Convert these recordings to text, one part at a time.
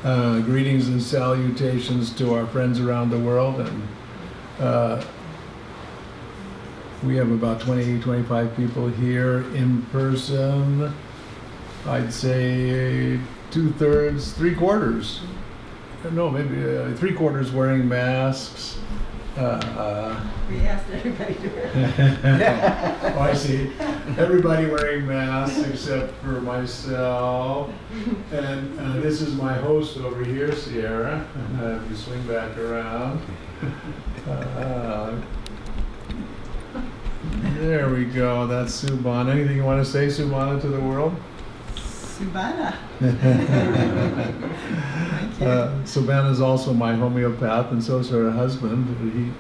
Greetings and salutations to our friends around the world. And we have about 20, 25 people here in person. I'd say 2/3, 3/4. No, maybe 3/4 wearing masks. We asked everybody to wear. Oh, I see. Everybody wearing masks except for myself. And this is my host over here, Sierra. If you swing back around. There we go. That's Subhana. Anything you want to say, Subhana, to the world? Subhana. Subhana is also my homeopath, and so is her husband.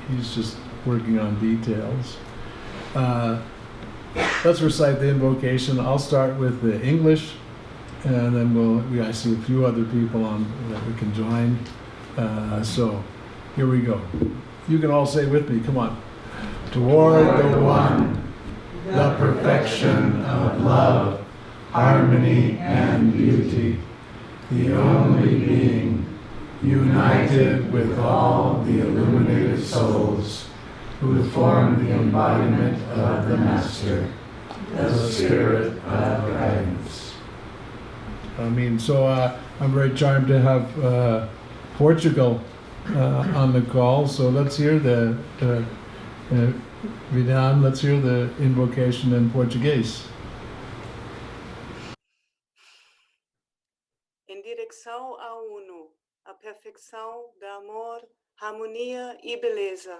He's just working on details. Let's recite the invocation. I'll start with the English, and then I see a few other people on that we can join. So here we go. You can all say with me. Come on. Toward the One, the perfection of love, harmony and beauty, the only being, united with all the illuminated souls who form the embodiment of the Master, the Spirit of Guidance. I'm very charmed to have Portugal on the call, so let's hear Vidam, let's hear the invocation in Portuguese. Em direção ao Uno, a perfeição da amor, harmonia e beleza.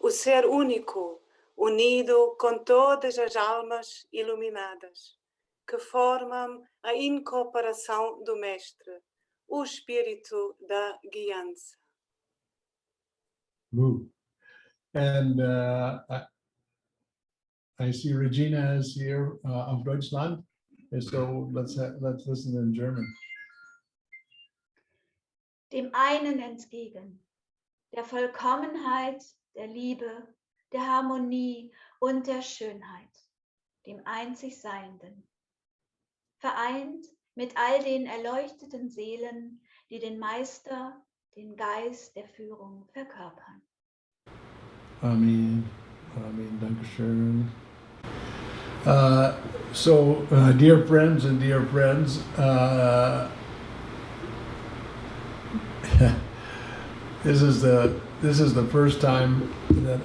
O ser único, unido com todas as almas iluminadas, que formam a incorporação do Mestre, o Espírito da guiança. And I see Regina is here of Deutschland, and so let's listen in German. Dem einen entgegen, der Vollkommenheit, der Liebe, der Harmonie und der Schönheit, dem einzig Seienden, vereint mit all den erleuchteten Seelen, die den Meister, den Geist der Führung verkörpern. Amen. Amen. Dankeschön. Dear friends and dear friends, this is the first time that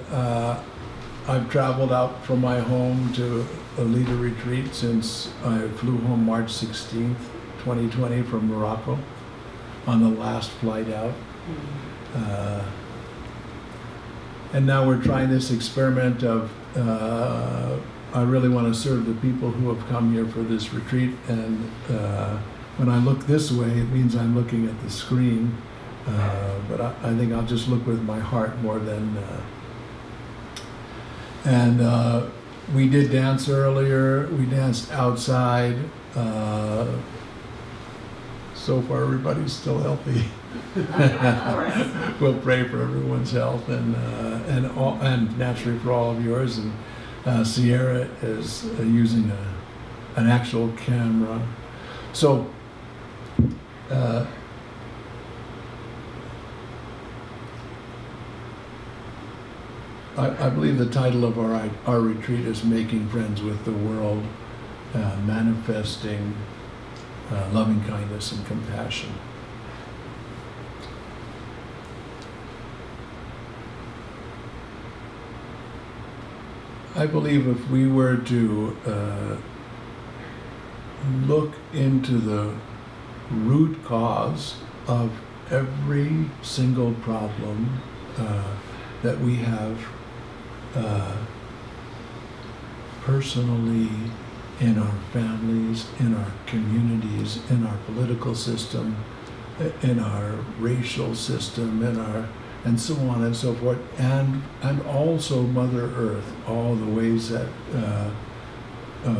I've traveled out from my home to lead a retreat since I flew home March 16th, 2020 from Morocco on the last flight out. And now we're trying this experiment of I really want to serve the people who have come here for this retreat, and when I look this way, it means I'm looking at the screen, but I think I'll just look with my heart more than... we did dance earlier, we danced outside. So far everybody's still healthy. We'll pray for everyone's health and naturally for all of yours. And Sierra is using an actual camera. So I believe the title of our retreat is Making Friends with the World, Manifesting Loving Kindness and Compassion. I believe if we were to look into the root cause of every single problem that we have personally, in our families, in our communities, in our political system, in our racial system, and so on and so forth, and also Mother Earth, all the ways that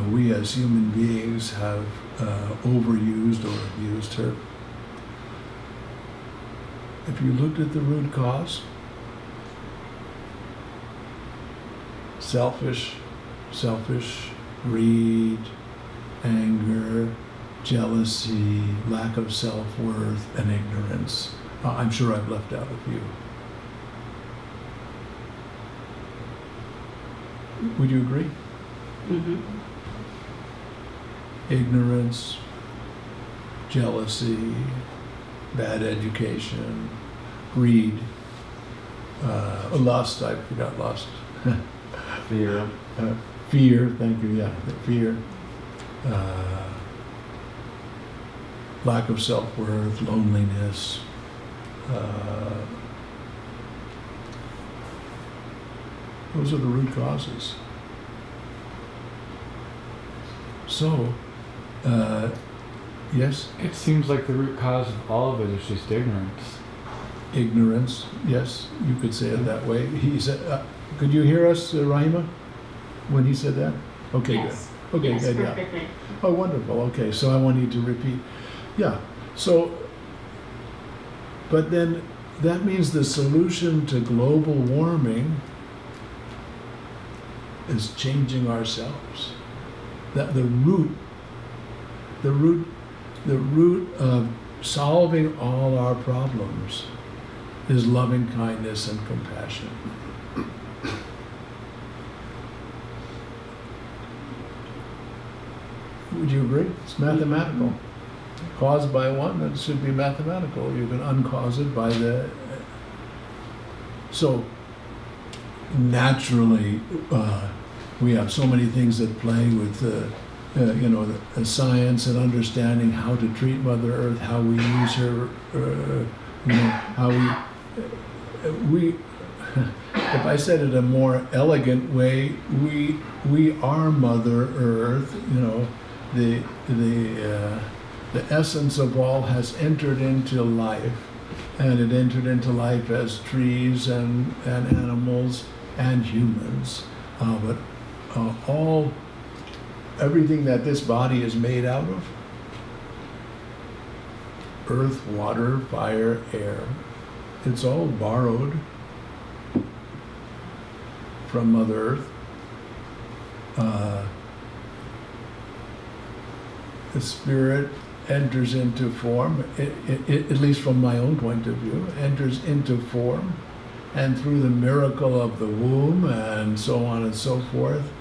we as human beings have overused or abused her. If you looked at the root cause, selfish, greed, anger, jealousy, lack of self-worth, and ignorance. I'm sure I've left out a few. Would you agree? Mm-hmm. Ignorance, jealousy, bad education, greed, lust, I forgot lust. Fear. Fear, thank you, yeah, fear. Lack of self-worth, loneliness. Those are the root causes. So, yes? It seems like the root cause of all of it is just ignorance. Ignorance, yes, you could say it that way. He said, could you hear us, Rahima, when he said that? Okay, Yes. good. Okay, Yes, good, yeah. perfectly. Oh, wonderful. Okay, so I want you to repeat. Yeah, so, but then that means the solution to global warming is changing ourselves. That the root of solving all our problems is loving kindness and compassion. Would you agree? It's mathematical. Caused by one, it should be mathematical. You can uncause it by the... So, naturally, we have so many things that play with, the science and understanding how to treat Mother Earth, how we use her, how we if I said it a more elegant way, we are Mother Earth, the essence of all has entered into life, and it entered into life as trees and animals and humans, but everything that this body is made out of, earth, water, fire, air, it's all borrowed from Mother Earth. The spirit enters into form, at least from my own point of view, enters into form, and through the miracle of the womb and so on and so forth,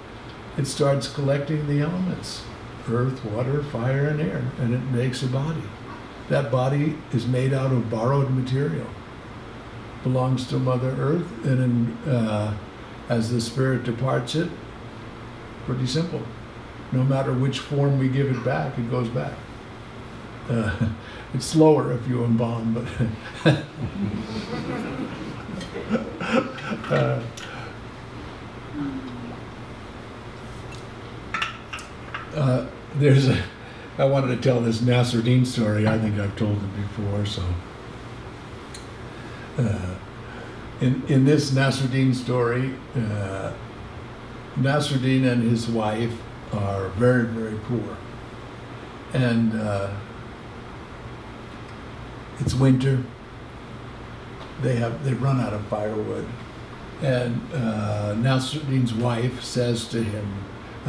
it starts collecting the elements, earth, water, fire, and air, and it makes a body. That body is made out of borrowed material, belongs to Mother Earth, and as the spirit departs it, pretty simple. No matter which form we give it back, it goes back. It's slower if you embalm, but I wanted to tell this Nasruddin story. I think I've told it before, so. In this Nasruddin story, Nasruddin and his wife are very, very poor. And it's winter. They've run out of firewood. And Nasruddin's wife says to him,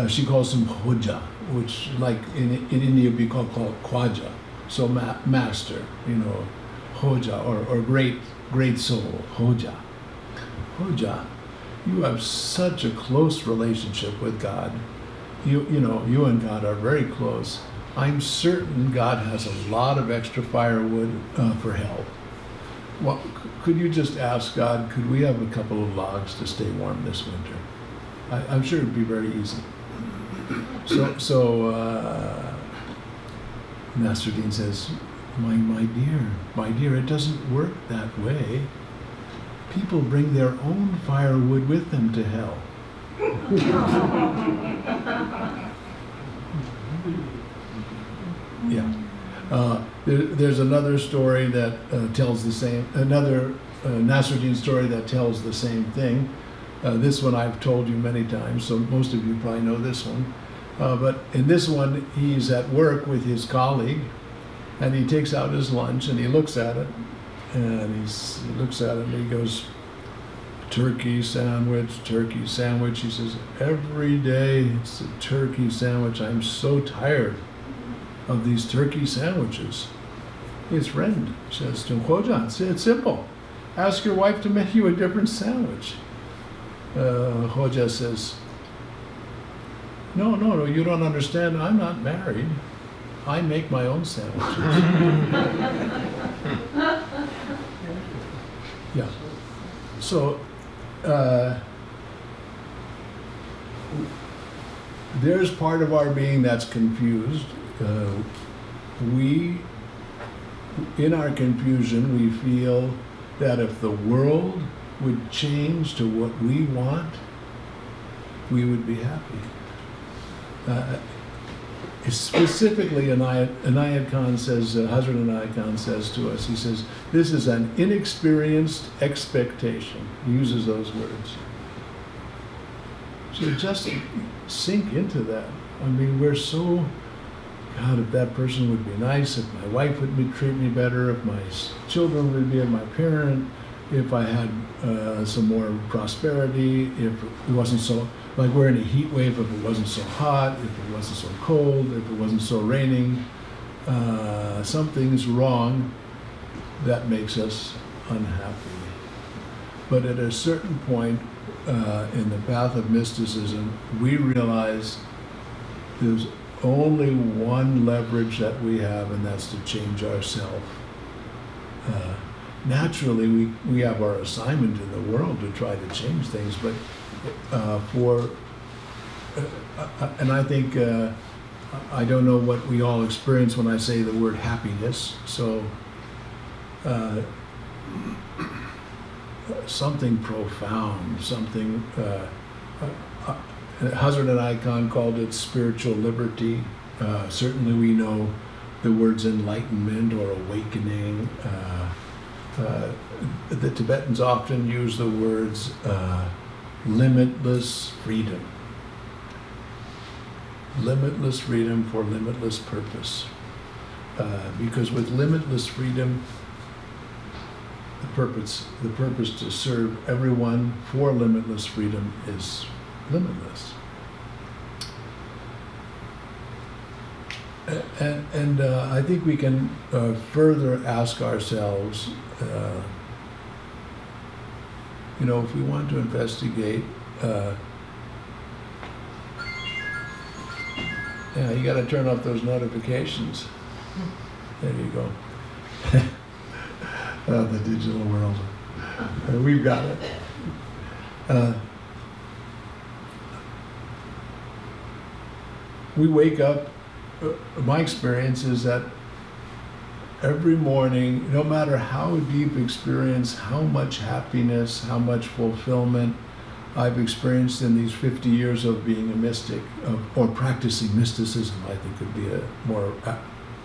she calls him Hoja, which like in India would be called Khwaja. So master, Hoja, or great soul, Hoja. Hoja, you have such a close relationship with God. You and God are very close. I'm certain God has a lot of extra firewood for help. Well, could you just ask God, could we have a couple of logs to stay warm this winter? I'm sure it'd be very easy. So Nasruddin says, my dear, it doesn't work that way. People bring their own firewood with them to hell. Yeah. There's another story that tells the same, another Nasruddin story that tells the same thing. This one I've told you many times, so most of you probably know this one. But in this one, he's at work with his colleague, and he takes out his lunch, and he looks at it, and he looks at it, and he goes, turkey sandwich. He says, every day it's a turkey sandwich. I'm so tired. of these turkey sandwiches. His friend says to him, Hoja, it's simple. Ask your wife to make you a different sandwich. Hoja says, no, you don't understand. I'm not married. I make my own sandwiches. Yeah. So, there's part of our being that's confused. In our confusion, we feel that if the world would change to what we want, we would be happy. Specifically, Inayat Khan says, Hazrat Inayat Khan says to us, he says, this is an inexperienced expectation. He uses those words. So just sink into that. I mean, we're so, God, if that person would be nice, if my wife would treat me better, if my children would be my parent, if I had some more prosperity, if it wasn't so, like we're in a heat wave, if it wasn't so hot, if it wasn't so cold, if it wasn't so raining, something's wrong that makes us unhappy. But at a certain point in the path of mysticism, we realize there's only one leverage that we have, and that's to change ourselves. Naturally, we have our assignment in the world to try to change things, but and I think, I don't know what we all experience when I say the word happiness, so something profound, something, Hazrat Inayat Khan called it spiritual liberty. Certainly we know the words enlightenment or awakening. The Tibetans often use the words limitless freedom. Limitless freedom for limitless purpose. Because with limitless freedom, the purpose to serve everyone for limitless freedom is limitless. And I think we can further ask ourselves, if we want to investigate, you got to turn off those notifications. There you go. The digital world. We've got it. We wake up, my experience is that every morning, no matter how deep experience, how much happiness, how much fulfillment I've experienced in these 50 years of being a mystic, or practicing mysticism, I think would be a more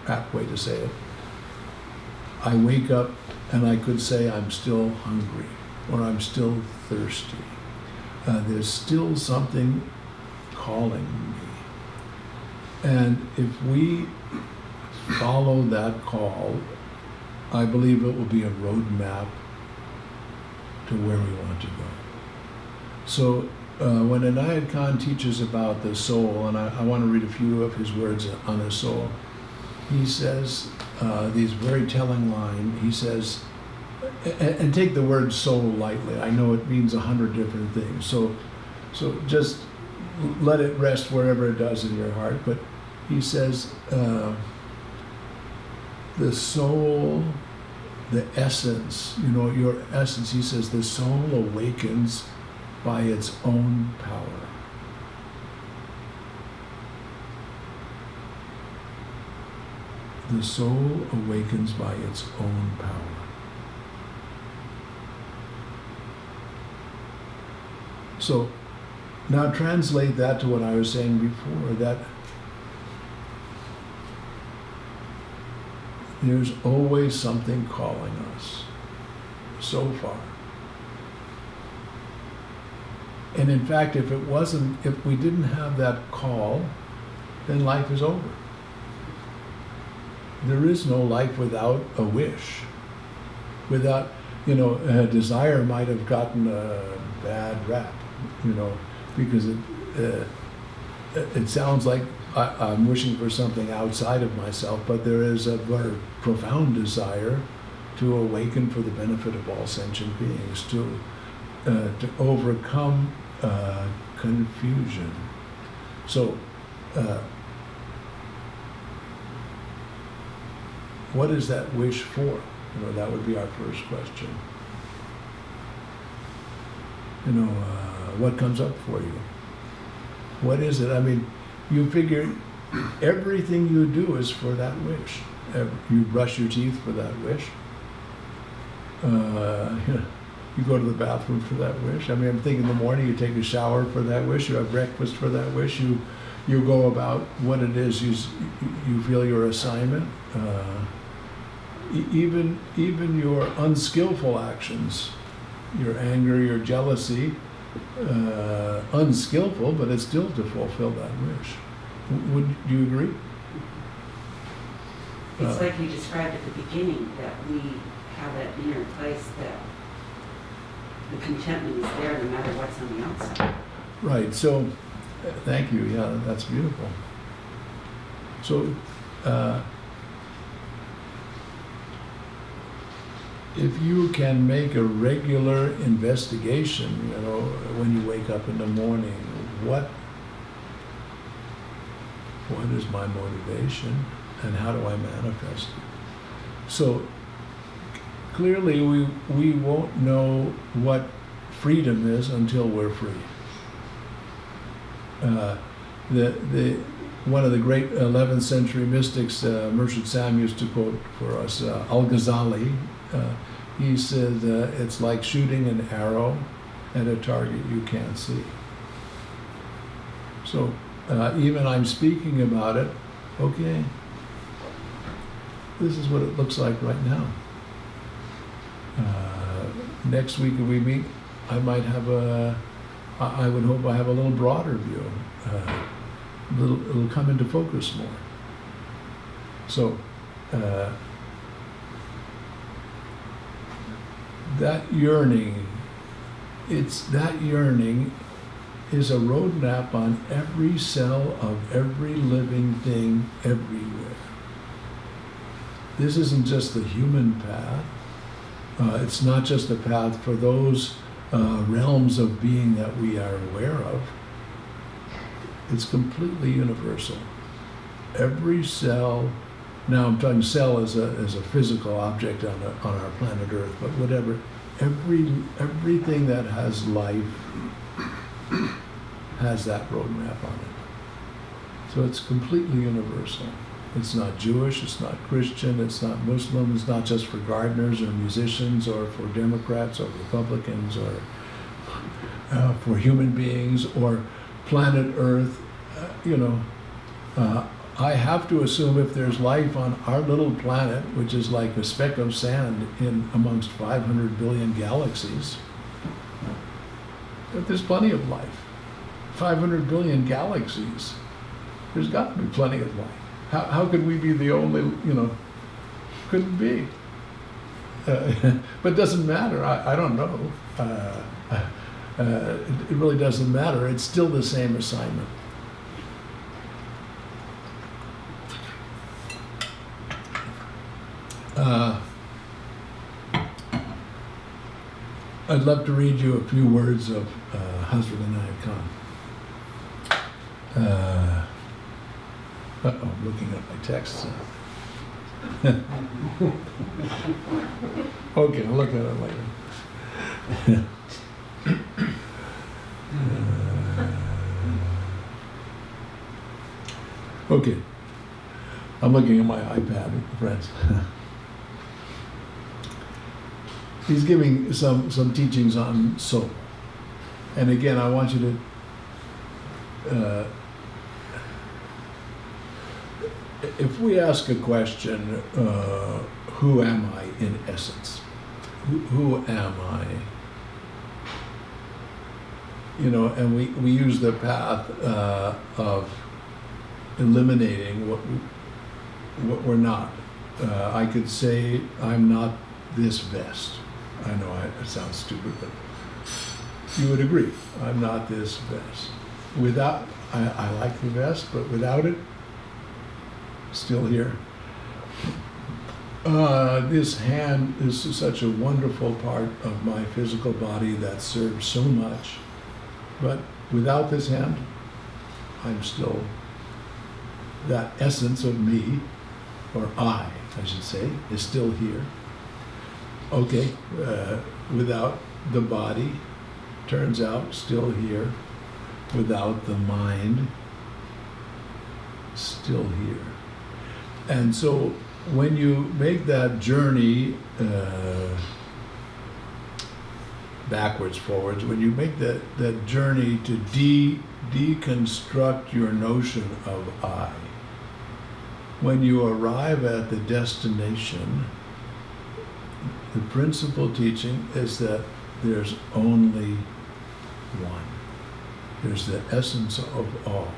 apt way to say it. I wake up and I could say I'm still hungry, or I'm still thirsty. There's still something calling me. And if we follow that call, I believe it will be a roadmap to where we want to go. So when Inayat Khan teaches about the soul, and I want to read a few of his words on the soul, he says these very telling lines. He says, and take the word soul lightly. I know it means 100 different things. So just let it rest wherever it does in your heart. But he says, the soul, the essence, your essence, he says, the soul awakens by its own power. The soul awakens by its own power. So now translate that to what I was saying before, that there's always something calling us, so far. And in fact, if we didn't have that call, then life is over. There is no life without a wish. Without, a desire might have gotten a bad rap, because it sounds like I'm wishing for something outside of myself, but there is a very profound desire to awaken for the benefit of all sentient beings, to overcome confusion. So, what is that wish for? You know, that would be our first question. You know, what comes up for you? What is it? I mean, you figure everything you do is for that wish. You brush your teeth for that wish. You go to the bathroom for that wish. I mean, I'm thinking in the morning you take a shower for that wish. You have breakfast for that wish. You go about what it is you feel your assignment. Even your unskillful actions, your anger, your jealousy, unskillful, but it's still to fulfill that wish. Would you agree? It's like you described at the beginning, that we have that inner place that the contentment is there no matter what's on the outside. Right, so, thank you, yeah, that's beautiful. So, if you can make a regular investigation, you know, when you wake up in the morning, what is my motivation and how do I manifest it? So clearly we won't know what freedom is until we're free. One of the great 11th century mystics, Murshid Sam, used to quote for us, Al-Ghazali. He said, it's like shooting an arrow at a target you can't see. So even I'm speaking about it, okay, this is what it looks like right now. Next week if we meet, I might have I would hope I have a little broader view. It'll come into focus more. So, that yearning is a roadmap on every cell of every living thing everywhere. This isn't just the human path. It's not just a path for those realms of being that we are aware of. It's completely universal. Every cell, now I'm talking cell as a physical object on our planet Earth, but whatever, everything that has life has that roadmap on it. So it's completely universal. It's not Jewish, it's not Christian, it's not Muslim, it's not just for gardeners or musicians or for Democrats or Republicans or for human beings or planet Earth. I have to assume if there's life on our little planet, which is like a speck of sand in amongst 500 billion galaxies, that there's plenty of life. 500 billion galaxies. There's got to be plenty of life. How could we be the only, couldn't be. But it doesn't matter, I don't know. It really doesn't matter, it's still the same assignment. I'd love to read you a few words of Hazrat Inayat Khan. I'm looking at my texts. Okay, I'll look at it later. Okay, I'm looking at my iPad, friends. He's giving some teachings on soul. And again, I want you to if we ask a question, who am I in essence? Who am I? And we use the path of eliminating what we're not. I could say, I'm not this vest. I know it sounds stupid, but you would agree. I'm not this vest. without, I like the vest, but without it, still here. This hand is such a wonderful part of my physical body that serves so much, but without this hand, I'm still, that essence of me, or I should say, is still here. Okay, without the body, turns out still here. Without the mind, still here. And so when you make that journey backwards, forwards, when you make that journey to deconstruct your notion of I, when you arrive at the destination, the principal teaching is that there's only one. There's the essence of all.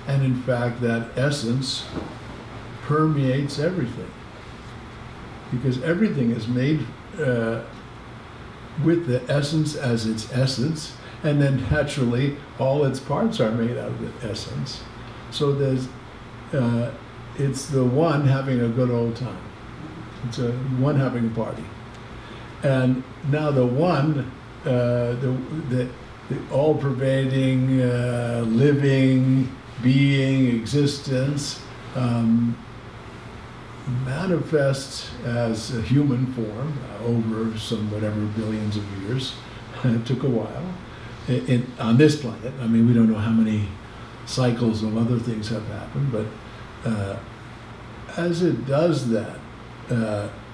And in fact, that essence permeates everything. Because everything is made with the essence as its essence, and then naturally all its parts are made out of the essence. So there's, it's the one having a good old time. It's a one having a party. And now the one, the all-pervading, living, being, existence, manifests as a human form over some whatever billions of years. It took a while on this planet. I mean, we don't know how many cycles of other things have happened, but as it does that,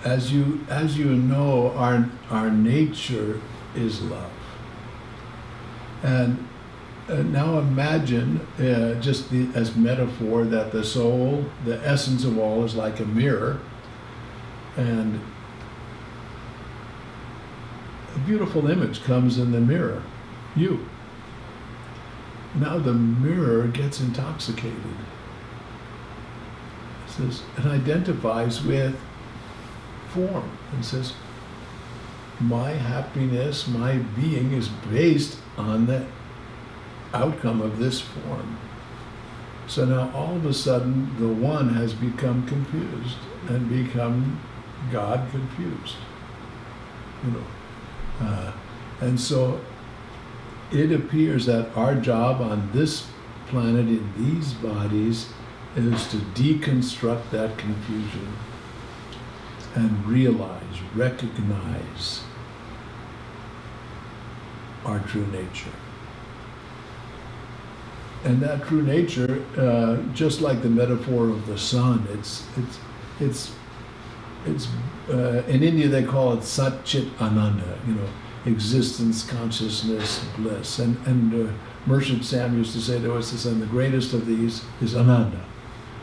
as you know, our nature is love. And now imagine, just as metaphor, that the soul, the essence of all, is like a mirror, and a beautiful image comes in the mirror, you. Now the mirror gets intoxicated. It says, it identifies with form and says, my happiness, my being is based on the outcome of this form. So now all of a sudden the one has become confused and become God confused. You know, and so it appears that our job on this planet in these bodies is to deconstruct that confusion and realize, recognize our true nature. And that true nature, just like the metaphor of the sun, it's in India they call it Sat Chit Ananda, you know, existence, consciousness, bliss. And Mershid Sam used to say to us, and the greatest of these is Ananda,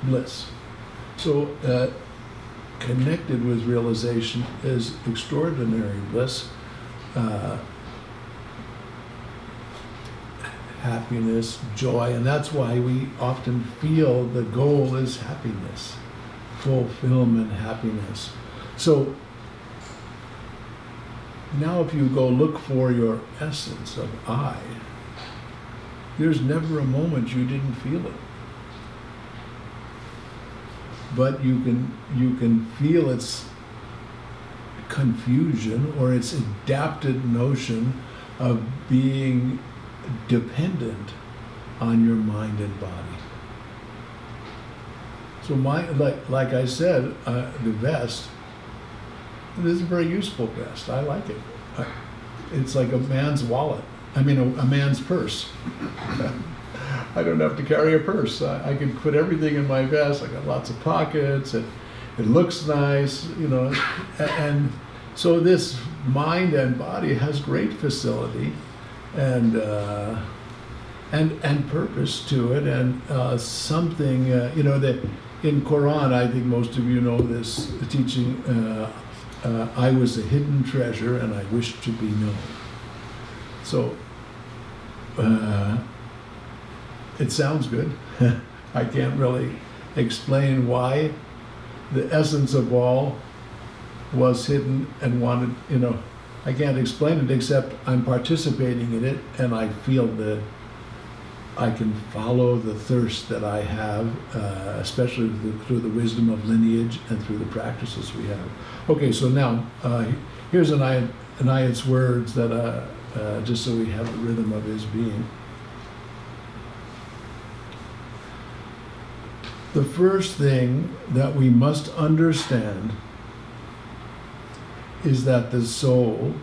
bliss. So connected with realization is extraordinary bliss, happiness, joy, and that's why we often feel the goal is happiness, fulfillment, happiness. So now if you go look for your essence of I, there's never a moment you didn't feel it. But you can feel its confusion or its adapted notion of being dependent on your mind and body. So like I said, the vest, it is a very useful vest. I like it. It's like a man's wallet. I mean, a man's purse. I don't have to carry a purse. I can put everything in my vest. I got lots of pockets. It looks nice, you know. And so this mind and body has great facility and purpose to it, and something, you know, that in Quran, I think most of you know this teaching, I was a hidden treasure and I wished to be known. So it sounds good. I can't really explain why the essence of all was hidden and wanted, you know, I can't explain it except I'm participating in it and I feel the I can follow the thirst that I have, especially through the wisdom of lineage and through the practices we have. Okay, so now here's Anayat's words that just so we have the rhythm of his being. The first thing that we must understand is that the soul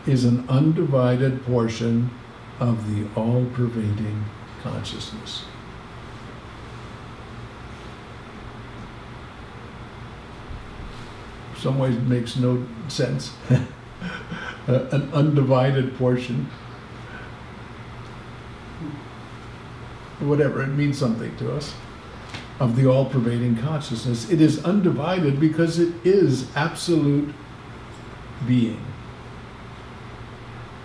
is an undivided portion of the all-pervading consciousness. In some ways it makes no sense. An undivided portion. Whatever, it means something to us. Of the all-pervading consciousness. It is undivided because it is absolute being.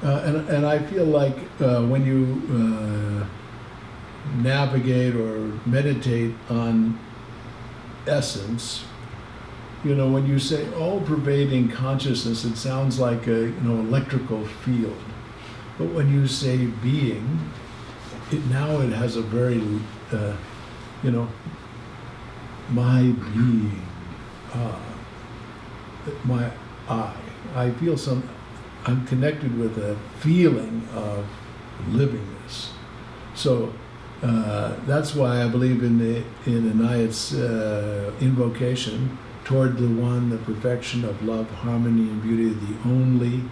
And I feel like when you navigate or meditate on essence, you know, when you say all-pervading consciousness, it sounds like a electrical field. But when you say being, it has a very my being, my I feel I'm connected with a feeling of livingness. So that's why I believe in Anayat's invocation toward the one, the perfection of love, harmony, and beauty, the only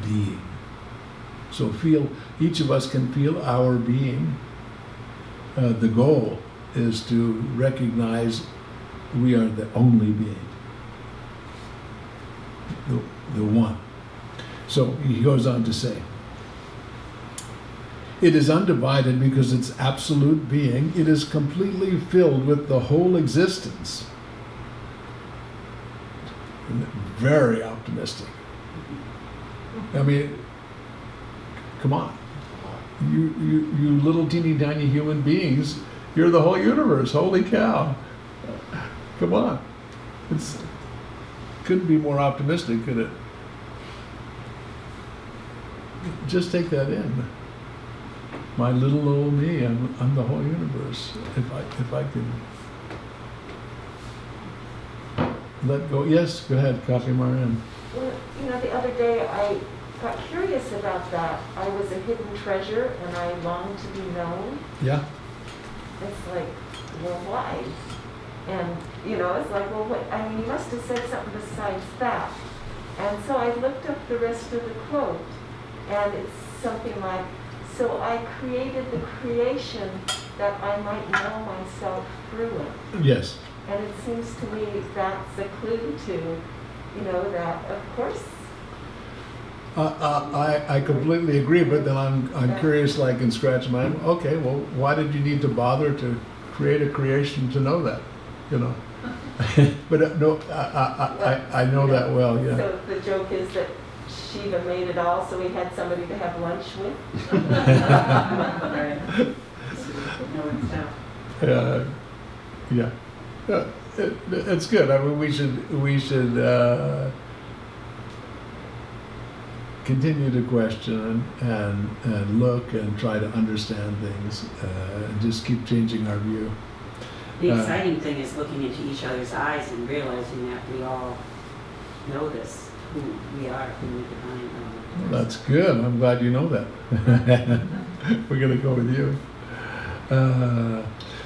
being. So each of us can feel our being. The goal is to recognize we are the only being, the one. So he goes on to say, it is undivided because it's absolute being. It is completely filled with the whole existence. Very optimistic. I mean, come on. You little teeny tiny human beings, you're the whole universe. Holy cow. Come on. Couldn't be more optimistic, could it? Just take that in. My little old me, I'm the whole universe. If I could let go. Yes, go ahead, Copy Marianne. Well, the other day I got curious about that. I was a hidden treasure and I longed to be known. Yeah. It's like, well, why? And, it's like, well, what? I mean, you must have said something besides that. And so I looked up the rest of the quote, and it's something like, so I created the creation that I might know myself through it. Yes. And it seems to me that's a clue to, that, of course. I completely agree, but then I'm curious, like, and scratching my head. Okay, well, why did you need to bother to create a creation to know that? But no, I know that well. Yeah. So the joke is that Shiva made it all, so he had somebody to have lunch with. Yeah. It's good. I mean, we should continue to question and look and try to understand things, and just keep changing our view. The exciting thing is looking into each other's eyes and realizing that we all know this, who we are, who we define. Well, that's good. I'm glad you know that. We're going to go with you.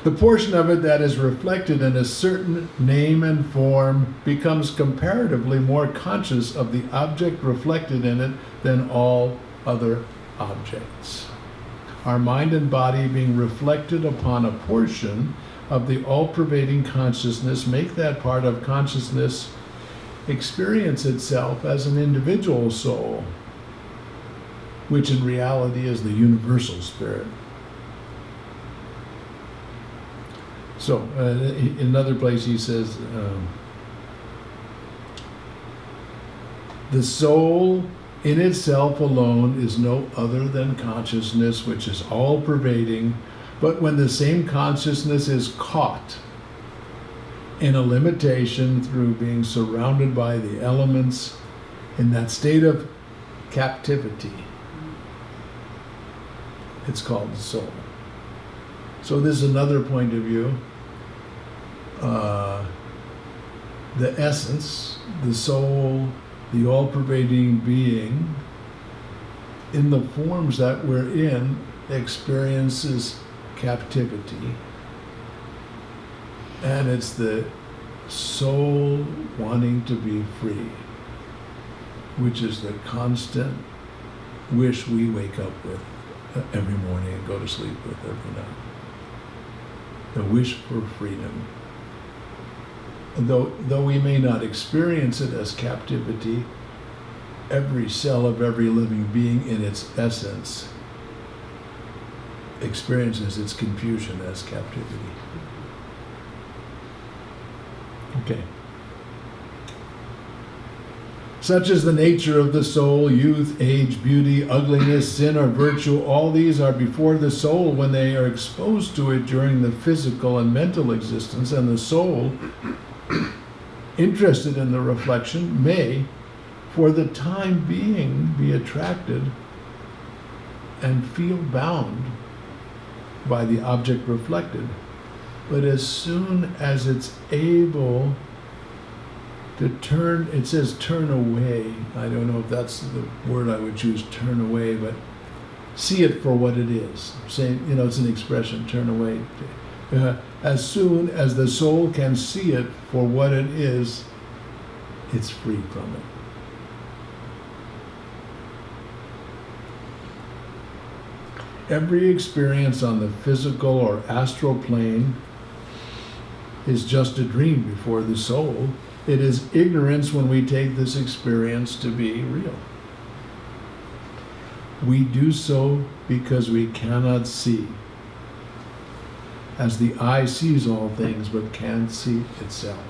The portion of it that is reflected in a certain name and form becomes comparatively more conscious of the object reflected in it than all other objects. Our mind and body being reflected upon a portion of the all-pervading consciousness make that part of consciousness experience itself as an individual soul, which in reality is the universal spirit. So, in another place he says, the soul in itself alone is no other than consciousness, which is all-pervading, but when the same consciousness is caught in a limitation through being surrounded by the elements in that state of captivity, it's called the soul. So this is another point of view. The essence, the soul, the all-pervading being, in the forms that we're in, experiences captivity. And it's the soul wanting to be free, which is the constant wish we wake up with every morning and go to sleep with every night. The wish for freedom. Though we may not experience it as captivity, every cell of every living being in its essence experiences its confusion as captivity. Okay. Such is the nature of the soul: youth, age, beauty, ugliness, sin, or virtue. All these are before the soul when they are exposed to it during the physical and mental existence, and the soul, interested in the reflection, may, for the time being, be attracted and feel bound by the object reflected. But as soon as it's able to turn, it says turn away. I don't know if that's the word I would choose, turn away, but see it for what it is. Saying, it's an expression, turn away. As soon as the soul can see it for what it is, it's free from it. Every experience on the physical or astral plane is just a dream before the soul. It is ignorance when we take this experience to be real. We do so because we cannot see, as the eye sees all things but can't see itself.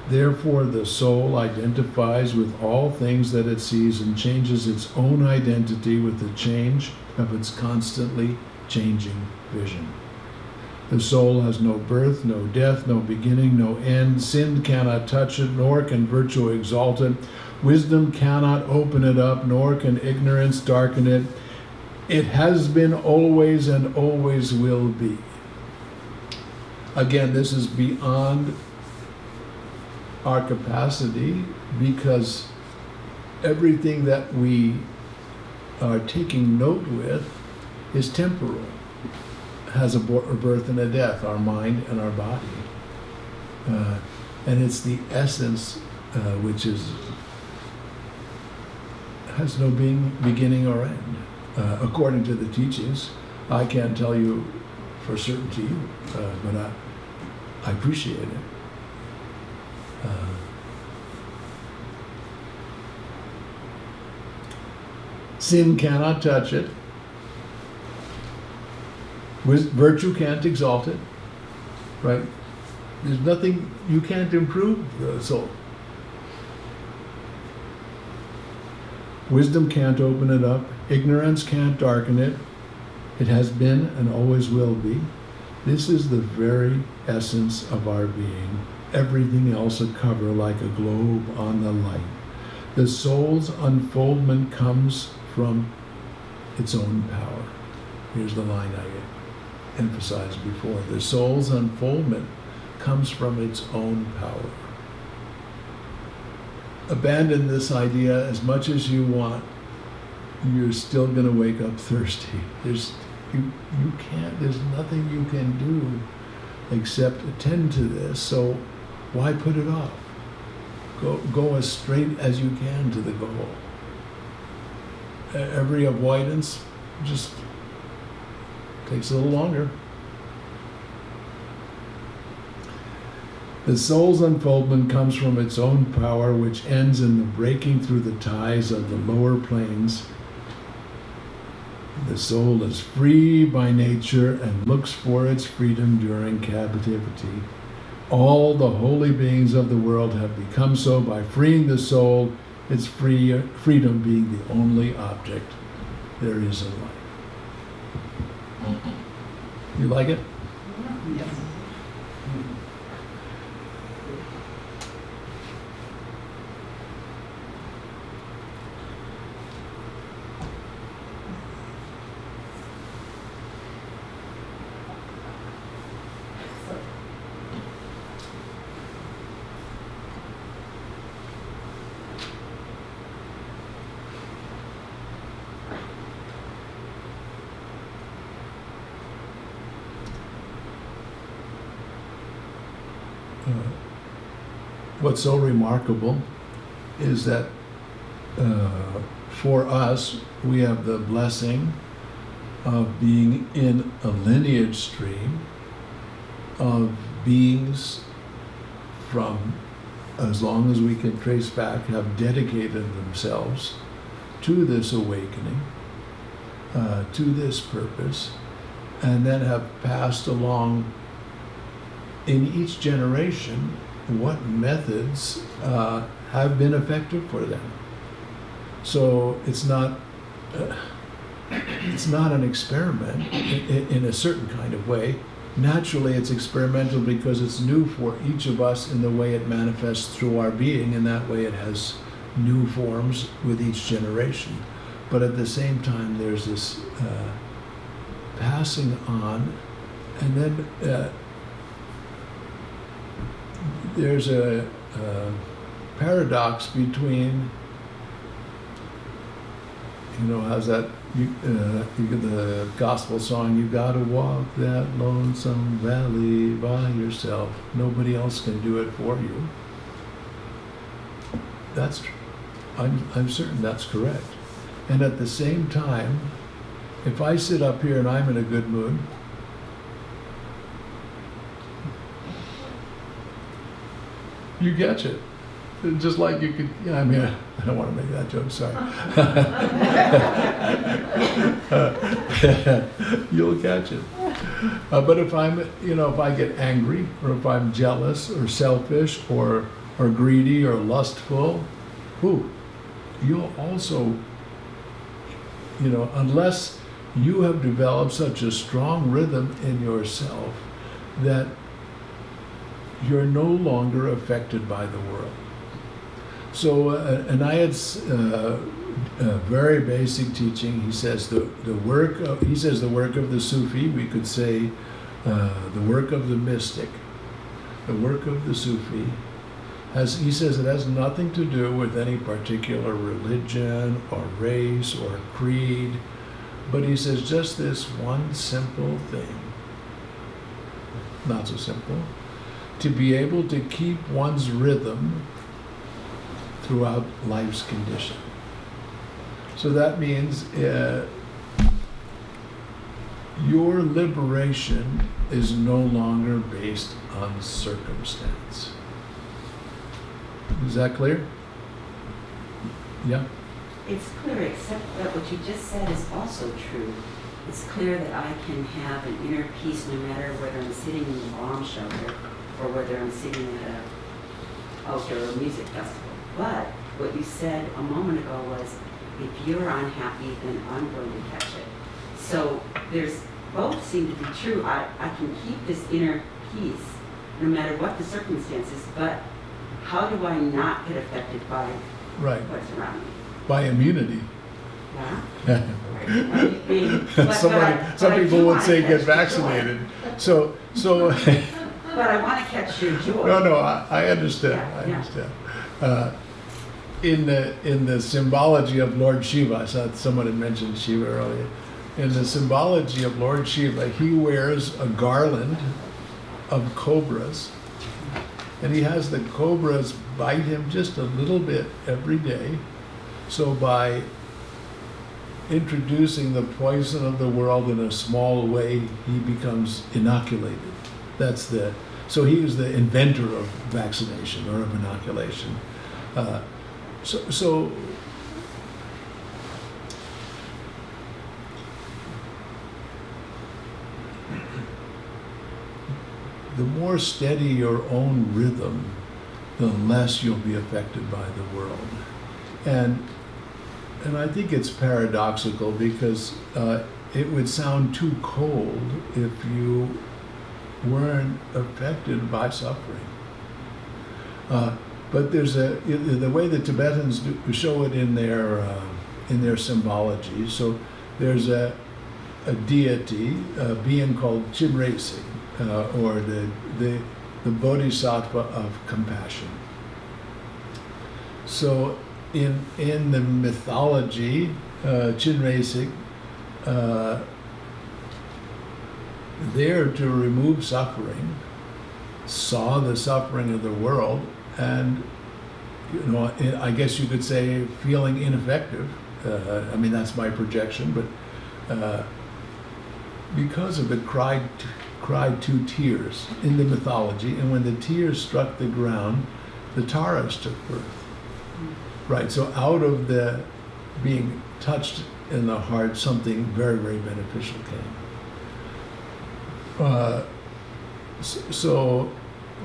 Therefore, the soul identifies with all things that it sees and changes its own identity with the change of its constantly changing vision. The soul has no birth, no death, no beginning, no end. Sin cannot touch it, nor can virtue exalt it. Wisdom cannot open it up, nor can ignorance darken it. It has been always and always will be. Again, this is beyond our capacity, because everything that we are taking note with is temporal, has a birth and a death, our mind and our body. And it's the essence which has no beginning or end. According to the teachings, I can't tell you for certain to you, but I appreciate it. Sin cannot touch it. Virtue can't exalt it. Right? There's nothing, you can't improve the soul. Wisdom can't open it up. Ignorance can't darken it. It has been and always will be. This is the very essence of our being. Everything else a cover like a globe on the light. The soul's unfoldment comes from its own power. Here's the line I emphasized before. The soul's unfoldment comes from its own power. Abandon this idea as much as you want. You're still going to wake up thirsty. You can't, there's nothing you can do except attend to this. So why put it off? Go as straight as you can to the goal. Every avoidance just takes a little longer. The soul's unfoldment comes from its own power, which ends in the breaking through the ties of the lower planes. The soul is free by nature and looks for its freedom during captivity. All the holy beings of the world have become so by freeing the soul, its freedom being the only object there is in life. You like it? Yes. what's so remarkable is that for us, we have the blessing of being in a lineage stream of beings from, as long as we can trace back, have dedicated themselves to this awakening, to this purpose, and then have passed along in each generation what methods have been effective for them. So it's not an experiment in a certain kind of way. Naturally, it's experimental because it's new for each of us in the way it manifests through our being, and that way it has new forms with each generation. But at the same time, there's this passing on, and then there's a paradox between, how's that? The gospel song, you gotta walk that lonesome valley by yourself. Nobody else can do it for you. That's true. I'm certain that's correct. And at the same time, if I sit up here and I'm in a good mood, you get it. Just like you could, I don't want to make that joke, sorry. You'll catch it. But if I'm, if I get angry, or if I'm jealous, or selfish, or greedy, or lustful, you'll also, unless you have developed such a strong rhythm in yourself that you're no longer affected by the world. So Anayat's very basic teaching, he says the work of the Sufi, we could say the work of the mystic, the work of the Sufi, he says it has nothing to do with any particular religion or race or creed, but he says just this one simple thing, not so simple, to be able to keep one's rhythm throughout life's condition. So that means your liberation is no longer based on circumstance. Is that clear? Yeah? It's clear, except that what you just said is also true. It's clear that I can have an inner peace no matter whether I'm sitting in the bomb shelter or whether I'm sitting at an outdoor music festival. But what you said a moment ago was, if you're unhappy, then I'm going to catch it. So both seem to be true. I can keep this inner peace no matter what the circumstances, but how do I not get affected by what's around me? By immunity. Yeah. Some people would say get vaccinated. So. But I want to catch your joy. No, I understand. Yeah, I understand. In the symbology of Lord Shiva, I thought someone had mentioned Shiva earlier. In the symbology of Lord Shiva, he wears a garland of cobras, and he has the cobras bite him just a little bit every day. So by introducing the poison of the world in a small way, he becomes inoculated. So he was the inventor of vaccination or of inoculation. So the more steady your own rhythm, the less you'll be affected by the world. And I think it's paradoxical because it would sound too cold if you weren't affected by suffering. But there's the way the Tibetans show it in their symbology. So there's a deity, a being called Chinresi, or the Bodhisattva of Compassion. So in the mythology, Chinresi, there to remove suffering, saw the suffering of the world and, you know, I guess you could say feeling ineffective. I mean, that's my projection, but because of it, cried 2 tears in the mythology, and when the tears struck the ground, the Taras took birth. Right, so out of the being touched in the heart, something very, very beneficial came. So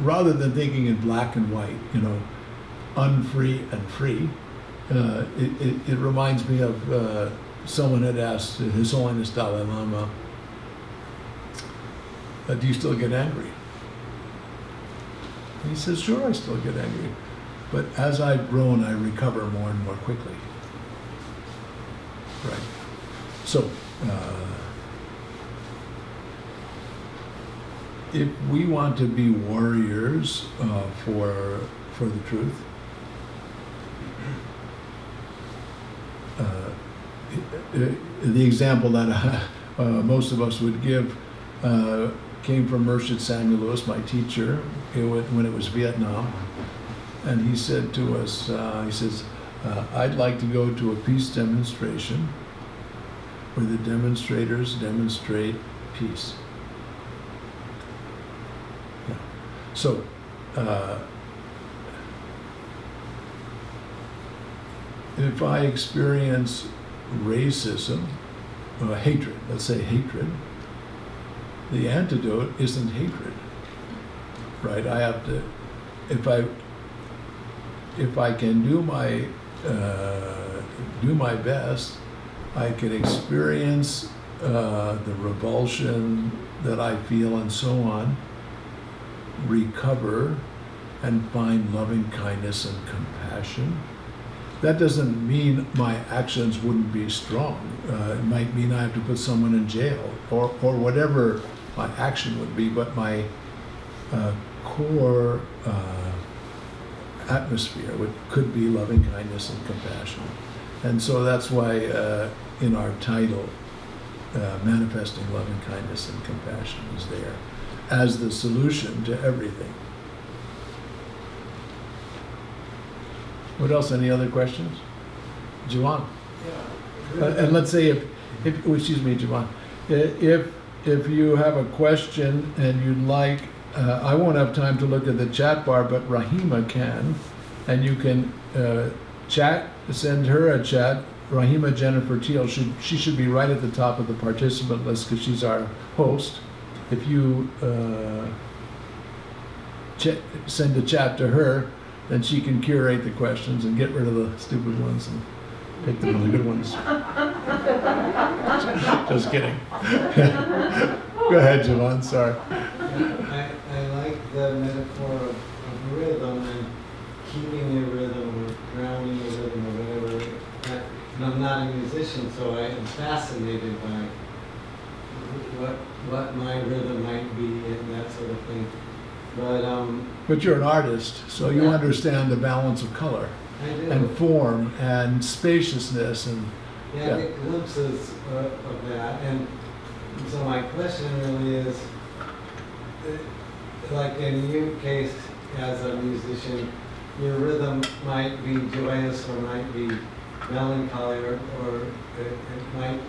rather than thinking in black and white, you know, unfree and free, it reminds me of someone had asked His Holiness Dalai Lama, do you still get angry? And he says, sure, I still get angry. But as I've grown, I recover more and more quickly. Right. So, if we want to be warriors for the truth, the example that most of us would give came from Mershid Samuel Lewis, my teacher, when it was Vietnam. And he said to us, he says, I'd like to go to a peace demonstration where the demonstrators demonstrate peace. Yeah. So, if I experience racism, hatred, let's say hatred, the antidote isn't hatred, right? I have to, if I can do my best, I can experience the revulsion that I feel and so on, recover, and find loving kindness and compassion. That doesn't mean my actions wouldn't be strong. It might mean I have to put someone in jail or whatever my action would be, but my core atmosphere could be loving kindness and compassion. And so that's why in our title, Manifesting Loving Kindness and Compassion is there as the solution to everything. What else? Any other questions? Juwan? Yeah. And let's say if excuse me, Juwan, if you have a question and you'd like, I won't have time to look at the chat bar, but Rahima can, and you can chat, send her a chat. Rahima Jennifer Teal, she should be right at the top of the participant list because she's our host. If you send a chat to her, then she can curate the questions and get rid of the stupid ones and pick the really good ones. Just kidding. Go ahead, Javon, sorry. I like the metaphor of rhythm and keeping your rhythm or grounding your rhythm or whatever. And I'm not a musician, so I am fascinated by what my rhythm might be and that sort of thing. But you're an artist, so you understand the balance of color and form and spaciousness and I get glimpses of that. And so my question really is, like in your case as a musician, your rhythm might be joyous or might be melancholy or it might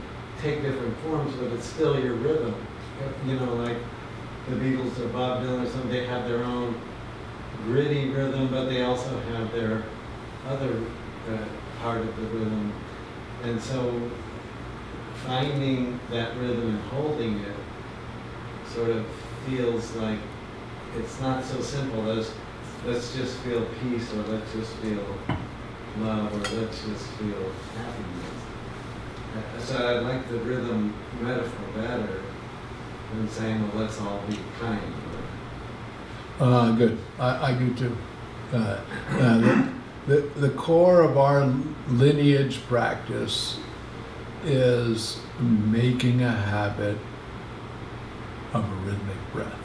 take different forms, but it's still your rhythm. You know, like the Beatles or Bob Dylan or something, they have their own gritty rhythm, but they also have their other part of the rhythm. And so finding that rhythm and holding it sort of feels like it's not so simple as let's just feel peace or let's just feel love or let's just feel happiness. So I like the rhythm metaphor better than saying, well, let's all be kind. Good. I do too. The core of our lineage practice is making a habit of a rhythmic breath.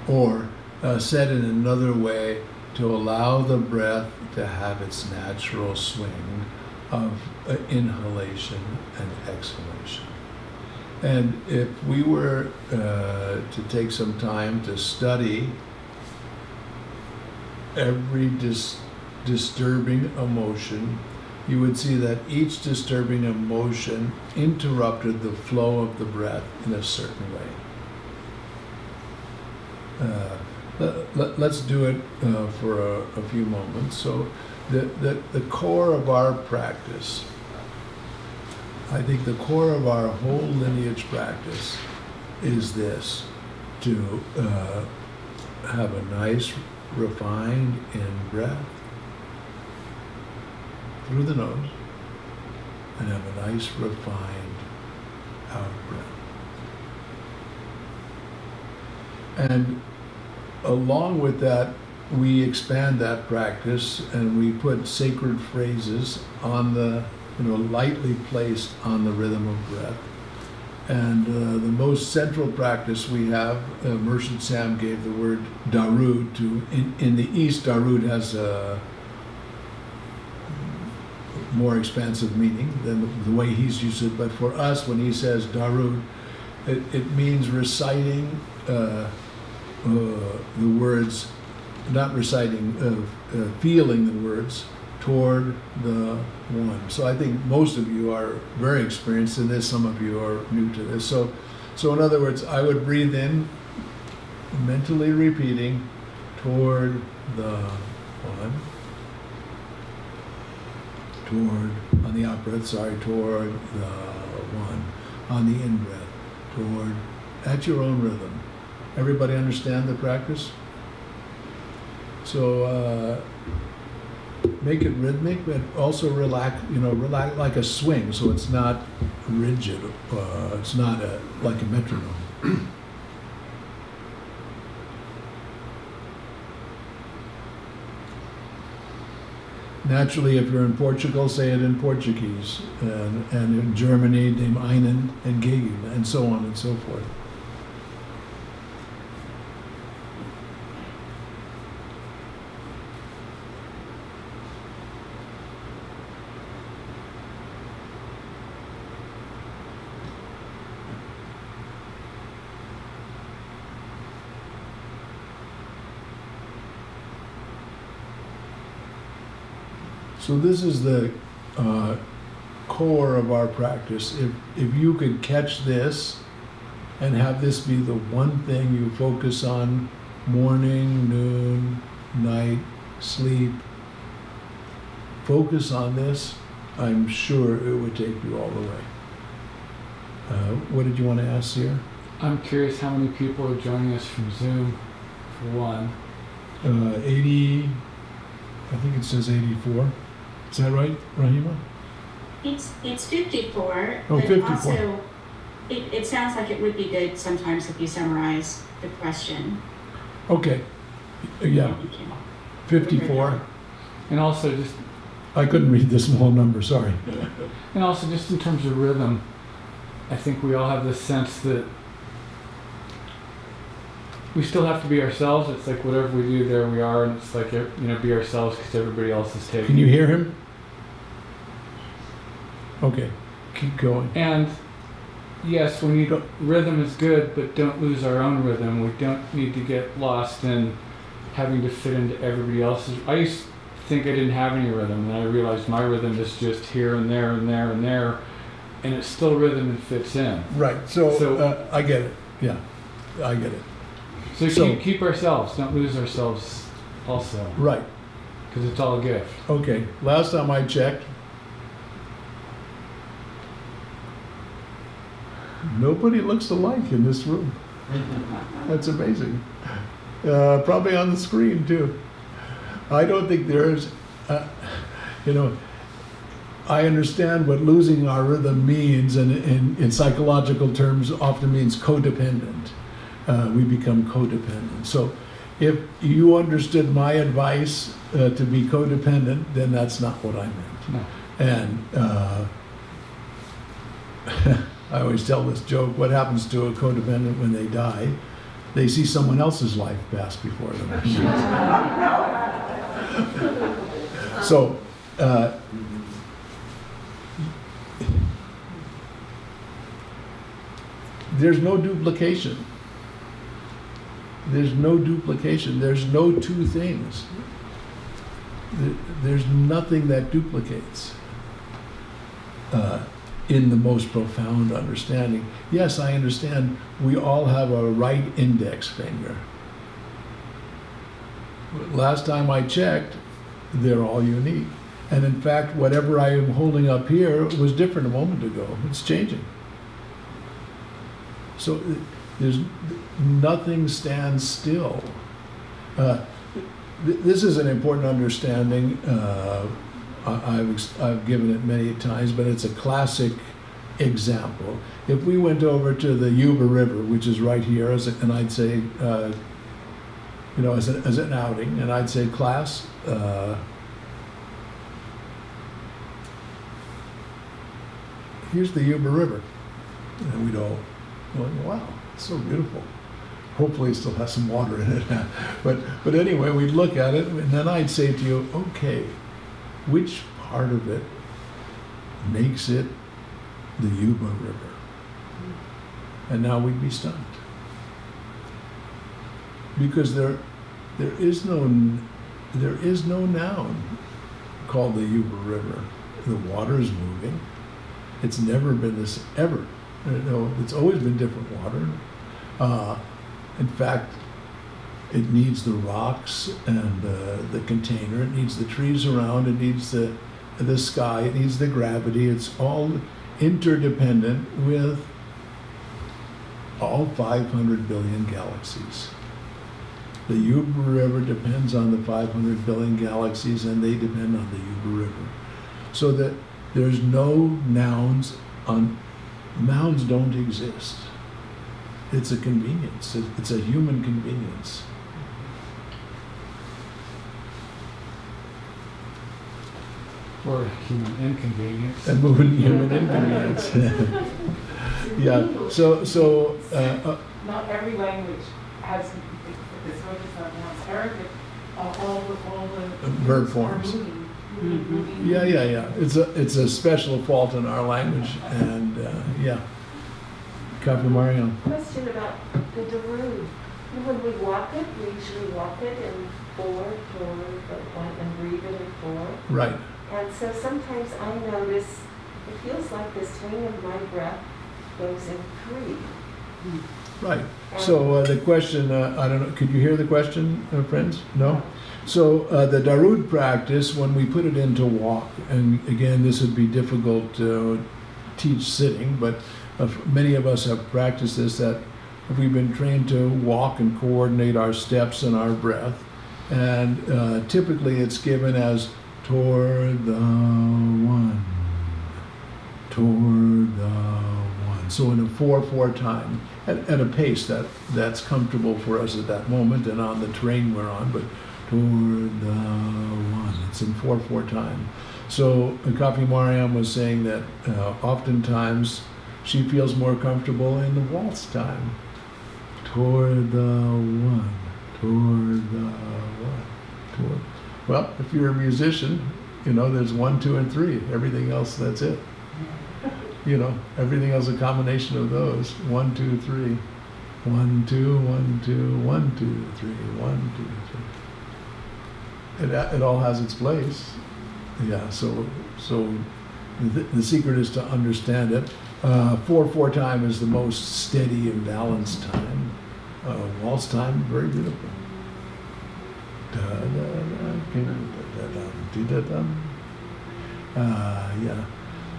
Or said in another way, to allow the breath to have its natural swing of inhalation and exhalation. And if we were to take some time to study every disturbing emotion, you would see that each disturbing emotion interrupted the flow of the breath in a certain way. Let's do it for a few moments. So the core of our practice, I think the core of our whole lineage practice is this, to have a nice, refined in-breath through the nose, and have a nice, refined out-breath. And along with that, we expand that practice and we put sacred phrases on the, lightly placed on the rhythm of breath. And the most central practice we have, Mershid Sam gave the word Darud to, in the East, Darud has a more expansive meaning than the way he's used it. But for us, when he says Darud, it means reciting the words, not reciting, feeling the words toward the one. So I think most of you are very experienced in this, some of you are new to this. So in other words, I would breathe in, mentally repeating toward the one, on the out breath, toward the one, on the in breath, toward, at your own rhythm. Everybody understand the practice? So make it rhythmic, but also relax like a swing, so it's not rigid. It's not like a metronome. Naturally, if you're in Portugal, say it in Portuguese, and in Germany, dem einen entgegen, and so on and so forth. So this is the core of our practice. If you could catch this and have this be the one thing you focus on, morning, noon, night, sleep, focus on this, I'm sure it would take you all the way. What did you want to ask here? I'm curious how many people are joining us from Zoom, for one. 80, I think it says 84. Is that right, Rahima? It's 54. Oh, but 54. Also, it sounds like it would be good sometimes if you summarize the question. Okay. Yeah. 54. And also just... I couldn't read the small number, sorry. And also just in terms of rhythm, I think we all have this sense that we still have to be ourselves. It's like whatever we do, there we are, and it's like, be ourselves because everybody else is taking. Can you hear him? Okay, keep going. And yes, we need rhythm is good, but don't lose our own rhythm. We don't need to get lost in having to fit into everybody else's. I used to think I didn't have any rhythm, and I realized my rhythm is just here and there and there and there, and it's still rhythm and fits in. Right. So I get it. Yeah, I get it. So keep ourselves. Don't lose ourselves. Also. Right. Because it's all a gift. Okay. Last time I checked, nobody looks alike in this room. That's amazing. Probably on the screen too. I don't think there's, I understand what losing our rhythm means, and in psychological terms often means codependent. We become codependent. So if you understood my advice to be codependent, then that's not what I meant. No. And I always tell this joke, what happens to a codependent when they die? They see someone else's life pass before them. So, there's no duplication. There's no duplication. There's no two things. there's nothing that duplicates in the most profound understanding. Yes, I understand we all have a right index finger. Last time I checked, they're all unique. And in fact, whatever I am holding up here was different a moment ago. It's changing. So there's nothing stands still. This is an important understanding. I've given it many times, but it's a classic example. If we went over to the Yuba River, which is right here, and I'd say, as an outing, and I'd say, class, here's the Yuba River. And we'd all go, wow, it's so beautiful. Hopefully it still has some water in it. But anyway, we'd look at it, and then I'd say to you, okay, which part of it makes it the Yuba River? And now we'd be stunned. Because there is no noun called the Yuba River. The water is moving. It's never been this ever. It's always been different water. In fact, it needs the rocks and the container. It needs the trees around. It needs the sky. It needs the gravity. It's all interdependent with all 500 billion galaxies. The Yuba River depends on the 500 billion galaxies, and they depend on the Yuba River. So that there's no nouns on. Nouns don't exist. It's a convenience. It's a human convenience. Or human inconvenience. And moving human inconvenience. Yeah. So. Not every language has this not nouns. Arabic, all the verb forms. Moving. Yeah. It's a special fault in our language, and yeah. Copy, Mario. Question about the Darude. When we walk it, we usually walk it in 4, toward the one, and breathe it in 4. Right. And so sometimes I notice it feels like the swing of my breath goes in 3. Right. So the question, I don't know, could you hear the question, friends? No? So the Darude practice, when we put it into walk, and again, this would be difficult to teach sitting, but many of us have practiced this, that we've been trained to walk and coordinate our steps and our breath. And typically it's given as toward the one, toward the one. So in a 4/4 time, at a pace that's comfortable for us at that moment and on the terrain we're on, but toward the one. It's in 4/4 time. So Kapi Mariam was saying that oftentimes she feels more comfortable in the waltz time. Toward the one, toward the one, toward. Well, if you're a musician, there's 1, 2, and 3. Everything else, that's it. Everything else a combination of those. 1, 2, 3. 1, 2, 1, 2, 1, 2, 3, 1, 2, 3. It all has its place. Yeah, so the secret is to understand it. 4/4 time is the most steady and balanced time. Waltz time, very beautiful.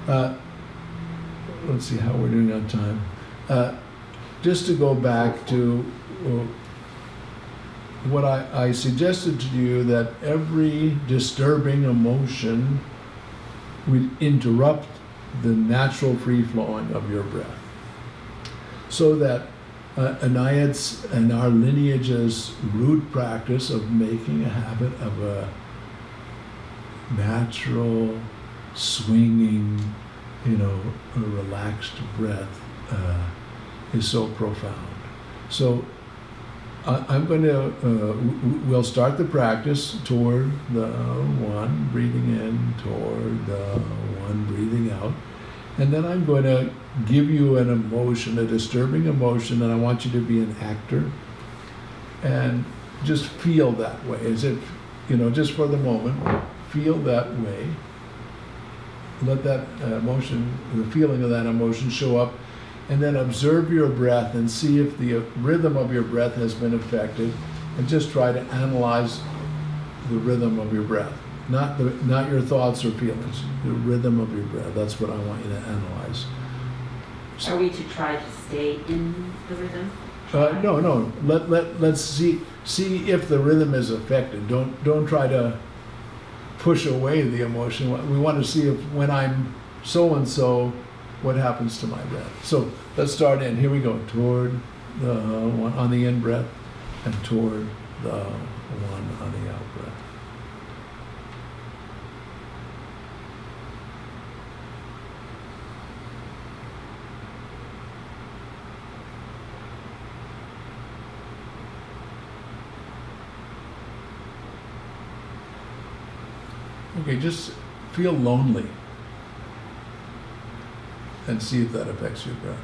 Yeah. Let's see how we're doing on time. Just to go back to what I suggested to you, that every disturbing emotion would interrupt the natural free flowing of your breath. So that Anayat's and our lineage's root practice of making a habit of a natural, swinging, a relaxed breath is so profound. So I'm going to, we'll start the practice toward the one, breathing in, toward the one, breathing out. And then I'm going to give you an emotion, a disturbing emotion, and I want you to be an actor and just feel that way, as if just for the moment, feel that way. Let that emotion, the feeling of that emotion show up, and then observe your breath and see if the rhythm of your breath has been affected, and just try to analyze the rhythm of your breath. Not your thoughts or feelings, the rhythm of your breath. That's what I want you to analyze. Are we to try to stay in the rhythm? No. Let's see if the rhythm is affected. Don't try to push away the emotion. We want to see if when I'm so and so, what happens to my breath. So let's start in. Here we go. Toward the one on the in breath, and toward the one on the out breath. Okay, just feel lonely and see if that affects your breath.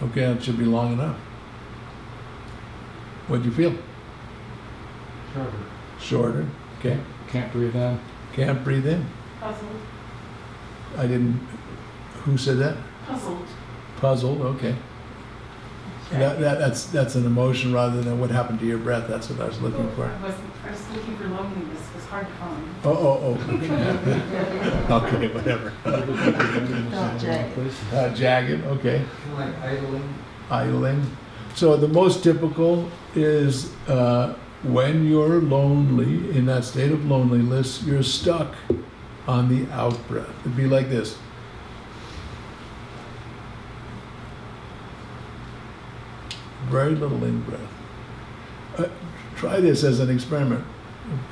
Okay, it should be long enough. What'd you feel? Shorter. Shorter, okay. Can't breathe in. Can't breathe in. Puzzled. I didn't, who said that? Puzzled. Puzzled, okay. That's an emotion rather than what happened to your breath. That's what I was looking for. I was looking for loneliness. It was hard to find. Oh. Okay, whatever. Jagged, okay. Like idling. Idling. So the most typical is when you're lonely, in that state of loneliness, you're stuck on the out breath. It'd be like this. Very little in breath. Try this as an experiment.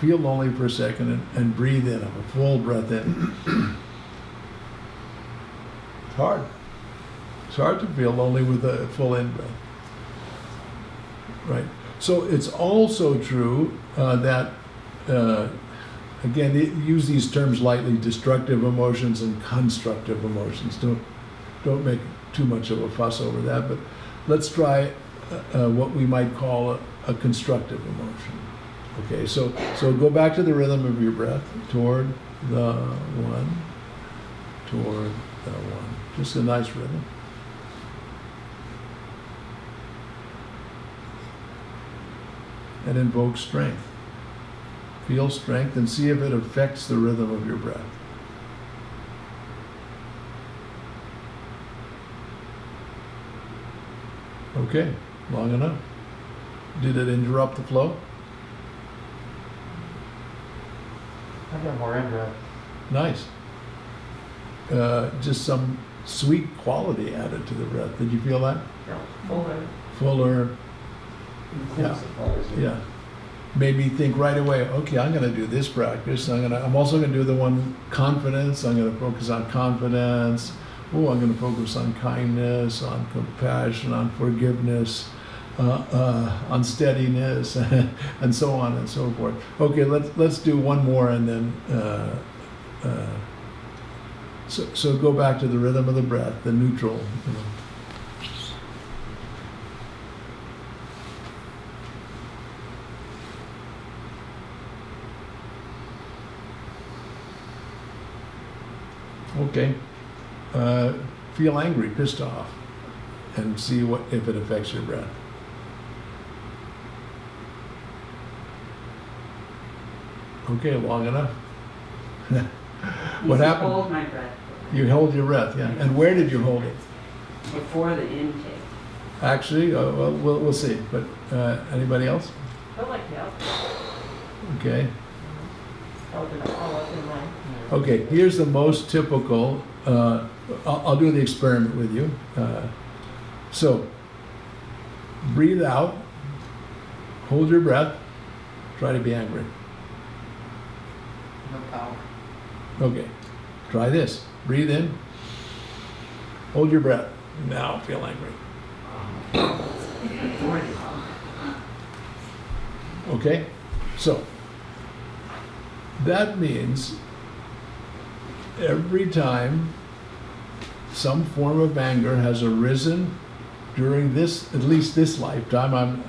Feel lonely for a second and breathe in, a full breath in. It's hard. It's hard to feel lonely with a full in breath. Right. So it's also true that, again, use these terms lightly, destructive emotions and constructive emotions. Don't make too much of a fuss over that, but let's try what we might call a constructive emotion. Okay, so go back to the rhythm of your breath, toward the one, toward the one. Just a nice rhythm. And invoke strength. Feel strength and see if it affects the rhythm of your breath. Okay, long enough. Did it interrupt the flow? I got more in breath. Nice. Just some sweet quality added to the breath. Did you feel that? Fuller. Fuller. Yeah. Made me think right away, okay, I'm going to do this practice. I'm also going to do the one confidence. I'm going to focus on confidence. Oh, I'm going to focus on kindness, on compassion, on forgiveness, on steadiness, and so on and so forth. Okay, let's do one more, and then so go back to the rhythm of the breath, the neutral. Okay. Feel angry, pissed off, and see if it affects your breath. Okay, long enough. What happened? Hold my breath. You hold your breath, yeah. And where did you hold it? Before the intake. Actually, well, we'll see. But anybody else? I like that. Okay. All up in line. Okay, here's the most typical. I'll do the experiment with you. So, breathe out, hold your breath, try to be angry. No power. Okay, try this. Breathe in, hold your breath. Now feel angry. Okay, so that means every time some form of anger has arisen during this, at least this lifetime.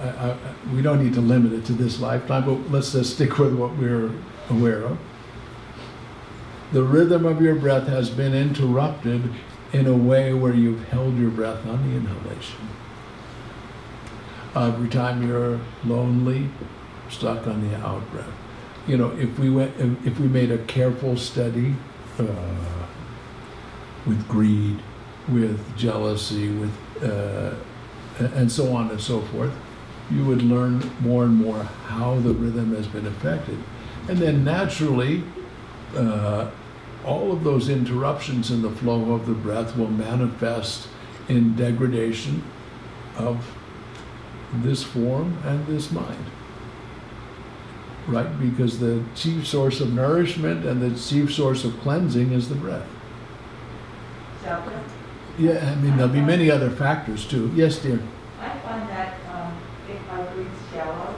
We don't need to limit it to this lifetime, but let's just stick with what we're aware of. The rhythm of your breath has been interrupted in a way where you've held your breath on the inhalation. Every time you're lonely, stuck on the out breath. You know, if we made a careful study with greed, with jealousy, with and so on and so forth, you would learn more and more how the rhythm has been affected. And then naturally, all of those interruptions in the flow of the breath will manifest in degradation of this form and this mind. Right? Because the chief source of nourishment and the chief source of cleansing is the breath. Shabda? Yeah, I mean, there'll be many other factors too. Yes, dear. I find that if I breathe shallow,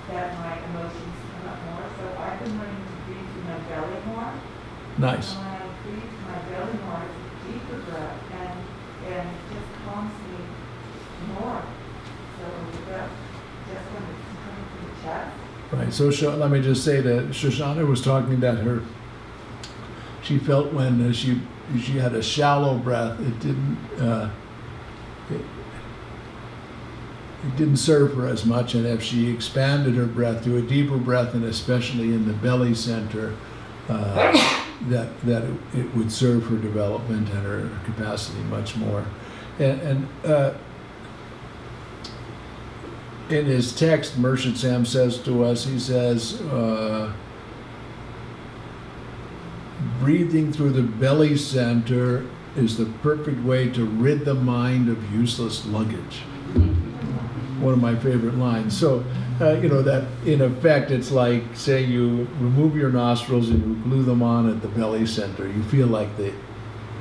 that my emotions come up more. So I've been learning to breathe through my belly more. Nice. And when I breathe through my belly more, it's a deeper breath, and it just calms me more. So the breath, just when it's coming from the chest. Right. So let me just say that Shoshana was talking that she felt when she had a shallow breath, it didn't serve her as much, and if she expanded her breath to a deeper breath, and especially in the belly center, that it would serve her development and her capacity much more. And in his text, Mershid Sam says to us, he says, breathing through the belly center is the perfect way to rid the mind of useless luggage. One of my favorite lines. So, that in effect, it's like, say you remove your nostrils and you glue them on at the belly center. You feel like the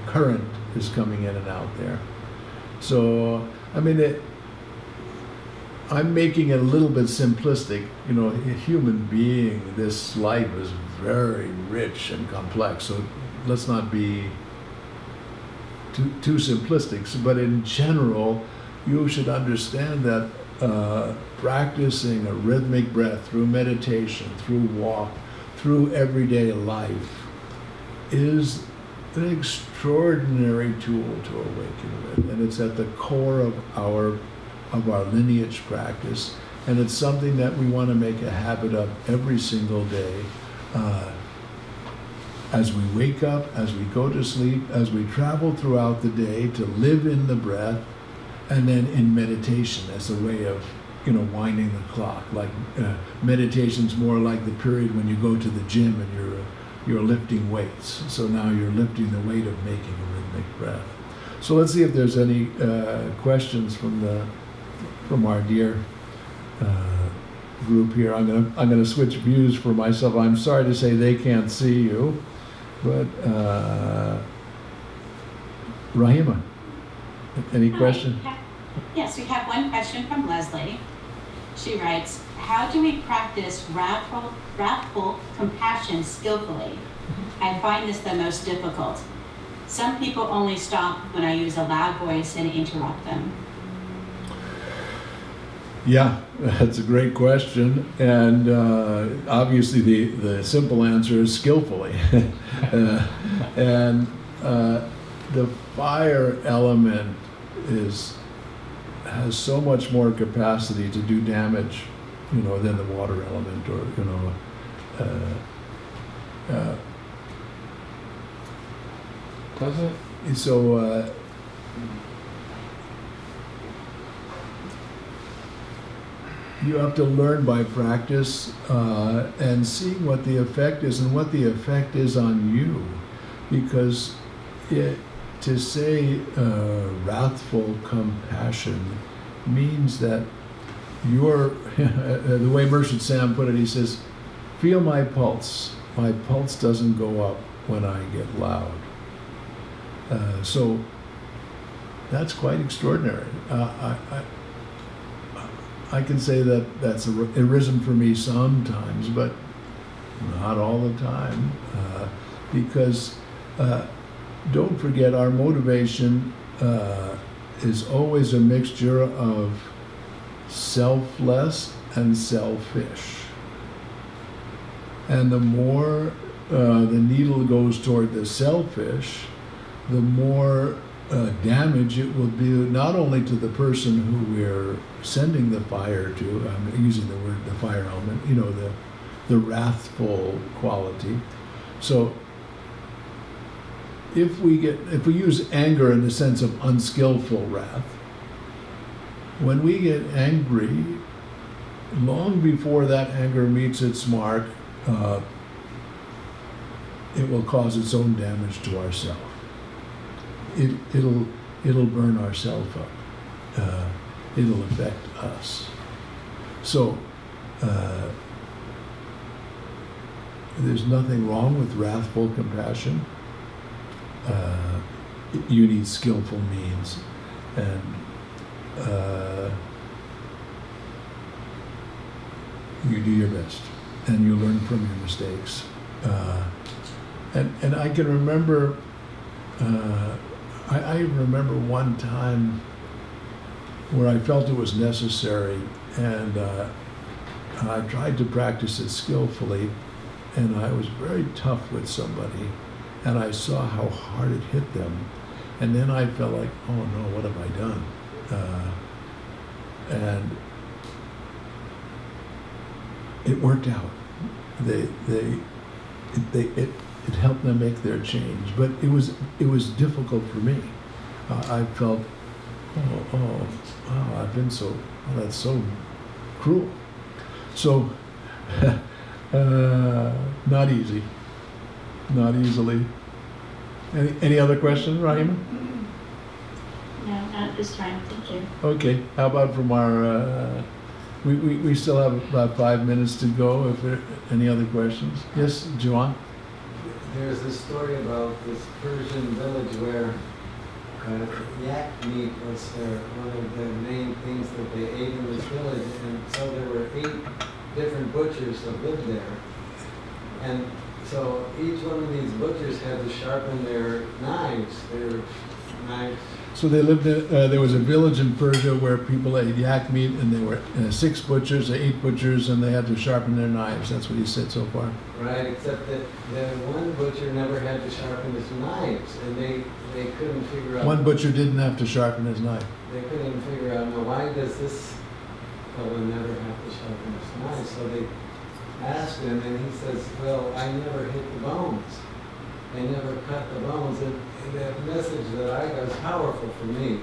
current is coming in and out there. So, I mean, I'm making it a little bit simplistic. A human being, this life is very rich and complex. So let's not be too simplistic. But in general, you should understand that practicing a rhythmic breath through meditation, through walk, through everyday life is an extraordinary tool to awaken with. And it's at the core of our lineage practice, and it's something that we want to make a habit of every single day, as we wake up, as we go to sleep, as we travel throughout the day, to live in the breath, and then in meditation as a way of winding the clock. Like meditation's more like the period when you go to the gym and you're lifting weights. So now you're lifting the weight of making a rhythmic breath. So let's see if there's any questions from our dear group here. I'm gonna switch views for myself. I'm sorry to say they can't see you, but Rahima, any question? Yes, we have one question from Leslie. She writes, how do we practice wrathful compassion skillfully? I find this the most difficult. Some people only stop when I use a loud voice and interrupt them. Yeah, that's a great question, and obviously the simple answer is skillfully. And the fire element has so much more capacity to do damage, than the water element, or Does it? So. You have to learn by practice and seeing what the effect is and what the effect is on you. Because to say wrathful compassion means that the way Mershid Sam put it, he says, feel my pulse. My pulse doesn't go up when I get loud. So that's quite extraordinary. I can say that that's arisen for me sometimes, but not all the time, because don't forget our motivation is always a mixture of selfless and selfish. And the more the needle goes toward the selfish, the more damage it will do not only to the person who we're sending the fire to, I'm using the word, the fire element, you know, the wrathful quality. So if we use anger in the sense of unskillful wrath, when we get angry, long before that anger meets its mark, it will cause its own damage to ourself. It'll burn ourself up. It'll affect us. So there's nothing wrong with wrathful compassion. You need skillful means, and you do your best, and you learn from your mistakes. And I can remember, I remember one time where I felt it was necessary, and I tried to practice it skillfully, and I was very tough with somebody, and I saw how hard it hit them, and then I felt like, oh no, what have I done? And it worked out. It helped them make their change, but it was difficult for me. I felt, I've been that's so cruel. So, not easy, not easily. Any other questions, Rahima? No, not this time, thank you. Okay, how about from our, we still have about 5 minutes to go, if there are any other questions. Yes, Juan? There's this story about this Persian village where yak meat was one of the main things that they ate in this village, and so there were 8 different butchers that lived there. And so each one of these butchers had to sharpen their knives. So they lived in, there was a village in Persia where people ate yak meat, and there were 6 butchers, 8 butchers, and they had to sharpen their knives. That's what you said so far. Right, except that the one butcher never had to sharpen his knives, and they couldn't figure out... One butcher didn't have to sharpen his knife. They couldn't figure out, now why does this fellow never have to sharpen his knife? So they asked him, and he says, well, I never hit the bones. I never cut the bones. And the message that I got was powerful for me,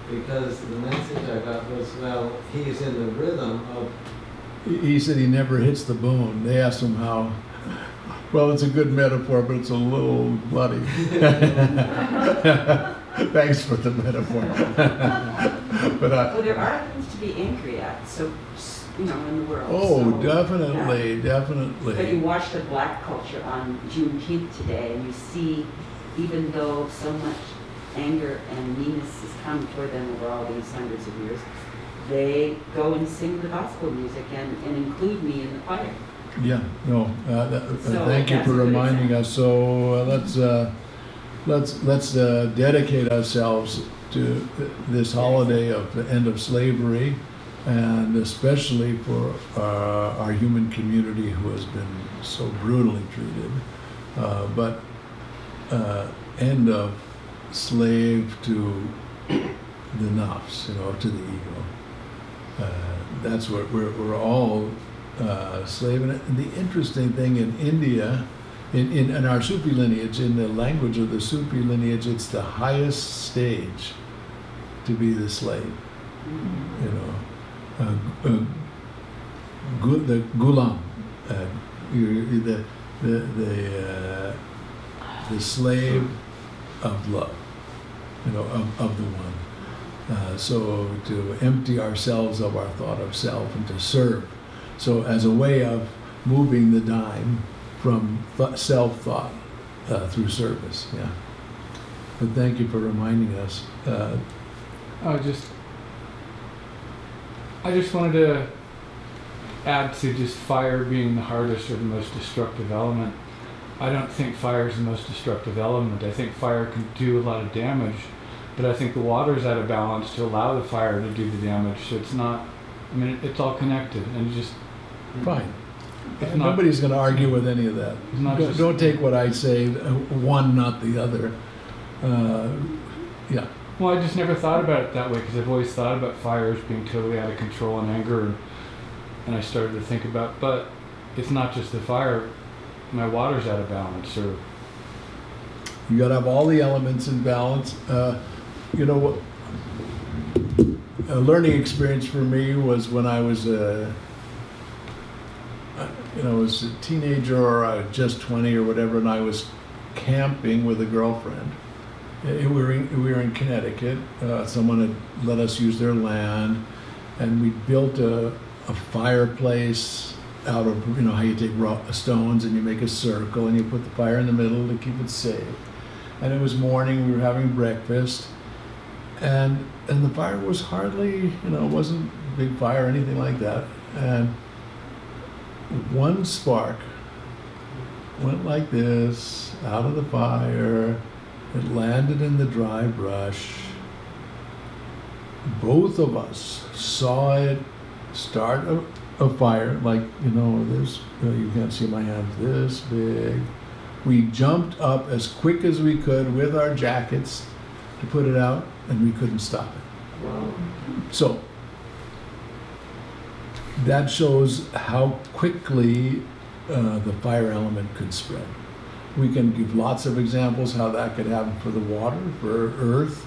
because the message I got was, well, he's in the rhythm of... He said he never hits the bone. They asked him how. Well, it's a good metaphor, but it's a little bloody. Thanks for the metaphor. But well, there are things to be angry at, so, you know, in the world. Oh, so, definitely, yeah. definitely. But you watch the black culture on Juneteenth today, and you see, even though so much anger and meanness has come toward them over all these hundreds of years, they go and sing the gospel music and include me in the choir. Yeah, no, So thank you for reminding us. So let's dedicate ourselves to this holiday of the end of slavery, and especially for our human community who has been so brutally treated, but end of slave to the nafs, you know, to the ego. That's what we're all slave. And the interesting thing in India, in our Sufi lineage, in the language of the Sufi lineage, it's the highest stage to be the slave. You know, the gulam, the slave of love, you know, of the one. So to empty ourselves of our thought of self and to serve. So as a way of moving the dime from self-thought through service, yeah. But thank you for reminding us. I just wanted to add to just fire being the hardest or the most destructive element. I don't think fire is the most destructive element. I think fire can do a lot of damage, but I think the water is out of balance to allow the fire to do the damage. So it's not, I mean, it's all connected, and just Fine. it's not, Nobody's going to argue with any of that. it's not just, Don't take what I say, one, not the other. Yeah. well, I just never thought about it that way because I've always thought about fire as being totally out of control and anger, and I started to think about, but it's not just the fire. My water's out of balance, or You got to have all the elements in balance. You know what? A learning experience for me was when I was was a teenager or just 20 or whatever, and I was camping with a girlfriend. We were in Connecticut. Someone had let us use their land, and we built a fireplace out of, how you take stones and you make a circle and you put the fire in the middle to keep it safe. And it was morning, we were having breakfast, and the fire was hardly, it wasn't a big fire or anything like that. And one spark went like this out of the fire. It landed in the dry brush. Both of us saw it start a fire, like, this, you can't see my hands, this big. We jumped up as quick as we could with our jackets to put it out, and we couldn't stop it. So that shows how quickly the fire element could spread. We can give lots of examples how that could happen for the water, for earth,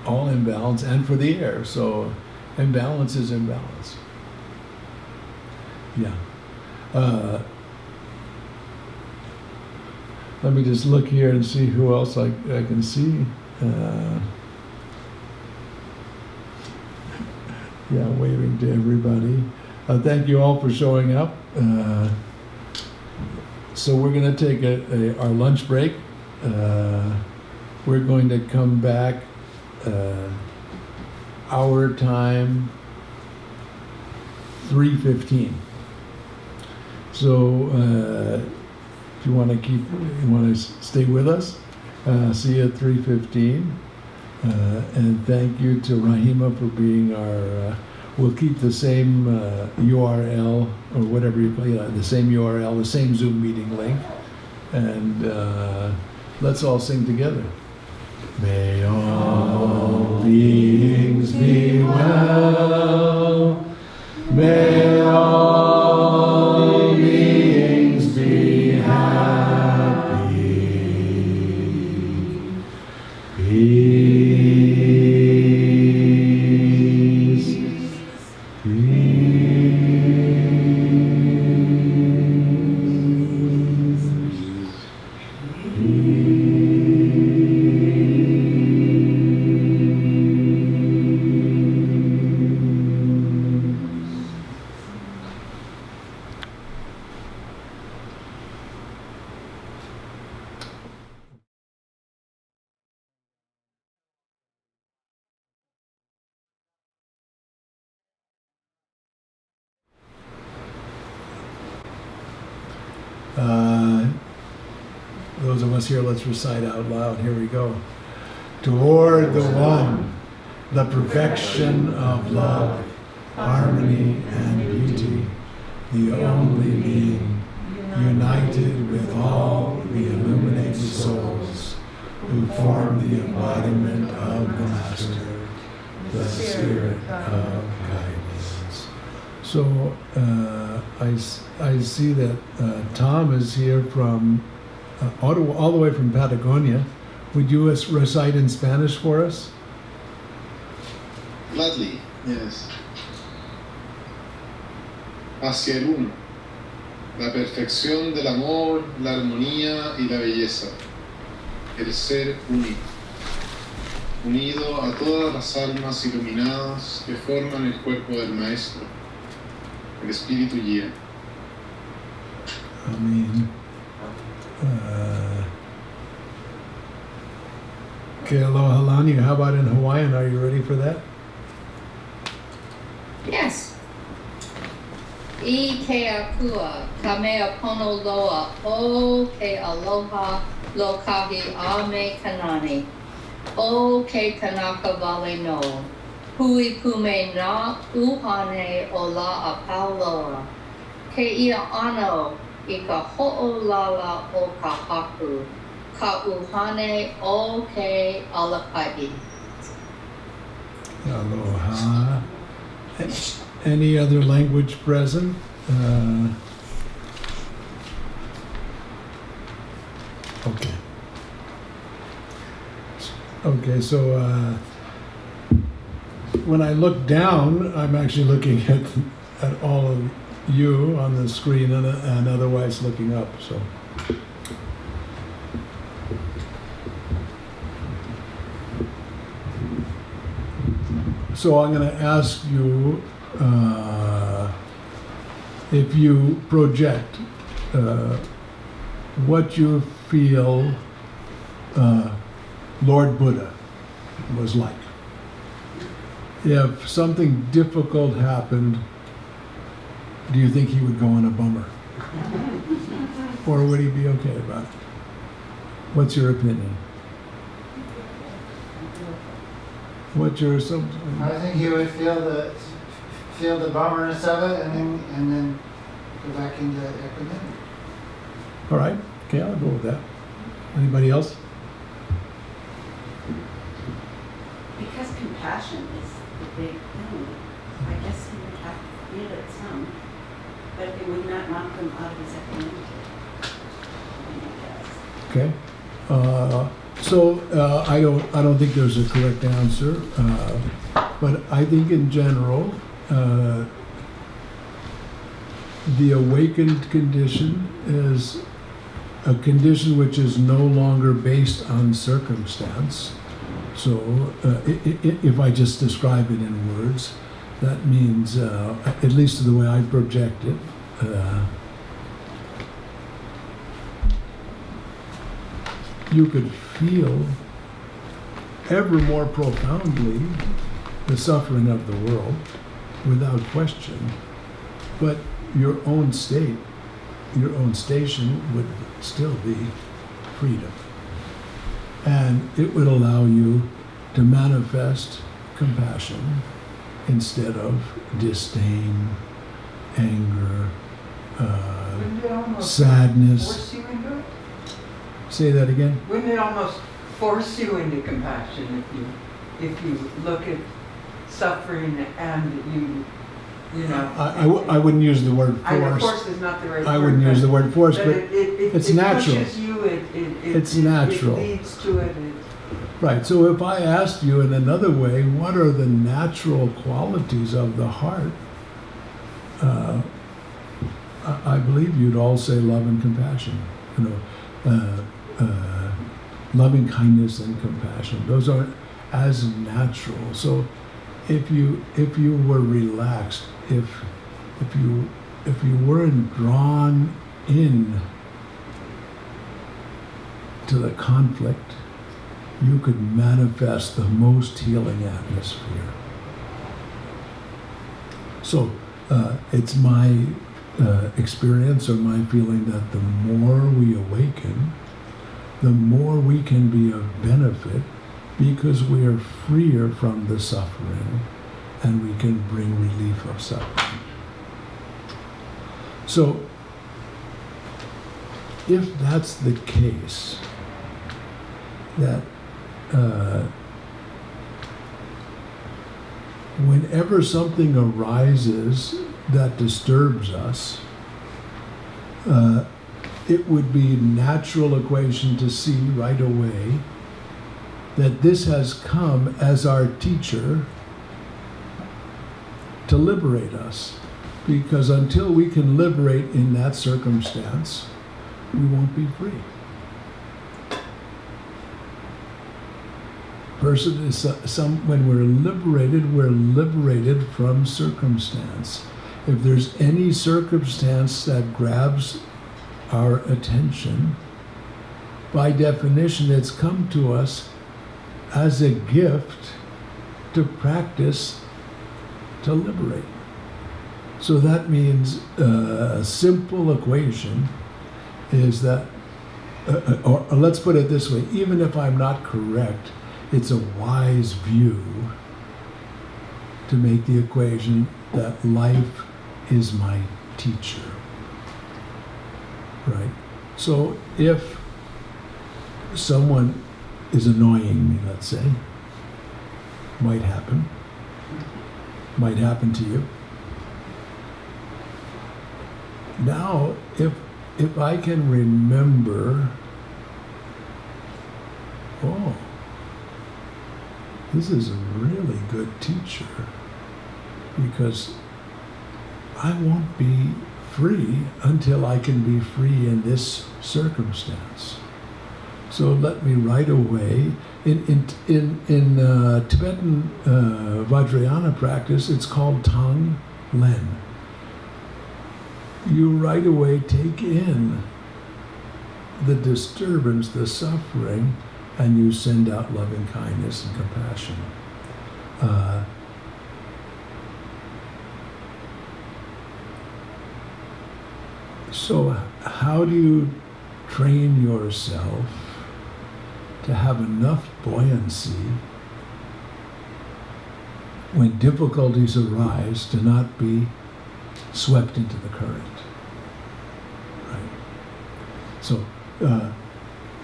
all imbalance, and for the air. So imbalance is imbalance. Yeah. Let me just look here and see who else I can see. Yeah, waving to everybody. Thank you all for showing up. So we're going to take our lunch break. We're going to come back our time 3:15. So if you want to stay with us, see you at 3:15. And thank you to Rahima for being our. We'll keep the same URL or whatever you call it, the same URL, the same Zoom meeting link, and let's all sing together. May all beings be well. May all beings be happy. Peace. Those of us here, let's recite out loud. Here we go. Toward the One, the perfection of love, harmony, and beauty, the only being, united with all the illuminated souls who form the embodiment of the Master, the Spirit of guidance. So I see that Tom is here from all the way from Patagonia. Would you recite in Spanish for us? Gladly, yes. Hacia el uno, la perfección del amor, la armonía y la belleza, el ser único, unido a todas las almas iluminadas que forman el cuerpo del Maestro, el Espíritu guía. Amén. Okay, aloha lani. How about in Hawaiian? Are you ready for that? Yes. I ke akua, ka mea pono loa, o ke aloha lokahi a me kanani, o ke kanaka vale no, hui kume na uhane o la a pauloa, ke ia ano I ka ho'olala o ka haku, ka uhane o ke alapai. Aloha. Any other language present? Okay. Okay, so when I look down, I'm actually looking at all of you on the screen and otherwise looking up. So I'm going to ask you if you project what you feel Lord Buddha was like. If something difficult happened, do you think he would go on a bummer? Or would he be okay about it? What's your opinion? What's your assumption? I think he would feel the bummerness of it and then go back into equanimity. All right. Okay, I'll go with that. Anybody else? Because compassion is the big thing, I guess he would have to feel it some, but it would not knock him out of his equanimity. Okay. So I don't think there's a correct answer, but I think in general, the awakened condition is a condition which is no longer based on circumstance. So if I just describe it in words, that means, at least the way I project it, you could feel ever more profoundly the suffering of the world without question, but your own state, your own station would still be freedom. And it would allow you to manifest compassion instead of disdain, anger, sadness. Force you into it? Say that again? Wouldn't it almost force you into compassion if you look at suffering and you know? I wouldn't use the word force. I know force is not the right word. I wouldn't use the word force, but it's natural. It pushes you, it's natural. It leads to it. Right, so if I asked you in another way, what are the natural qualities of the heart? I believe you'd all say love and compassion. Loving kindness and compassion. Those are as natural. So if you were relaxed, if you weren't drawn in to the conflict, you could manifest the most healing atmosphere. So it's my experience or my feeling that the more we awaken, the more we can be of benefit because we are freer from the suffering and we can bring relief of suffering. So if that's the case, that whenever something arises that disturbs us, it would be a natural equation to see right away that this has come as our teacher to liberate us. Because until we can liberate in that circumstance, we won't be free. Person is when we're liberated from circumstance. If there's any circumstance that grabs our attention, by definition, it's come to us as a gift to practice to liberate. So that means a simple equation is that, or let's put it this way, even if I'm not correct, it's a wise view to make the equation that life is my teacher. Right? So if someone is annoying me, let's say, might happen to you. Now, if I can remember, oh, this is a really good teacher, because I won't be free until I can be free in this circumstance. So let me right away, in Tibetan Vajrayana practice, it's called Tang Len. You right away take in the disturbance, the suffering, and you send out loving kindness and compassion. So how do you train yourself to have enough buoyancy when difficulties arise to not be swept into the current? Right. So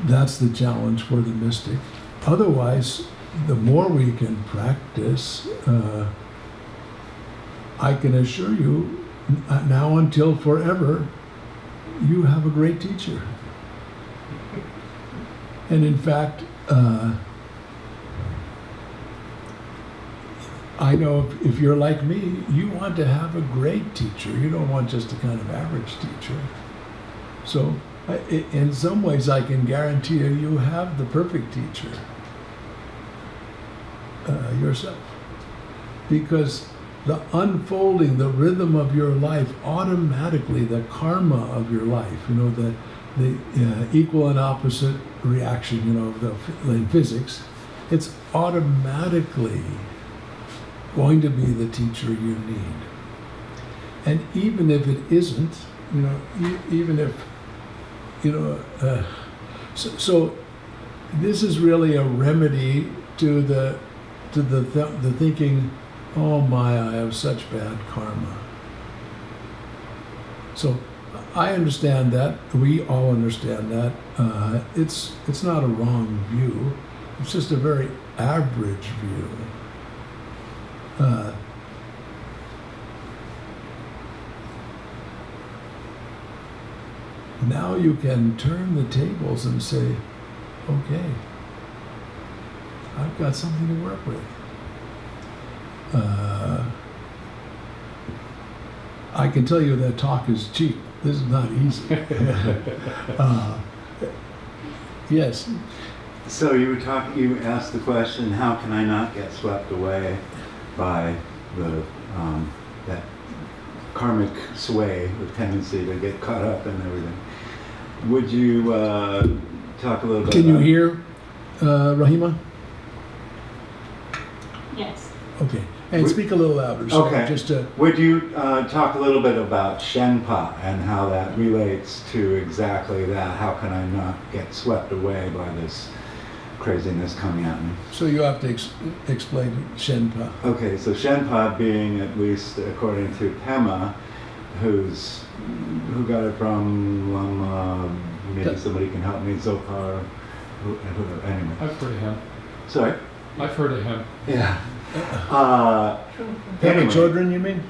that's the challenge for the mystic. Otherwise, the more we can practice, I can assure you, now until forever, you have a great teacher. And in fact, I know if you're like me, you want to have a great teacher. You don't want just a kind of average teacher. So in some ways, I can guarantee you, you have the perfect teacher yourself. Because the unfolding, the rhythm of your life, automatically, the karma of your life, the equal and opposite reaction, in physics, it's automatically going to be the teacher you need. And even if it isn't, even if, so this is really a remedy to the thinking, oh my, I have such bad karma. So I understand that. We all understand that. It's not a wrong view. It's just a very average view. Now you can turn the tables and say, okay, I've got something to work with. I can tell you that talk is cheap. This is not easy. Yes. So you asked the question, how can I not get swept away by the that karmic sway, the tendency to get caught up in everything? Would you talk a little bit Can you hear, Rahima? Yes. Okay. And speak a little louder. So okay. Would you talk a little bit about Shenpa and how that relates to exactly that? How can I not get swept away by this craziness coming at me? So you have to explain Shenpa. Okay, so Shenpa being, at least according to Pema, who got it from Lama, maybe somebody can help me, Zohar, anyway. I've heard of him. Sorry? I've heard of him. Yeah. Pema Chodron, you mean?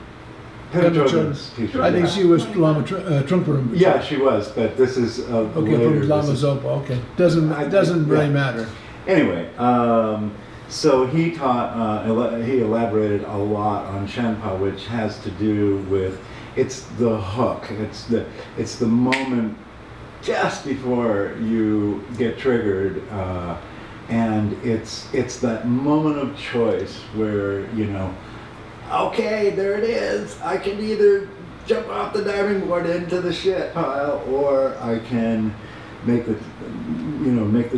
Pema Chodron's teacher. I think she was Lama Trungpa Rinpoche. Yeah, she was, but this is okay, from Lama Zopa. Okay, doesn't really matter. Anyway, so he taught, he elaborated a lot on Shenpa, which has to do with, it's the hook, it's the moment just before you get triggered, and it's that moment of choice where, okay, there it is. I can either jump off the diving board into the shit pile, or I can make the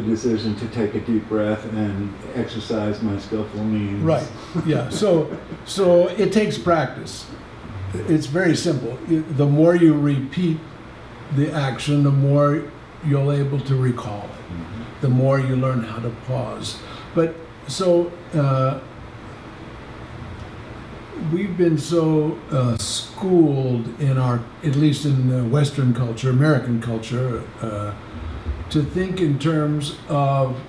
decision to take a deep breath and exercise my skillful means. Right. Yeah. So it takes practice. it's very simple. The more you repeat the action, the more you'll able to recall it. The more you learn how to pause. But so we've been so schooled in our, at least in Western culture, American culture, to think in terms of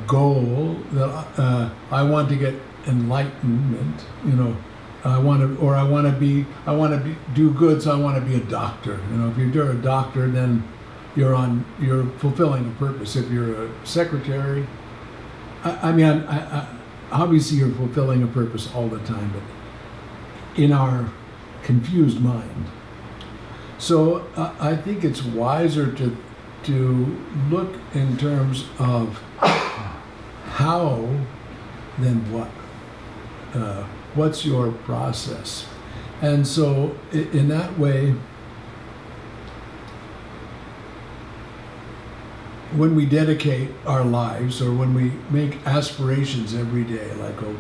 goal, that I want to get enlightenment, you know, I want to do good, so I want to be a doctor. You know, if you're a doctor, then you're fulfilling a purpose. If you're a secretary, obviously you're fulfilling a purpose all the time, but in our confused mind. So I think it's wiser to look in terms of how, then what. What's your process? And so in that way, when we dedicate our lives, or when we make aspirations every day, like, oh,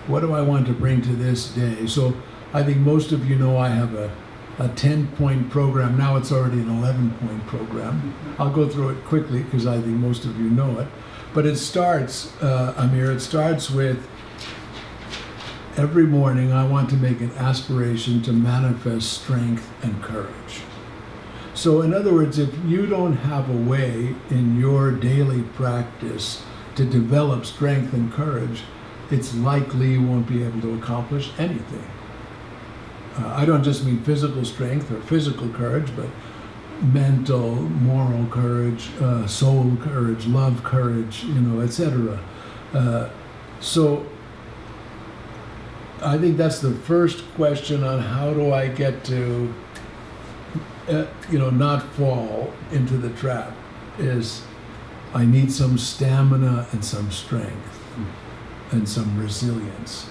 what do I want to bring to this day? So I think most of you know I have a 10-point program. Now it's already an 11-point program. I'll go through it quickly because I think most of you know it. But it starts, Amir, it starts with, every morning I want to make an aspiration to manifest strength and courage. So in other words, if you don't have a way in your daily practice to develop strength and courage, it's likely you won't be able to accomplish anything. I don't just mean physical strength or physical courage, but mental, moral courage, soul courage, love courage, you know, etc. So I think that's the first question on how do I get to, not fall into the trap, is I need some stamina and some strength and some resilience,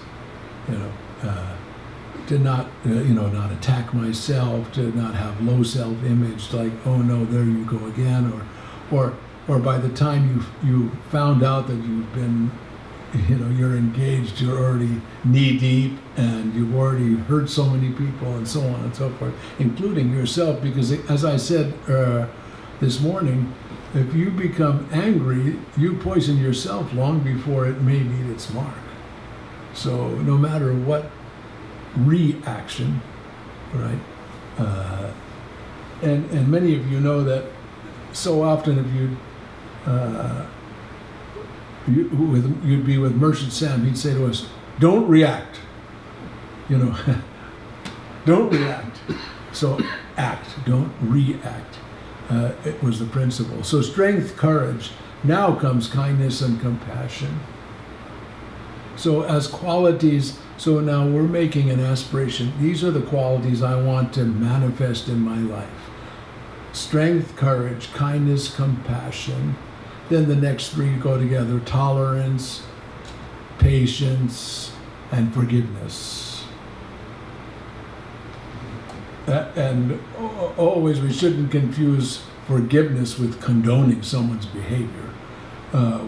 to not, not attack myself, to not have low self-image, like, oh no, there you go again, or by the time you found out that you've been, you're engaged, you're already knee-deep, and you've already hurt so many people, and so on and so forth, including yourself, because as I said this morning, if you become angry, you poison yourself long before it may meet its mark. So no matter what reaction, right? And many of you know that so often if you'd be with Merchant Sam, he'd say to us, don't react, don't react. So act, don't react. It was the principle. So strength, courage. Now comes kindness and compassion. So as qualities, so now we're making an aspiration. These are the qualities I want to manifest in my life. Strength, courage, kindness, compassion. Then the next three go together: tolerance, patience, and forgiveness. And always we shouldn't confuse forgiveness with condoning someone's behavior.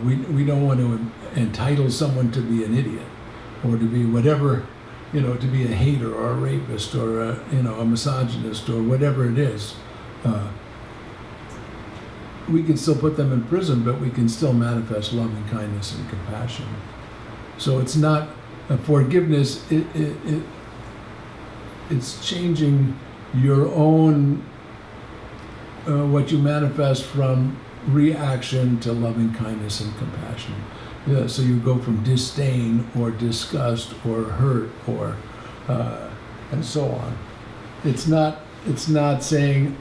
We don't want to entitle someone to be an idiot, or to be whatever, to be a hater or a rapist or a misogynist or whatever it is. We can still put them in prison, but we can still manifest loving kindness and compassion. So it's not forgiveness. It's changing your own what you manifest from reaction to loving kindness and compassion. Yeah, so you go from disdain or disgust or hurt or and so on. It's not saying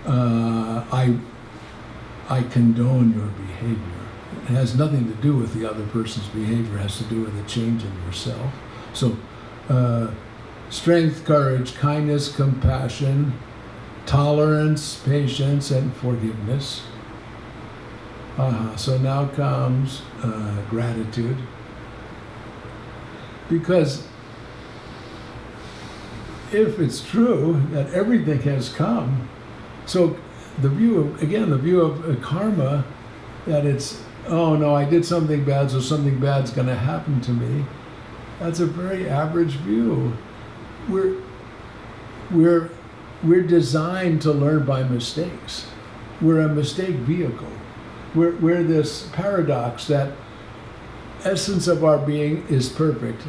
I condone your behavior. It has nothing to do with the other person's behavior. It has to do with a change in yourself. So strength, courage, kindness, compassion, tolerance, patience, and forgiveness. So now comes gratitude. Because if it's true that everything has come, so the view of karma, that it's, oh no, I did something bad, so something bad's going to happen to me, that's a very average view. we're designed to learn by mistakes. We're a mistake vehicle. We're this paradox that essence of our being is perfect.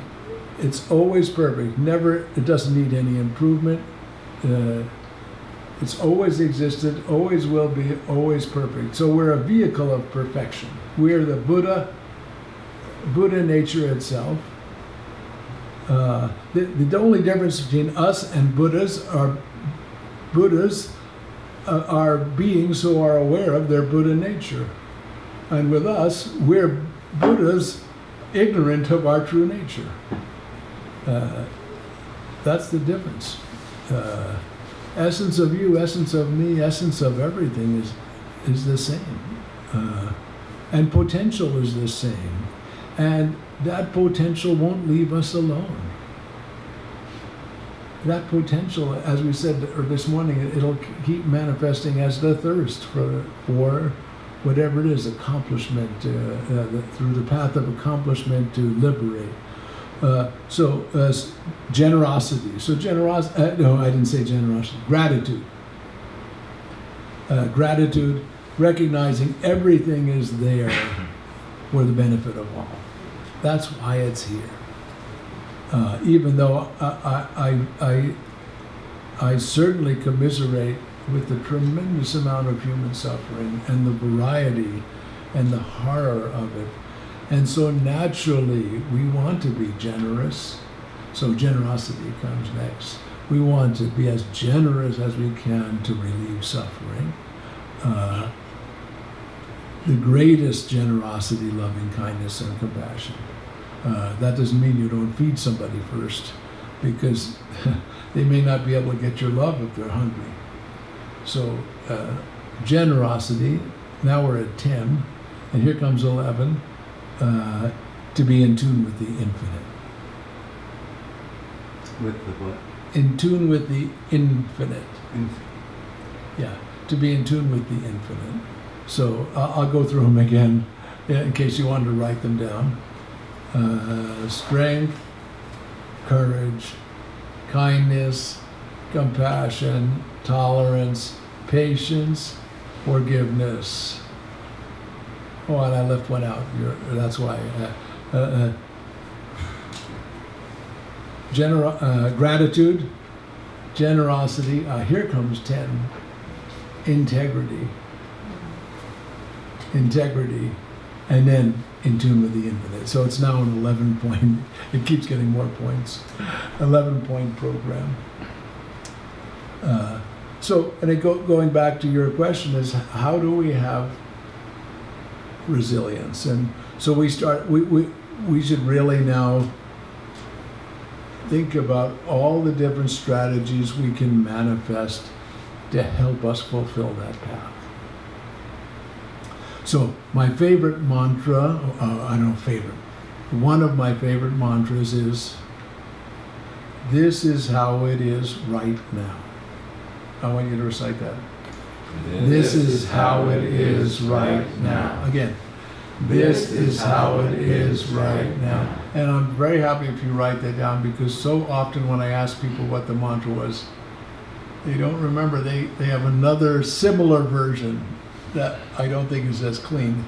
It's always perfect. Never, it doesn't need any improvement. It's always existed, always will be, always perfect. So we're a vehicle of perfection. We're the Buddha nature itself. The only difference between us and Buddhas are beings who are aware of their Buddha nature. And with us, we're Buddhas ignorant of our true nature. That's the difference. Essence of you, essence of me, essence of everything is the same. And potential is the same. And that potential won't leave us alone. That potential, as we said this morning, it'll keep manifesting as the thirst for whatever it is, accomplishment, through the path of accomplishment to liberate. Generosity. So no, I didn't say generosity. Gratitude. Gratitude, recognizing everything is there for the benefit of all. That's why it's here. Even though I certainly commiserate with the tremendous amount of human suffering and the variety and the horror of it. And so naturally, we want to be generous. So generosity comes next. We want to be as generous as we can to relieve suffering. The greatest generosity, loving kindness, and compassion. That doesn't mean you don't feed somebody first, because they may not be able to get your love if they're hungry. So generosity, now we're at 10, and here comes 11. To be in tune with the infinite. With the what? In tune with the infinite. Yeah, to be in tune with the infinite. So I'll go through them again in case you wanted to write them down. Strength, courage, kindness, compassion, tolerance, patience, forgiveness. Oh, and I left one out. That's why. Gratitude, generosity. Here comes 10. Integrity. Integrity. And then in tune with the infinite. So it's now an 11-point. It keeps getting more points. 11-point program. Going back to your question is, how do we have resilience? And so we should really now think about all the different strategies we can manifest to help us fulfill that path. So my favorite mantra, one of my favorite mantras is, this is how it is right now. I want you to recite that. This is how it is right now. Again, this is how it is right now. And I'm very happy if you write that down, because so often when I ask people what the mantra was, they don't remember. They have another similar version that I don't think is as clean.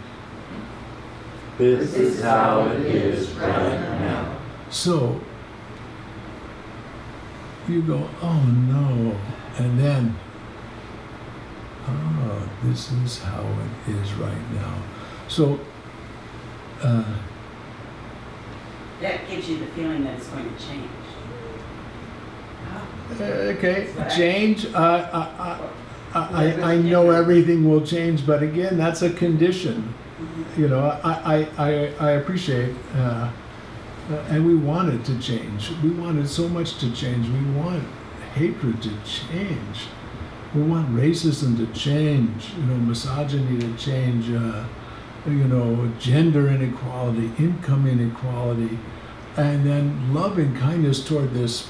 This is how it is right now. So you go, oh no, and then, oh, this is how it is right now. So that gives you the feeling that it's going to change. Okay, change. I know everything will change, but again, that's a condition. You know, I appreciate, and we want it to change. We wanted so much to change. We want hatred to change. We want racism to change. You know, misogyny to change. You know, gender inequality, income inequality, and then loving kindness toward this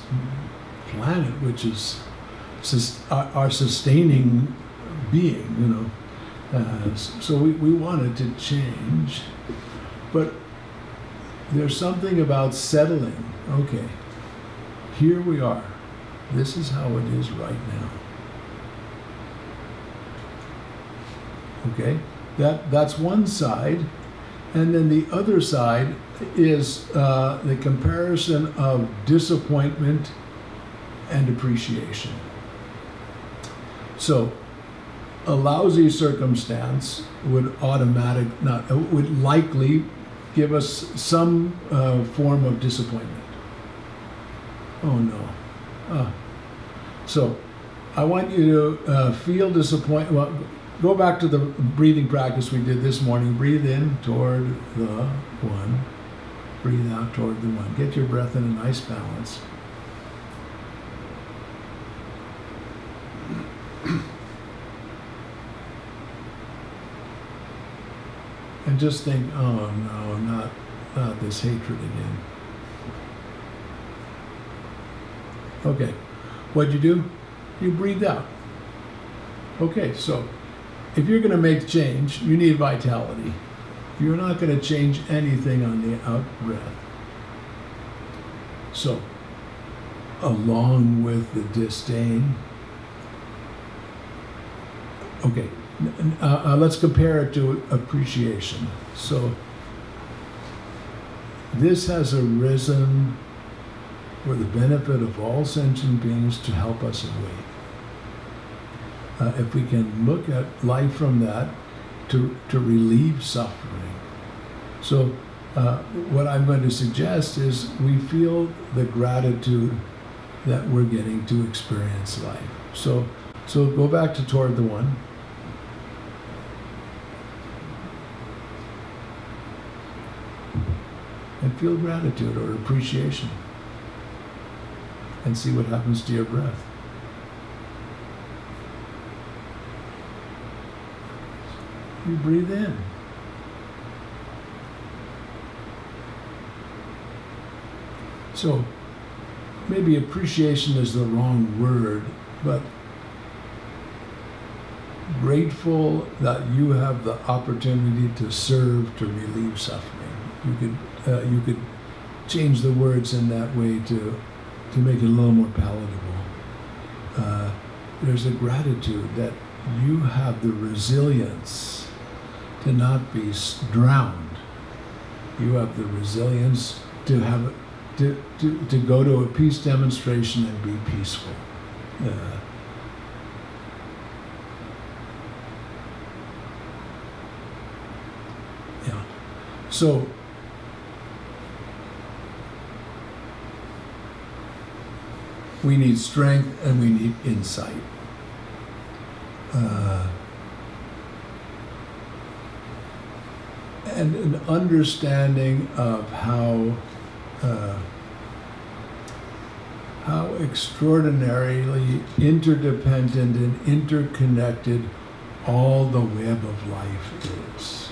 planet, which is our sustaining being, you know. So we wanted to change, but there's something about settling. Okay, here we are. This is how it is right now. Okay? That's one side. And then the other side is the comparison of disappointment and appreciation. So, a lousy circumstance would likely give us some form of disappointment. Oh no. So, I want you to feel disappointment. Well, go back to the breathing practice we did this morning. Breathe in toward the one. Breathe out toward the one. Get your breath in a nice balance. And just think, oh no, not this hatred again. Okay, what'd you do? You breathed out. Okay, so if you're going to make change, you need vitality. You're not going to change anything on the out breath. So, along with the disdain, okay, let's compare it to appreciation. So, this has arisen for the benefit of all sentient beings to help us awake. If we can look at life from that, to relieve suffering. So, what I'm going to suggest is we feel the gratitude that we're getting to experience life. So go back to toward the one. And feel gratitude or appreciation. And see what happens to your breath. You breathe in. So, maybe appreciation is the wrong word, but grateful that you have the opportunity to serve to relieve suffering. You could change the words in that way to make it a little more palatable. There's a gratitude that you have the resilience to not be drowned. You have the resilience to go to a peace demonstration and be peaceful. Yeah. So we need strength and we need insight. And an understanding of how extraordinarily interdependent and interconnected all the web of life is.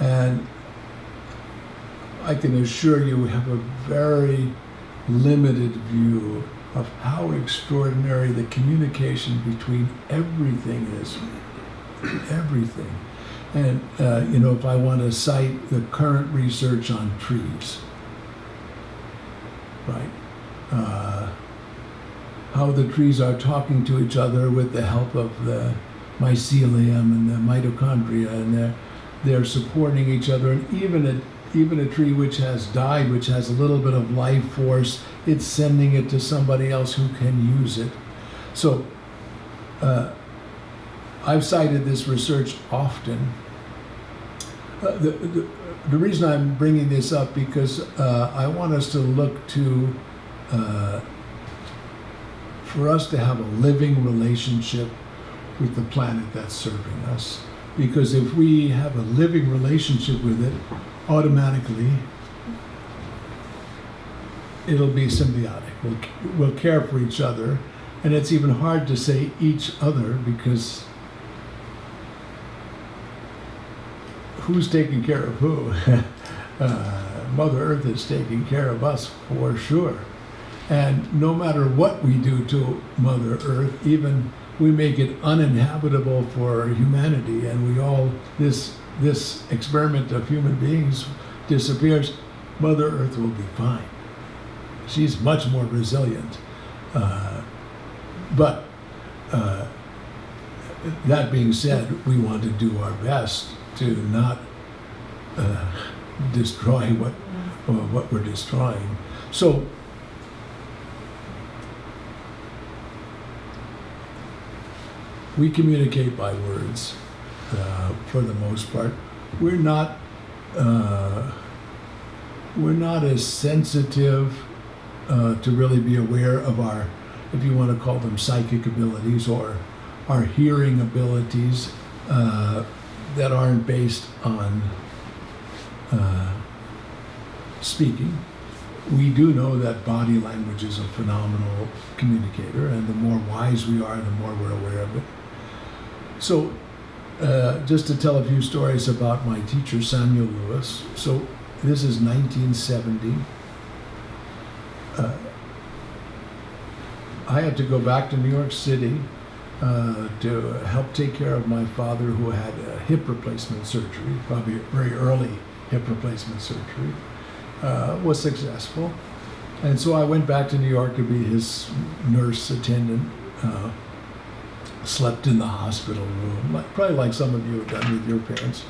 And I can assure you we have a very limited view of how extraordinary the communication between everything is. Everything. And, if I want to cite the current research on trees, right? How the trees are talking to each other with the help of the mycelium and the mitochondria, and they're supporting each other. And even a tree which has died, which has a little bit of life force, it's sending it to somebody else who can use it. So, I've cited this research often. The reason I'm bringing this up because I want us to look to, for us to have a living relationship with the planet that's serving us. Because if we have a living relationship with it, automatically it'll be symbiotic. We'll care for each other. And it's even hard to say each other because who's taking care of who? Mother Earth is taking care of us for sure. And no matter what we do to Mother Earth, even we make it uninhabitable for humanity, and this experiment of human beings disappears, Mother Earth will be fine. She's much more resilient. But that being said, we want to do our best to not destroy what we're destroying. So we communicate by words for the most part. We're not as sensitive to really be aware of our, if you want to call them psychic abilities, or our hearing abilities that aren't based on speaking. We do know that body language is a phenomenal communicator, and the more wise we are, the more we're aware of it. So just to tell a few stories about my teacher, Samuel Lewis. So this is 1970. I had to go back to New York City to help take care of my father, who had a hip replacement surgery, probably a very early hip replacement surgery. Was successful. And so I went back to New York to be his nurse attendant, slept in the hospital room, probably like some of you have done with your parents.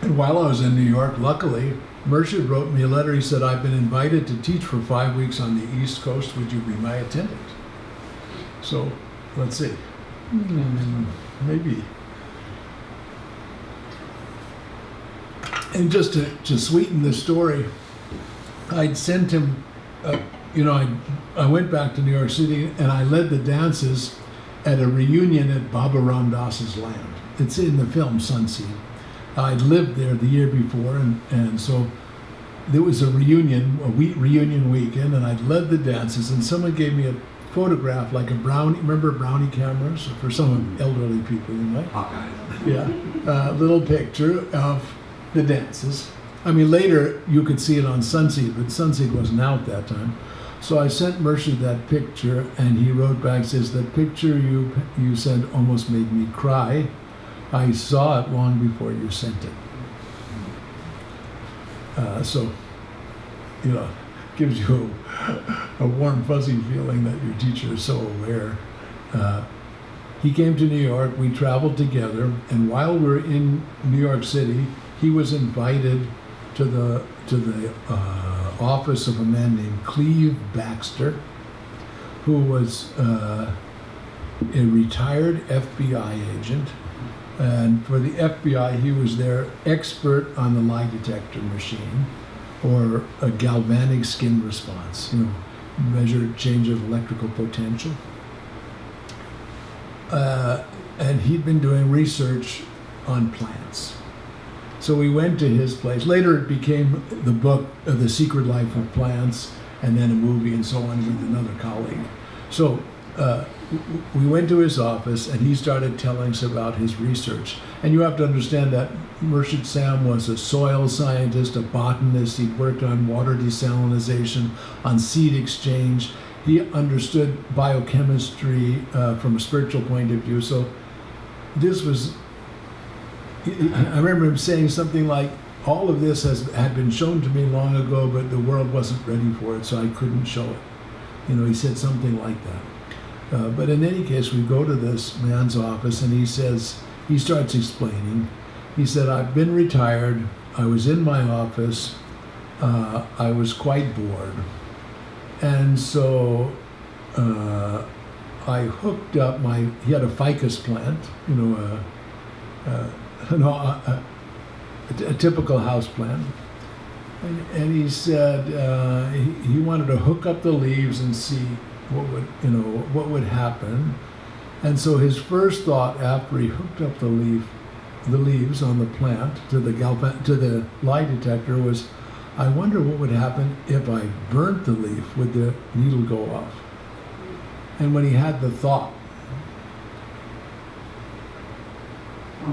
And while I was in New York, luckily, Murshid wrote me a letter. He said, "I've been invited to teach for 5 weeks on the East Coast. Would you be my attendant?" So, let's see. Maybe. And just to sweeten the story, I'd sent him, I went back to New York City and I led the dances at a reunion at Baba Ram Das's land. It's in the film Sunseed. I'd lived there the year before, and so there was a reunion weekend, and I'd led the dances, and someone gave me a photograph, like a brownie, remember brownie cameras? For some elderly people, you might. Yeah, a little picture of the dances. I mean, later you could see it on Sunseed, but Sunseed wasn't out that time. So I sent Murshid that picture, and he wrote back, says, "The picture you sent almost made me cry. I saw it long before you sent it." So, gives you a warm, fuzzy feeling that your teacher is so aware. He came to New York, we traveled together, and while we were in New York City, he was invited to the office of a man named Cleve Baxter, who was a retired FBI agent. And for the FBI, he was their expert on the lie detector machine, or a galvanic skin response, measured change of electrical potential. And he'd been doing research on plants. So we went to his place. Later it became the book, The Secret Life of Plants, and then a movie and so on with another colleague. So we went to his office, and he started telling us about his research. And you have to understand that Murshid Sam was a soil scientist, a botanist. He'd worked on water desalinization, on seed exchange. He understood biochemistry from a spiritual point of view. So this was, I remember him saying something like, all of this had been shown to me long ago, but the world wasn't ready for it, so I couldn't show it. He said something like that. But in any case, we go to this man's office, and he starts explaining. He said, "I've been retired. I was in my office. I was quite bored. And so I hooked up he had a ficus plant, a typical house plant. And he said he wanted to hook up the leaves and see what would happen. And so his first thought after he hooked up the leaves on the plant to the lie detector was, I wonder what would happen if I burnt the leaf. Would the needle go off? And when he had the thought,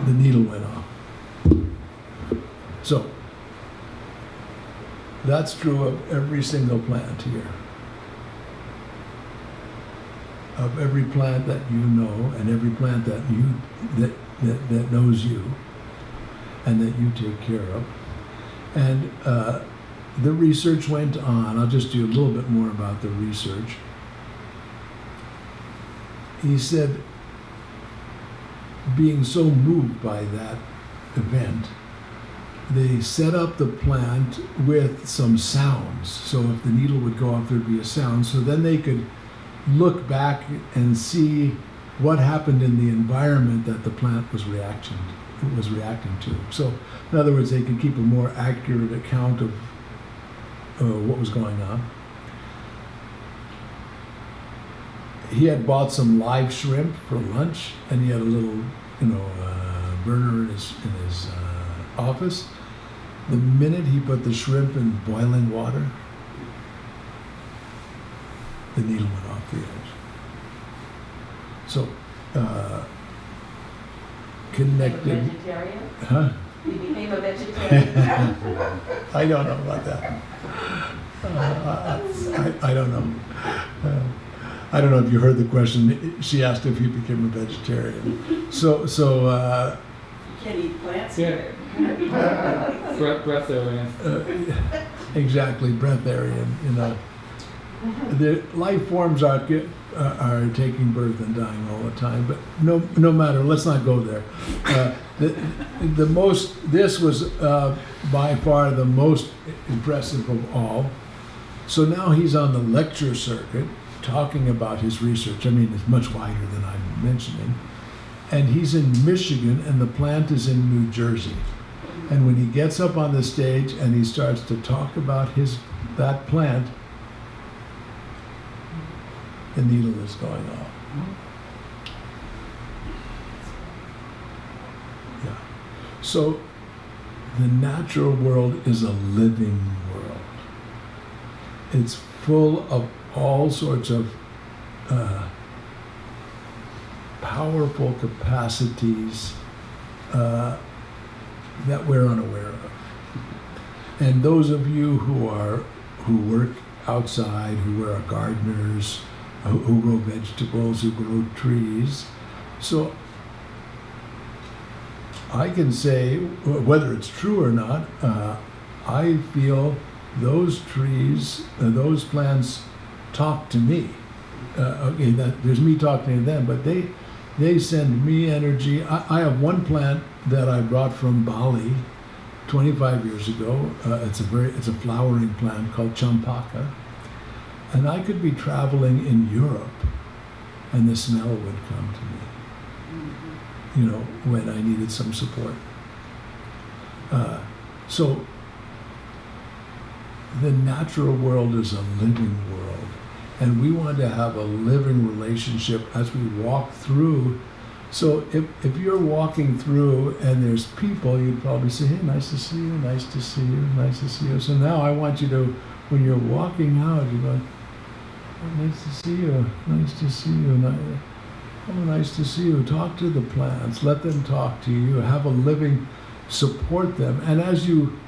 the needle went off. So that's true of every single plant here. Of every plant that you know, and every plant that knows you, and that you take care of. And the research went on. I'll just do a little bit more about the research. He said, being so moved by that event, they set up the plant with some sounds. So if the needle would go off, there'd be a sound. So then they could look back and see what happened in the environment that the plant was reacting to. So in other words, they could keep a more accurate account of what was going on. He had bought some live shrimp for lunch, and he had a little, burner in his office. The minute he put the shrimp in boiling water, the needle went off the edge. So, connected. Vegetarian? Huh? You became a vegetarian? I don't know about that. I don't know. I don't know if you heard the question. She asked if he became a vegetarian. So. Can eat plants? Yeah. Breatharian. Exactly, breatharian. The life forms are taking birth and dying all the time, but no matter. Let's not go there. This was by far the most impressive of all. So now he's on the lecture circuit talking about his research. I mean, it's much wider than I'm mentioning. And he's in Michigan, and the plant is in New Jersey. And when he gets up on the stage and he starts to talk about that plant, the needle is going off. Yeah. So the natural world is a living world. It's full of all sorts of powerful capacities that we're unaware of. And those of you who work outside, who are gardeners, who grow vegetables, who grow trees, so I can say, whether it's true or not, I feel those trees, those plants talk to me. Okay, there's me talking to them, but they send me energy. I have one plant that I brought from Bali 25 years ago. It's a flowering plant called champaka, and I could be traveling in Europe, and the smell would come to me. When I needed some support. So the natural world is a living world, and we want to have a living relationship as we walk through. So if you're walking through and there's people, you'd probably say, hey, nice to see you, nice to see you, nice to see you. So now I want you to, when you're walking out, you go, oh, nice to see you, nice to see you. Oh, nice to see you. Talk to the plants. Let them talk to you. Have a living, support them. And as you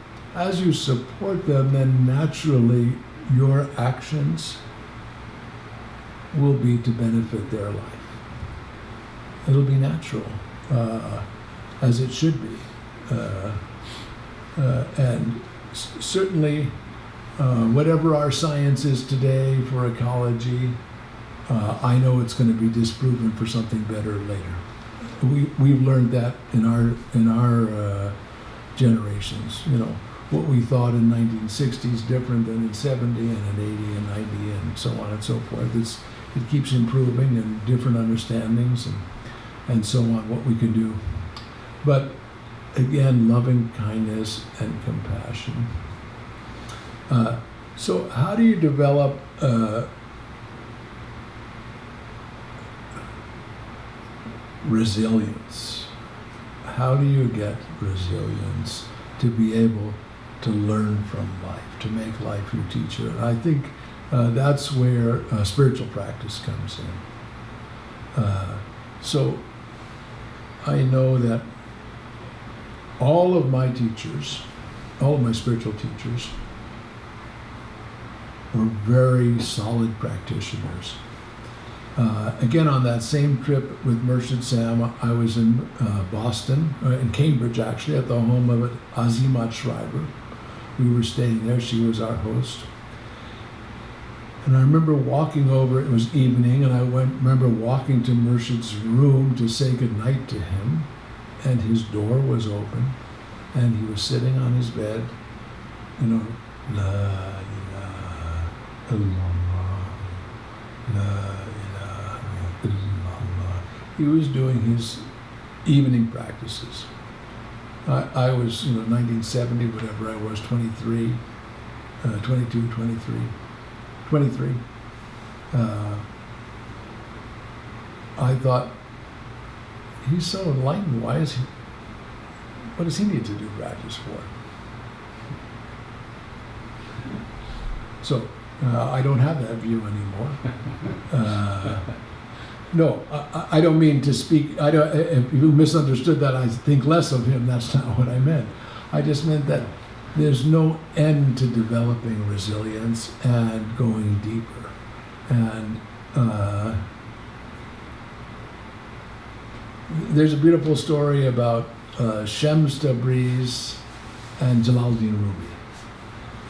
support them, then naturally your actions will be to benefit their life. It'll be natural, as it should be. And certainly, whatever our science is today for ecology, I know it's going to be disproven for something better later. We've learned that in our generations. What we thought in 1960 is different than in 70 and in 80 and 90 and so on and so forth. It keeps improving and different understandings and so on, what we can do. But again, loving kindness and compassion. So how do you develop resilience? How do you get resilience to be able to learn from life, to make life your teacher? And I think that's where spiritual practice comes in. So I know that all of my spiritual teachers, were very solid practitioners. Again, on that same trip with Murshid Sam, I was in Boston, in Cambridge actually, at the home of Azimat Shriver, we were staying there. She was our host. And I remember walking over, it was evening, and I remember walking to Murshid's room to say goodnight to him, and his door was open, and he was sitting on his bed, you know, La ilaha illallah, La ilaha illallah. He was doing his evening practices. I was, 1970, whatever I was, 23, 22, 23. 23. I thought, he's so enlightened, what does he need to do practice for? So, I don't have that view anymore. No, I don't mean to speak, if you misunderstood that, I think less of him, that's not what I meant. I just meant that there's no end to developing resilience and going deeper. And there's a beautiful story about Shams Tabriz and Jalaluddin Rumi.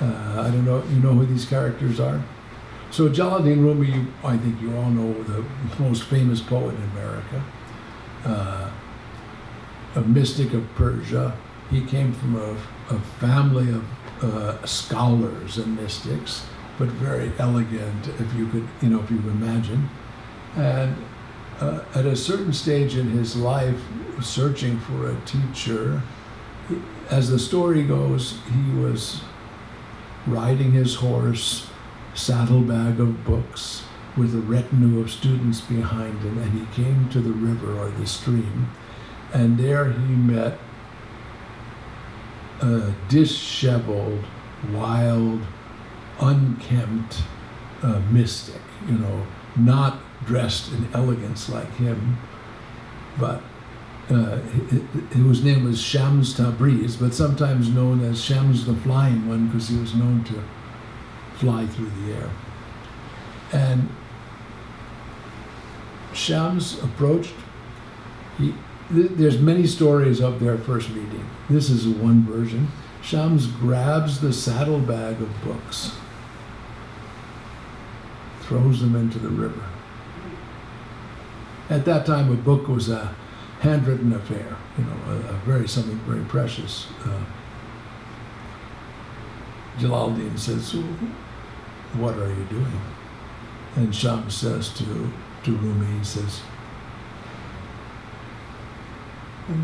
I don't know, you know who these characters are? So Jalaluddin Rumi, I think you all know, the most famous poet in America, a mystic of Persia. He came from a family of scholars and mystics, but very elegant, if you could, if you imagine. And at a certain stage in his life, searching for a teacher, as the story goes, he was riding his horse, saddlebag of books, with a retinue of students behind him, and he came to the river or the stream, and there he met a disheveled, wild, unkempt mystic, not dressed in elegance like him, but whose name was Shams Tabriz, but sometimes known as Shams the Flying One, because he was known to fly through the air. And Shams approached, there's many stories of their first meeting. This is one version. Shams grabs the saddlebag of books, throws them into the river. At that time, a book was a handwritten affair, something very precious. Jalaluddin says, "What are you doing?" And Shams says to Rumi, he says,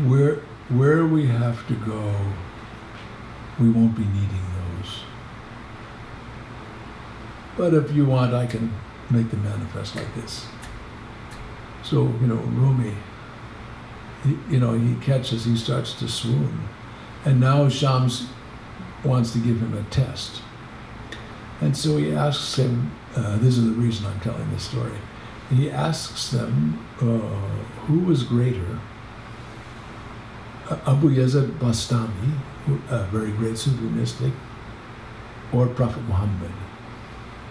Where we have to go, we won't be needing those. But if you want, I can make them manifest like this. So, Rumi, he catches, he starts to swoon. And now Shams wants to give him a test. And so he asks him, this is the reason I'm telling this story. He asks them, who was greater, Abu Yazid Bastami, a very great Sufi mystic, or Prophet Muhammad?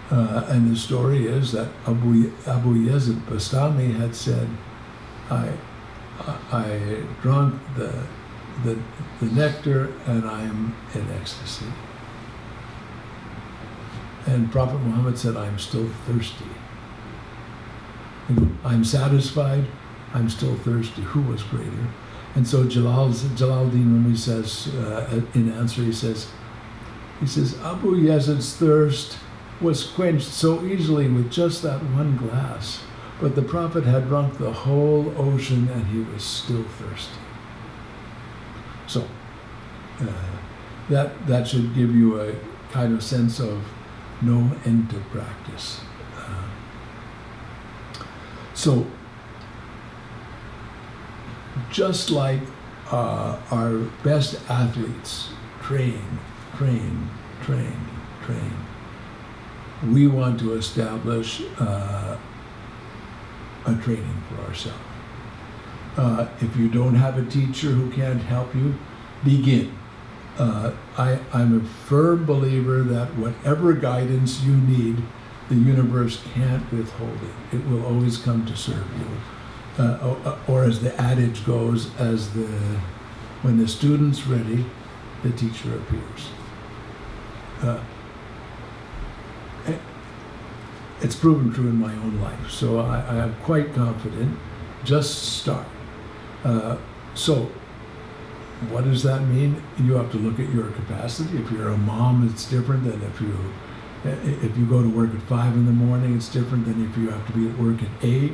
And the story is that Abu Yazid Bastami had said, I drank the nectar and I'm in ecstasy. And Prophet Muhammad said, I'm still thirsty. I'm satisfied, I'm still thirsty. Who was greater? And so Jalaluddin Rumi says, in answer, he says, Abu Yazid's thirst was quenched so easily with just that one glass, but the Prophet had drunk the whole ocean and he was still thirsty. So that should give you a kind of sense of no end to practice. So just like our best athletes train, we want to establish a training for ourselves. If you don't have a teacher who can't help you, begin. I'm a firm believer that whatever guidance you need, the universe can't withhold it. It will always come to serve you. Or as the adage goes, when the student's ready, the teacher appears. it's proven true in my own life. So I am quite confident. Just start. So what does that mean? You have to look at your capacity. If you're a mom, it's different than if you go to work at 5 in the morning. It's different than if you have to be at work at 8,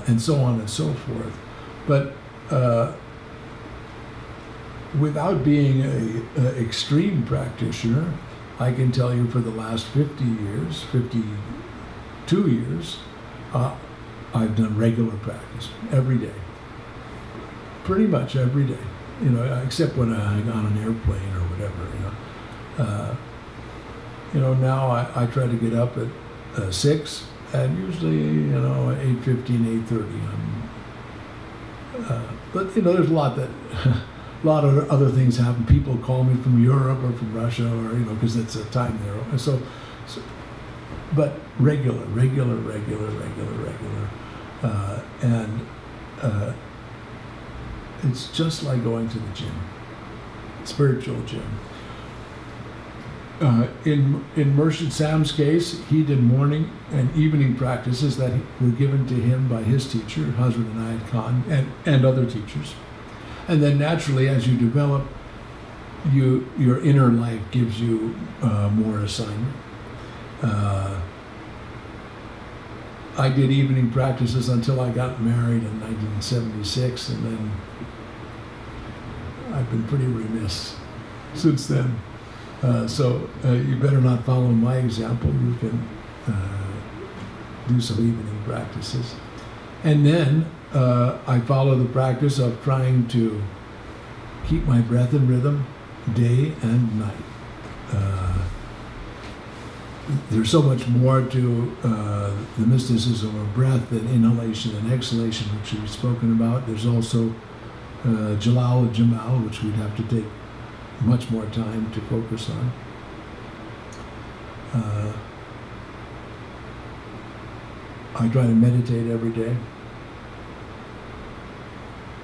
and so on and so forth. But without being an extreme practitioner, I can tell you for the last 52 years, I've done regular practice every day. Pretty much every day, except when I'm on an airplane or whatever, now I try to get up at 6, and usually, 8:15, 8:30. But there's a lot of other things happen. People call me from Europe or from Russia, or because it's a time there. So, but regular, and it's just like going to the gym, spiritual gym. In Mershid Sam's case, he did morning and evening practices that were given to him by his teacher, Hazrat Inayat Khan, and other teachers. And then naturally, as you develop, your inner life gives you more assignment. I did evening practices until I got married in 1976, and then I've been pretty remiss since then. So you better not follow my example. You can do some evening practices. And then I follow the practice of trying to keep my breath in rhythm day and night. There's so much more to the mysticism of breath than inhalation and exhalation, which we've spoken about. There's also Jalal and Jamal, which we'd have to take much more time to focus on. I try to meditate every day.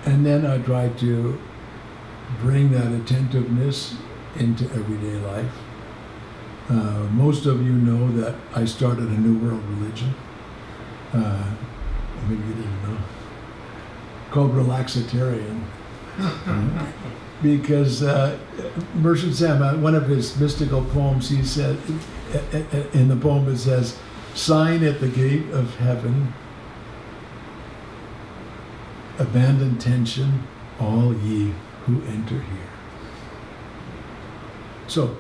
And then I try to bring that attentiveness into everyday life. Most of you know that I started a New World religion. Maybe you didn't know. Called Relaxitarian. Because Mershid Sam, one of his mystical poems, he said, in the poem it says, "Sign at the gate of heaven, abandon tension, all ye who enter here." So,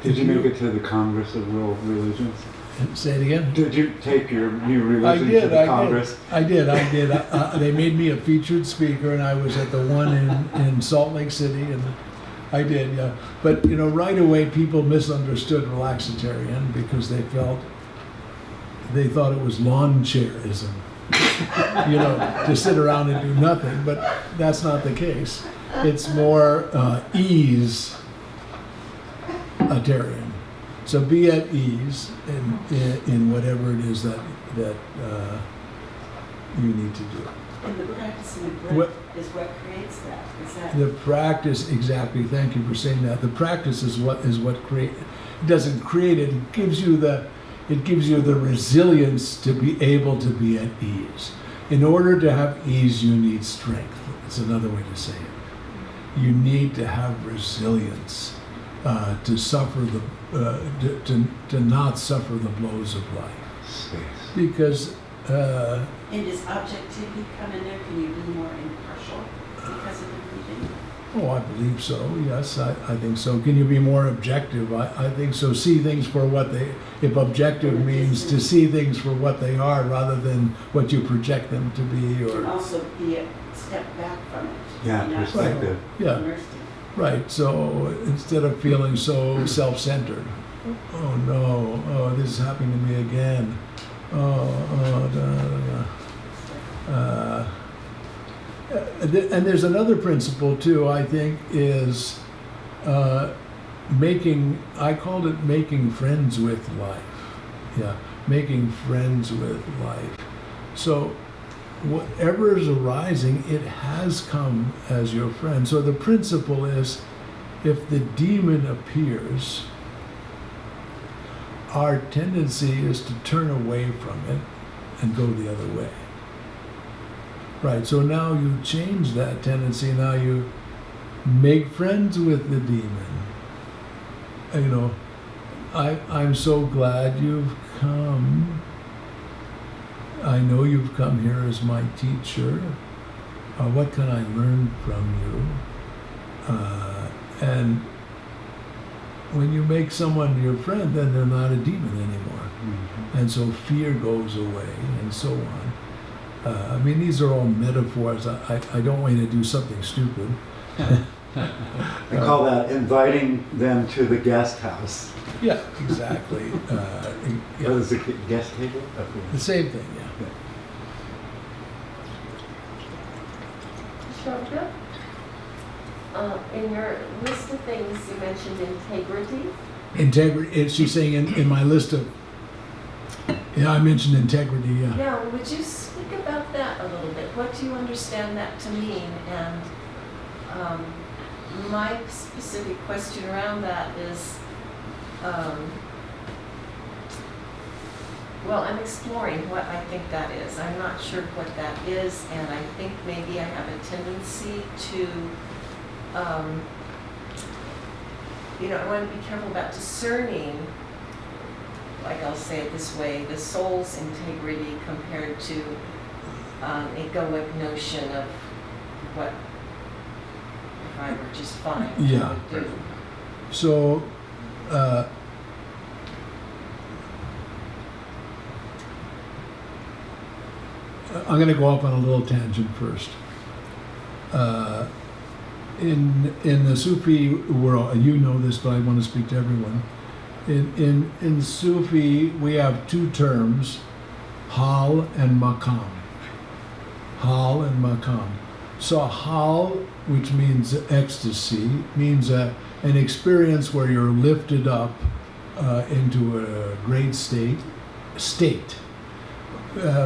did you make it to the Congress of World Religions? Say it again? Did you take your new religion to the Congress? I did. They made me a featured speaker, and I was at the one in Salt Lake City, and I did, yeah. But, right away people misunderstood Relaxitarian because they thought it was lawn chairism, to sit around and do nothing, but that's not the case. It's more ease-atarian. So be at ease in whatever it is that you need to do. And the practice of the breath is what creates that. Is that the practice? Exactly. Thank you for saying that. The practice is what create. It doesn't create it. It gives you the resilience to be able to be at ease. In order to have ease, you need strength. It's another way to say it. You need to have resilience. To suffer to not suffer the blows of life, because. And does objectivity come in there? Can you be more impartial because of the reading? Oh, I believe so. Yes, I think so. Can you be more objective? I think so. See things for what they. If objective means to see things for what they are, rather than what you project them to be, or. And also be a step back from it. Yeah, perspective. Yeah. Right, so instead of feeling so self-centered, oh no, oh this is happening to me again, and there's another principle too, I think, is I called it making friends with life. Yeah, making friends with life. So whatever is arising, it has come as your friend. So the principle is, if the demon appears, our tendency is to turn away from it and go the other way. Right, so now you change that tendency, now you make friends with the demon. You know, I'm so glad you've come. I know you've come here as my teacher. What can I learn from you? And when you make someone your friend, then they're not a demon anymore. Mm-hmm. And so fear goes away and so on. I mean, these are all metaphors. I don't want you to do something stupid. I call that inviting them to the guest house. Yeah, exactly. What is the guest table? The same thing, yeah. Shabda, in your list of things, you mentioned integrity. Integrity, she's saying in my list of, yeah, I mentioned integrity, yeah. Yeah, would you speak about that a little bit? What do you understand that to mean? And my specific question around that is, well, I'm exploring what I think that is. I'm not sure what that is, and I think maybe I have a tendency to, you know, I want to be careful about discerning, like I'll say it this way, the soul's integrity compared to egoic notion of what if I were just fine. Yeah. Would do. So, I'm going to go off on a little tangent first. In the Sufi world, you know this, but I want to speak to everyone. In Sufi, we have two terms, hal and maqam. Hal and maqam. So hal, which means ecstasy, means an experience where you're lifted up into a great state.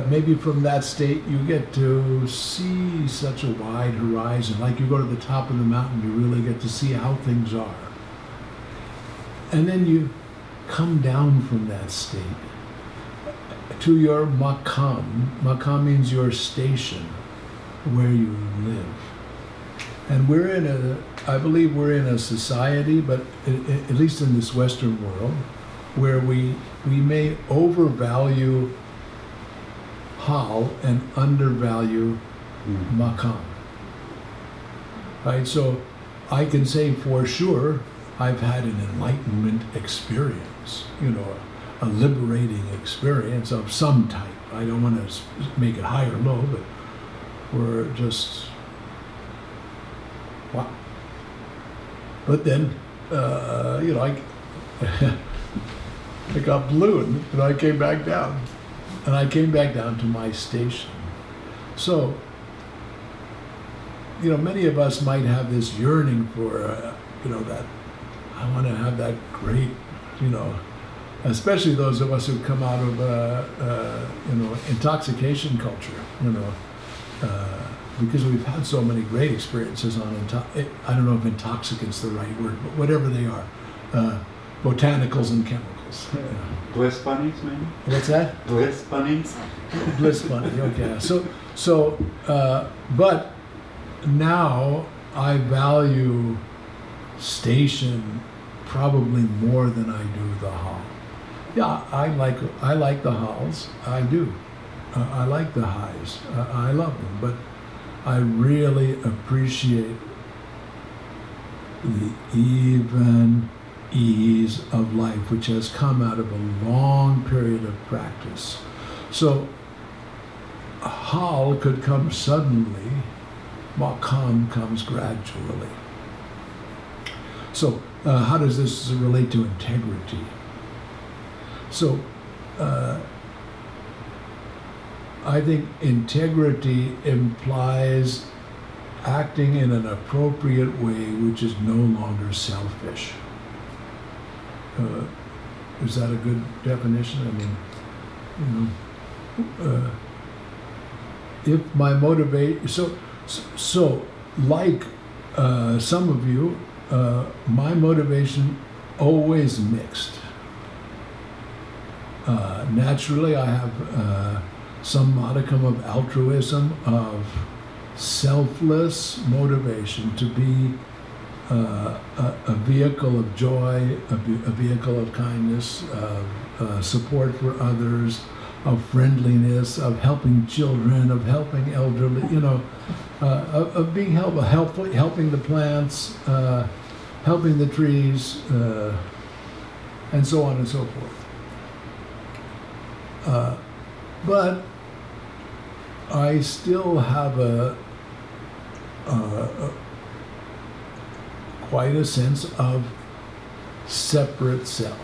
Maybe from that state you get to see such a wide horizon. Like you go to the top of the mountain, you really get to see how things are. And then you come down from that state to your maqam. Maqam means your station, where you live. And I believe we're in a society, but at least in this Western world, where we may overvalue hal and undervalue maqam. Right? So I can say for sure I've had an enlightenment experience, you know, a liberating experience of some type. I don't want to make it high or low, but we're just, wow. But then, you know, I got ballooned and I came back down. And I came back down to my station. So, you know, many of us might have this yearning for, you know, that, I want to have that great, you know, especially those of us who come out of, you know, intoxication culture, you know, because we've had so many great experiences on, I don't know if intoxicant's the right word, but whatever they are, botanicals and chemicals. Yeah. Bliss bunnies, maybe? What's that? Bliss bunnies? Bliss bunny, okay. So, but now I value station probably more than I do the hall. Yeah, I like the halls, I do. I like the highs, I love them, but I really appreciate the even ease of life, which has come out of a long period of practice. So a hal could come suddenly, maqam comes gradually. So how does this relate to integrity? So I think integrity implies acting in an appropriate way which is no longer selfish. Is that a good definition? I mean, you know, if my motivation, so like some of you, my motivation always mixed. Naturally, I have some modicum of altruism, of selfless motivation to be a vehicle of joy, a vehicle of kindness, of support for others, of friendliness, of helping children, of helping elderly, of being helpful, helping the plants, helping the trees, and so on and so forth. But I still have quite a sense of separate self.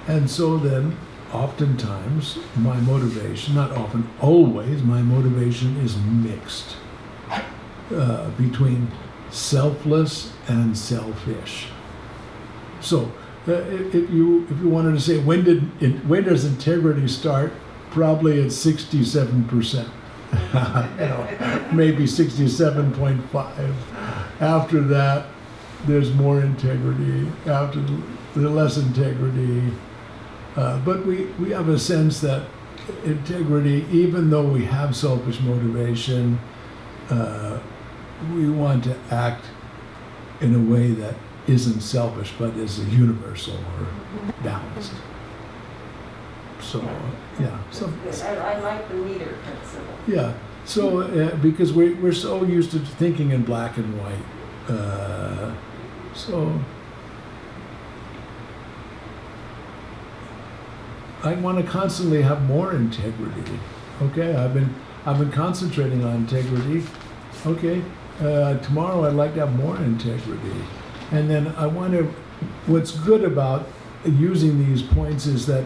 And so then, oftentimes, my motivation, not often, always, my motivation is mixed between selfless and selfish. So, if you wanted to say when does integrity start, probably at 67%, maybe 67.5. After that, there's more integrity. After the less integrity, but we have a sense that integrity, even though we have selfish motivation, we want to act in a way that isn't selfish, but is a universal or balanced. So, yeah. So, I like the meter principle. yeah. So, because we're so used to thinking in black and white. So, I want to constantly have more integrity. Okay, I've been concentrating on integrity. Okay, tomorrow I'd like to have more integrity. And then I want to, what's good about using these points is that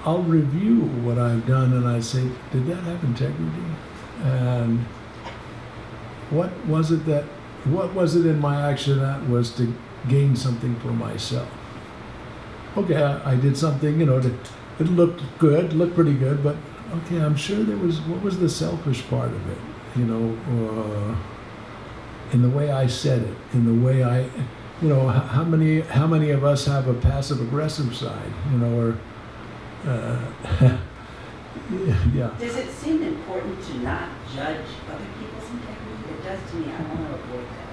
I'll review what I've done and I say, did that have integrity? And what was it in my action that was to gain something for myself? Okay, I did something, it looked good, looked pretty good, but okay, I'm sure what was the selfish part of it? In the way I said it, in the way how many of us have a passive aggressive side, or yeah. Does it seem important to not judge other people's integrity? It does to me. I want to avoid that.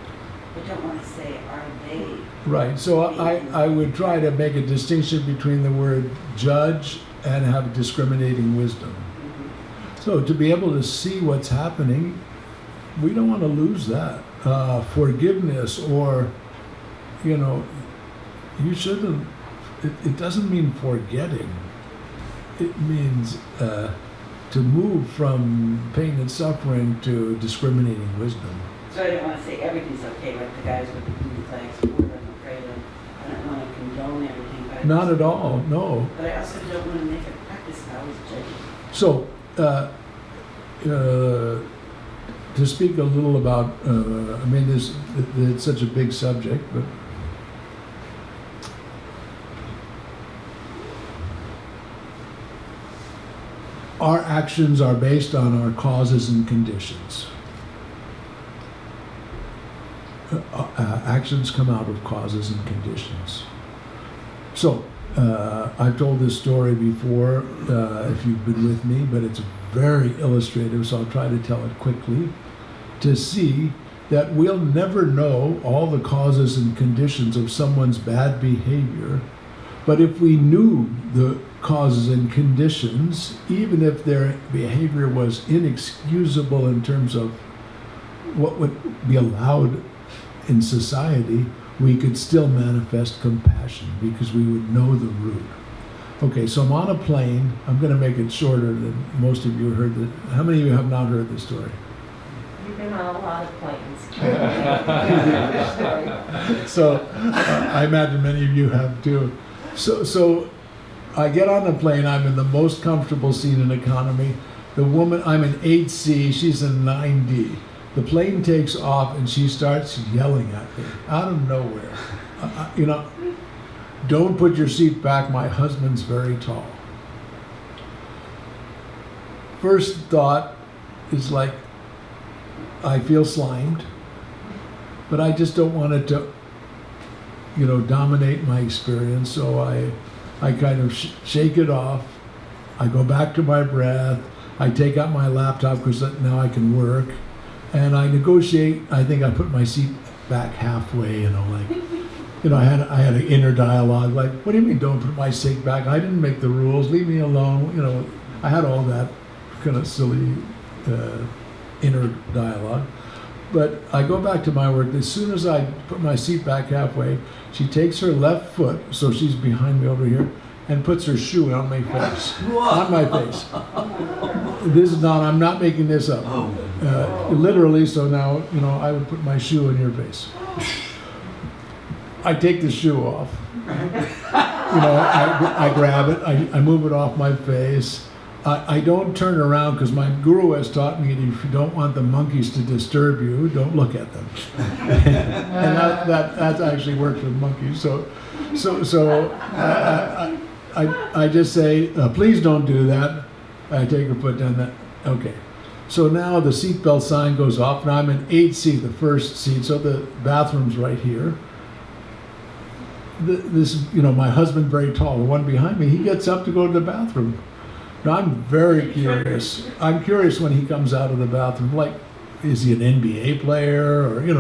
I don't want to say, are they? Right. So I would try to make a distinction between the word judge and have discriminating wisdom. Mm-hmm. So to be able to see what's happening, we don't want to lose that. Forgiveness, or, you shouldn't, it doesn't mean forgetting. It means to move from pain and suffering to discriminating wisdom. So I don't want to say everything's okay, like the guys with the blue flags, or I'm afraid of. I don't want to condone everything. But Not at all, no. But I also don't want to make a practice of always judging. So, to speak a little about, it's such a big subject, but our actions are based on our causes and conditions. Actions come out of causes and conditions. So, I've told this story before, if you've been with me, but it's very illustrative, so I'll try to tell it quickly, to see that we'll never know all the causes and conditions of someone's bad behavior, but if we knew the causes and conditions, even if their behavior was inexcusable in terms of what would be allowed in society, we could still manifest compassion because we would know the root. Okay, so I'm on a plane. I'm going to make it shorter than most of you heard it. How many of you have not heard this story? You've been on a lot of planes. So I imagine many of you have too. So I get on the plane. I'm in the most comfortable seat in economy. The woman, I'm in 8C. She's in 9D. The plane takes off and she starts yelling at me out of nowhere. Don't put your seat back, my husband's very tall. First thought is like, I feel slimed. but I just don't want it to, dominate my experience. So I kind of shake it off. I go back to my breath. I take out my laptop because now I can work, and I negotiate. I think I put my seat back halfway. I had an inner dialogue like, "What do you mean? Don't put my seat back? I didn't make the rules. Leave me alone." I had all that kind of silly inner dialogue. But I go back to my work. As soon as I put my seat back halfway, she takes her left foot, so she's behind me over here, and puts her shoe on my face. On my face. This is not, I'm not making this up. Literally, so now, I would put my shoe in your face. I take the shoe off. I grab it, I move it off my face. I don't turn around because my guru has taught me that if you don't want the monkeys to disturb you, don't look at them. And that actually works with monkeys. So I just say, please don't do that. I take her foot down. Okay. So now the seatbelt sign goes off. Now I'm in 8C, the first seat. So the bathroom's right here. My husband, very tall, the one behind me, he gets up to go to the bathroom. Now I'm very curious. I'm curious when he comes out of the bathroom. Like, is he an NBA player or he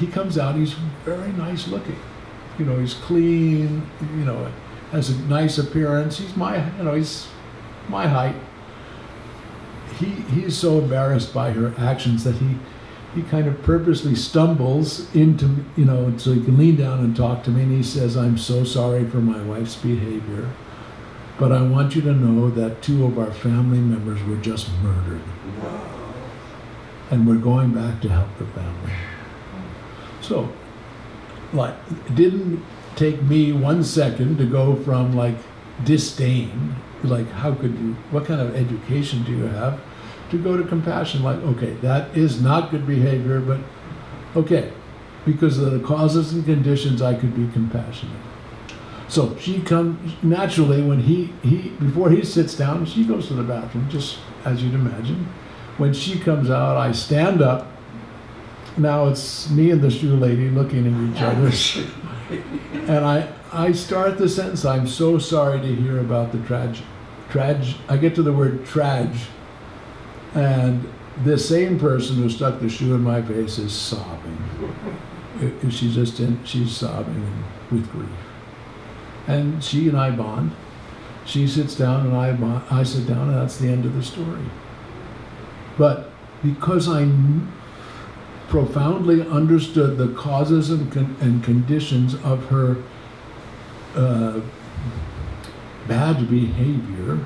comes out. He's very nice looking. He's clean. Has a nice appearance. He's my height. He's so embarrassed by her actions that he kind of purposely stumbles into, so he can lean down and talk to me, and he says, "I'm so sorry for my wife's behavior, but I want you to know that 2 of our family members were just murdered. And we're going back to help the family." So, it didn't take me 1 second to go from disdain, how could you, what kind of education do you have, to go to compassion, okay, that is not good behavior, but okay, because of the causes and conditions, I could be compassionate. So she comes, naturally, when before he sits down, she goes to the bathroom, just as you'd imagine. When she comes out, I stand up. Now it's me and the shoe lady looking at each other. And I start the sentence, "I'm so sorry to hear about the I get to the word trage. And this same person who stuck the shoe in my face is sobbing. She's sobbing with grief. And she and I bond. She sits down and I sit down, and that's the end of the story. But because I profoundly understood the causes and conditions of her bad behavior,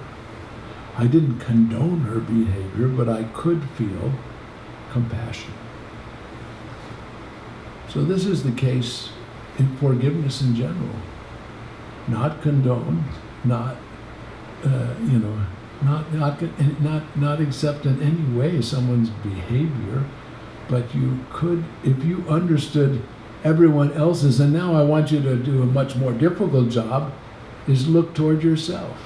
I didn't condone her behavior, but I could feel compassion. So this is the case in forgiveness in general. Not condone, not accept in any way someone's behavior, but you could, if you understood everyone else's, and now I want you to do a much more difficult job, is look toward yourself.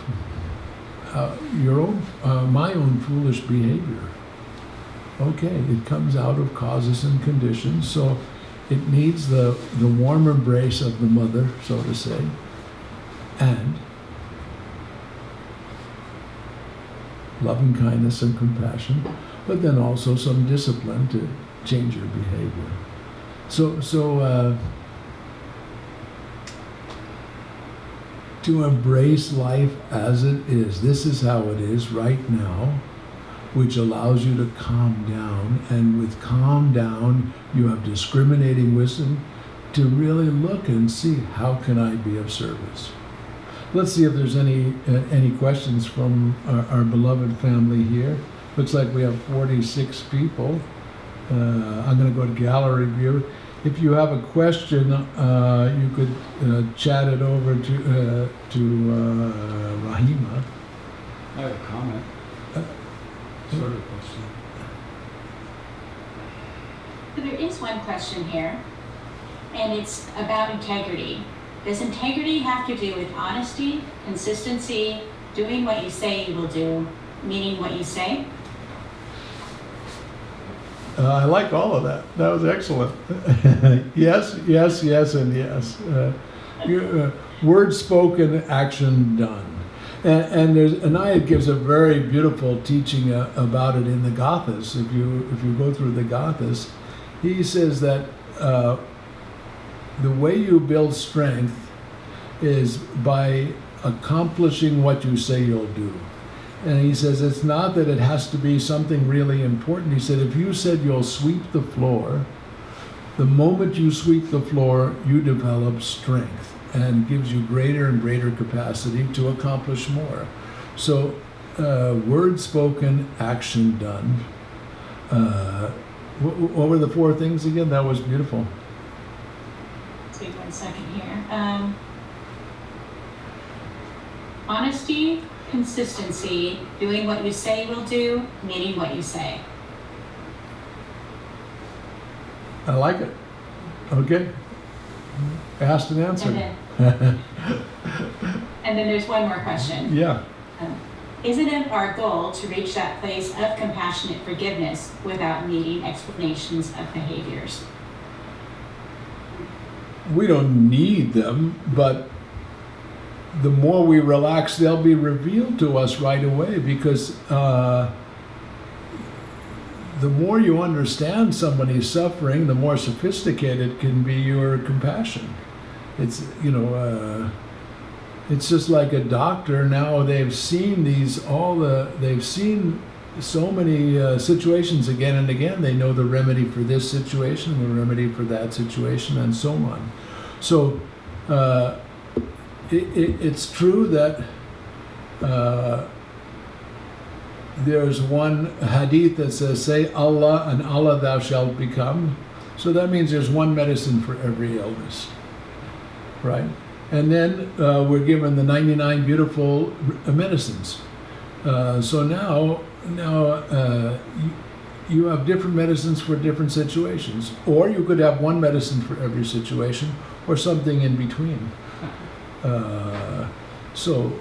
My own foolish behavior. Okay, it comes out of causes and conditions, so it needs the warm embrace of the mother, so to say, and loving kindness and compassion, but then also some discipline to change your behavior. To embrace life as it is. This is how it is right now, which allows you to calm down. And with calm down, you have discriminating wisdom to really look and see, how can I be of service? Let's see if there's any questions from our beloved family here. Looks like we have 46 people. I'm going to go to gallery view. If you have a question, you could chat it over to Rahima. I have a comment. Sort of question. There is one question here, and it's about integrity. Does integrity have to do with honesty, consistency, doing what you say you will do, meaning what you say? I like all of that. That was excellent. Yes, yes, yes, and yes. Word spoken, action done. And Anaya gives a very beautiful teaching about it in the Gathas. If you go through the Gathas, he says that the way you build strength is by accomplishing what you say you'll do. And he says it's not that it has to be something really important. He said if you said you'll sweep the floor, the moment you sweep the floor, you develop strength and gives you greater and greater capacity to accomplish more. So word spoken, action done. What were the four things again? That was beautiful. Take 1 second here. Honesty, consistency, doing what you say you will do, meaning what you say. I like it. Okay. Asked and answered. And then there's one more question. Yeah. Isn't it our goal to reach that place of compassionate forgiveness without needing explanations of behaviors? We don't need them, but the more we relax, they'll be revealed to us right away, because the more you understand somebody's suffering, the more sophisticated can be your compassion. It's, it's just like a doctor. Now they've seen they've seen so many situations again and again. They know the remedy for this situation, the remedy for that situation, and so on. So it's true that there's one hadith that says, say Allah and Allah thou shalt become. So that means there's one medicine for every illness, right? And then we're given the 99 beautiful medicines. So now you have different medicines for different situations. Or you could have one medicine for every situation, or something in between. So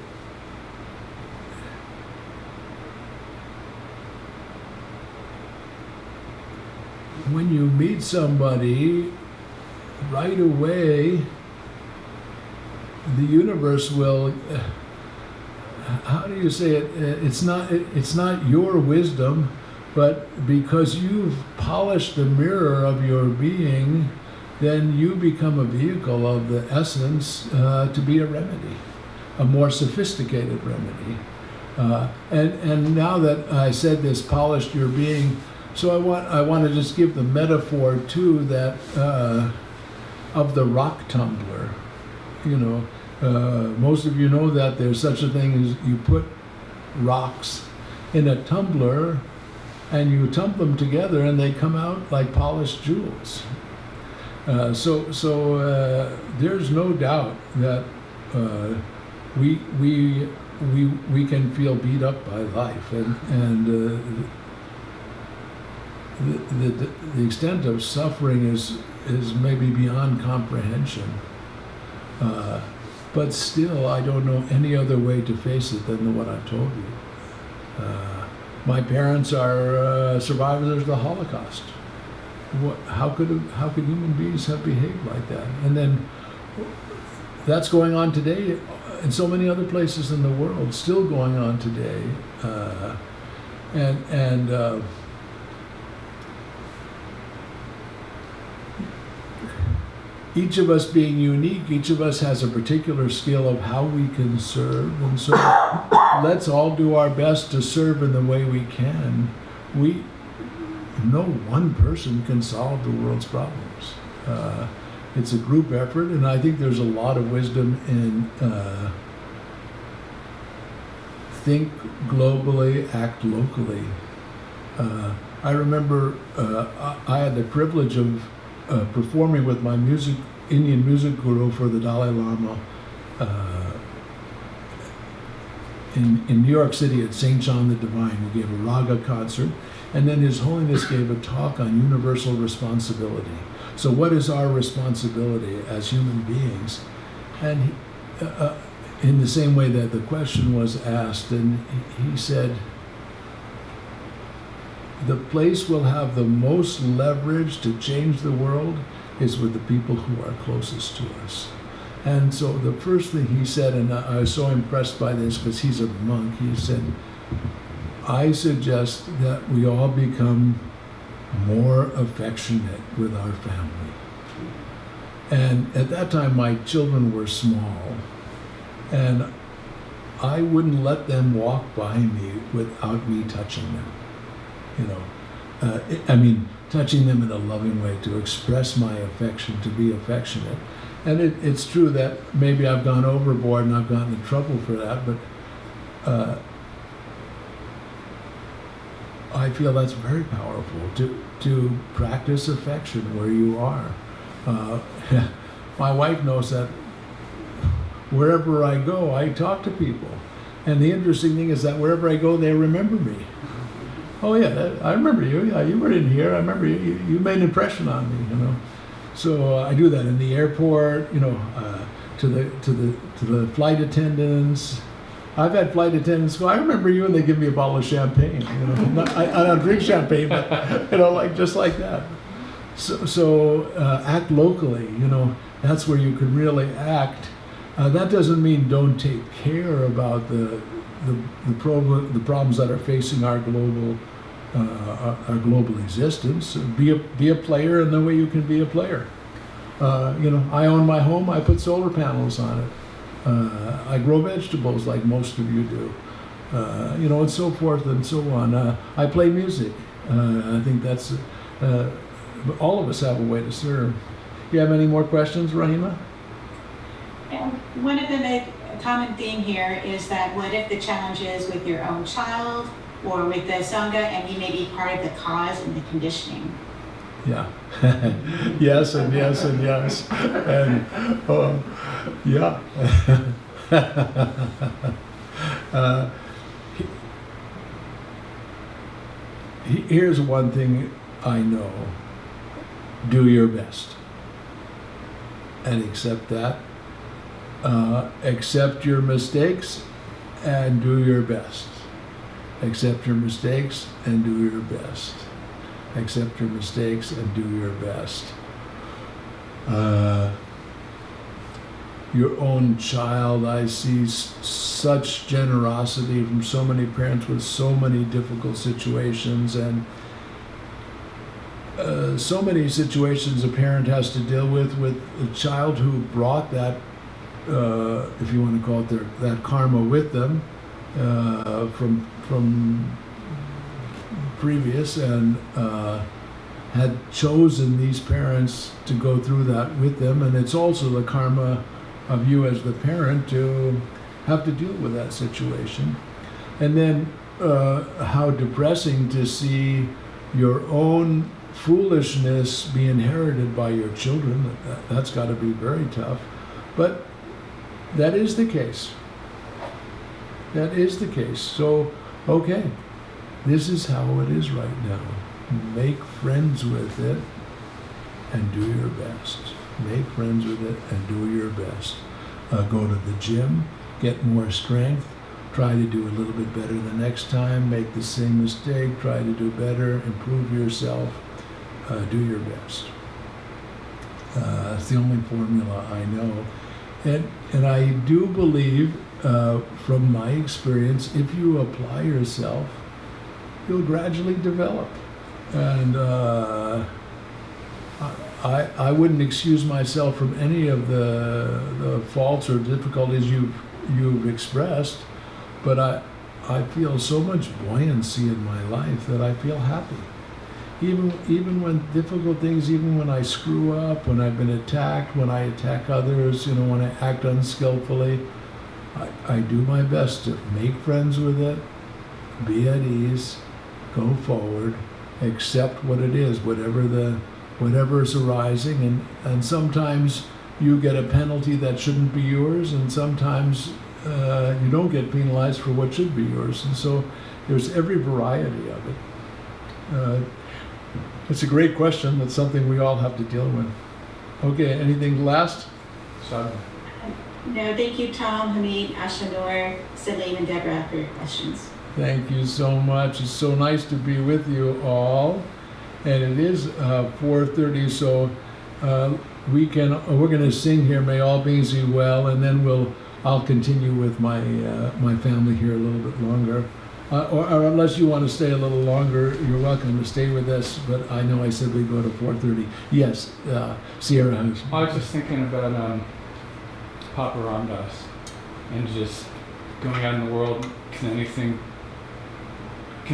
when you meet somebody, right away, the universe will, how do you say it? It's not your wisdom, but because you've polished the mirror of your being, then you become a vehicle of the essence to be a remedy, a more sophisticated remedy. And now that I said this, polished your being, so I want to just give the metaphor too, that of the rock tumbler. Most of you know that there's such a thing as you put rocks in a tumbler and you tumble them together and they come out like polished jewels. So there's no doubt that we can feel beat up by life, and the extent of suffering is maybe beyond comprehension. But still, I don't know any other way to face it than what I've told you. My parents are survivors of the Holocaust. How could human beings have behaved like that? And then that's going on today in so many other places in the world, still going on today. Each of us being unique, each of us has a particular skill of how we can serve, and so let's all do our best to serve in the way we can. No one person can solve the world's problems. It's a group effort, and I think there's a lot of wisdom in think globally, act locally. I remember I had the privilege of performing with my Indian music guru for the Dalai Lama in New York City at St. John the Divine. We gave a raga concert, and then His Holiness gave a talk on universal responsibility. So what is our responsibility as human beings? And in the same way that the question was asked, and he said, the place we'll have the most leverage to change the world is with the people who are closest to us. And so the first thing he said, and I was so impressed by this because he's a monk, he said, I suggest that we all become more affectionate with our family. And at that time, my children were small, and I wouldn't let them walk by me without me touching them. You know, I mean, touching them in a loving way, to express my affection, to be affectionate. And it's true that maybe I've gone overboard and I've gotten in trouble for that, but I feel that's very powerful, to practice affection where you are. My wife knows that wherever I go, I talk to people. And the interesting thing is that wherever I go, they remember me. Oh yeah, I remember you. Yeah, you were in here. I remember you. You made an impression on me. You know. So I do that in the airport. You know, to the flight attendants. I've had flight attendants go, I remember you, and they give me a bottle of champagne. You know, I don't drink champagne, but you know, like just like that. So act locally. You know, that's where you can really act. That doesn't mean don't take care about the problems that are facing our global existence. Be a player in the way you can be a player. You know, I own my home. I put solar panels on it. I grow vegetables like most of you do. You know, and so forth and so on. I play music. I think that's all of us have a way to serve. You have any more questions, Rahima? One of the common theme here is that what if the challenge is with your own child or with the Sangha, and he may be part of the cause and the conditioning? Yeah. Yes, and yes, and yes. And yeah. Here's one thing I know. Do your best. And accept that. Accept your mistakes and do your best. Accept your mistakes and do your best. Accept your mistakes and do your best. Your own child, I see such generosity from so many parents with so many difficult situations, and so many situations a parent has to deal with a child who brought that, if you want to call it that karma with them from previous, and had chosen these parents to go through that with them. And it's also the karma of you as the parent to have to deal with that situation. And then how depressing to see your own foolishness be inherited by your children. That's got to be very tough. But that is the case. That is the case. So, okay, this is how it is right now. Make friends with it and do your best. Make friends with it and do your best. Go to the gym, get more strength, try to do a little bit better the next time, make the same mistake, try to do better, improve yourself, do your best. That's the only formula I know. And I do believe, from my experience, if you apply yourself, you'll gradually develop. And I wouldn't excuse myself from any of the faults or difficulties you've expressed, but I feel so much buoyancy in my life that I feel happy. Even when difficult things, even when I screw up, when I've been attacked, when I attack others, when I act unskillfully, I do my best to make friends with it, be at ease, go forward, accept what it is, whatever is arising, and sometimes you get a penalty that shouldn't be yours, and sometimes you don't get penalized for what should be yours. And so there's every variety of it. It's a great question. That's something we all have to deal with. Okay, anything last? Shabda. No, thank you, Tom, Hamid, Ashanor, Salim, and Deborah for your questions. Thank you so much. It's so nice to be with you all. And it is 4:30, so we're going to sing here, May All Beings Be Well, and then I'll continue with my family here a little bit longer. Or unless you want to stay a little longer, you're welcome to stay with us, but I know I said we go to 4:30. Yes, Sierra House. I was just thinking about Papa Ramdas and just going out in the world. Can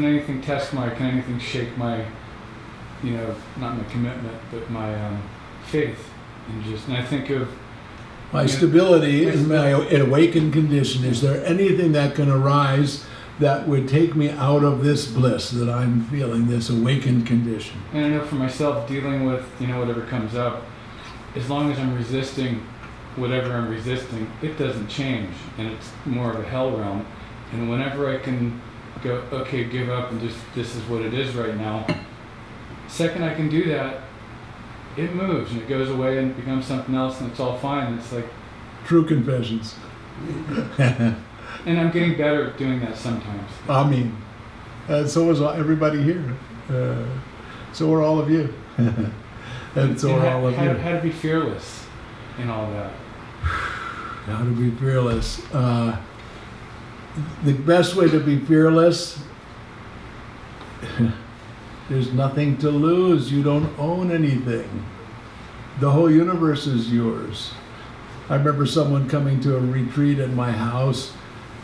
anything test can anything shake my, not my commitment, but my faith? And I think of my stability and my awakened condition. Is there anything that can arise that would take me out of this bliss that I'm feeling, this awakened condition? And I know for myself, dealing with, whatever comes up, as long as I'm resisting whatever I'm resisting, it doesn't change, and it's more of a hell realm. And whenever I can go, okay, give up, and just, this is what it is right now, second I can do that, it moves, and it goes away and becomes something else, and it's all fine. It's like true confessions. And I'm getting better at doing that sometimes. I mean, so is everybody here. So are all of you. And so are all of you. How to be fearless in all that. How to be fearless. The best way to be fearless, there's nothing to lose. You don't own anything. The whole universe is yours. I remember someone coming to a retreat at my house,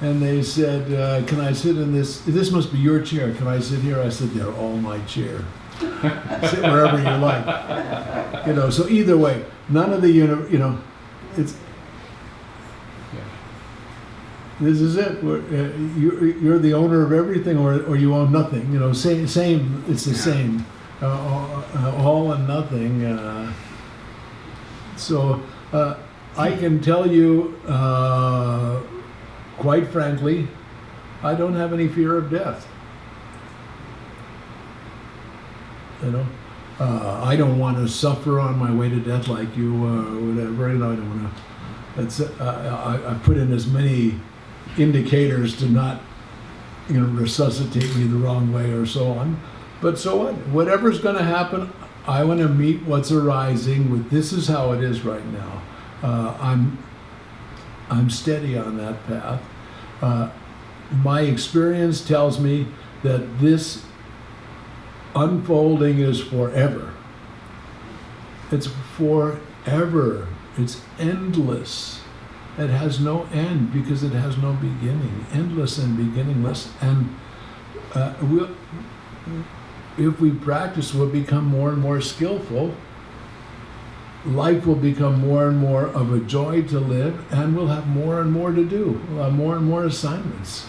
and they said, can I sit in this? This must be your chair. Can I sit here? I said, they're all my chair. Sit wherever you like. So either way, none of the it's. This is it. You're the owner of everything, or you own nothing. Same. It's the same. All and nothing. So I can tell you, quite frankly, I don't have any fear of death. I don't want to suffer on my way to death like you or whatever. I don't want to. I put in as many indicators to not, resuscitate me the wrong way or so on. But so what? Whatever's going to happen, I want to meet what's arising with this is how it is right now. I'm steady on that path. My experience tells me that this unfolding is forever. It's forever. It's endless. It has no end because it has no beginning. Endless and beginningless. And if we practice, we'll become more and more skillful. Life will become more and more of a joy to live, and we'll have more and more to do. We'll have more and more assignments.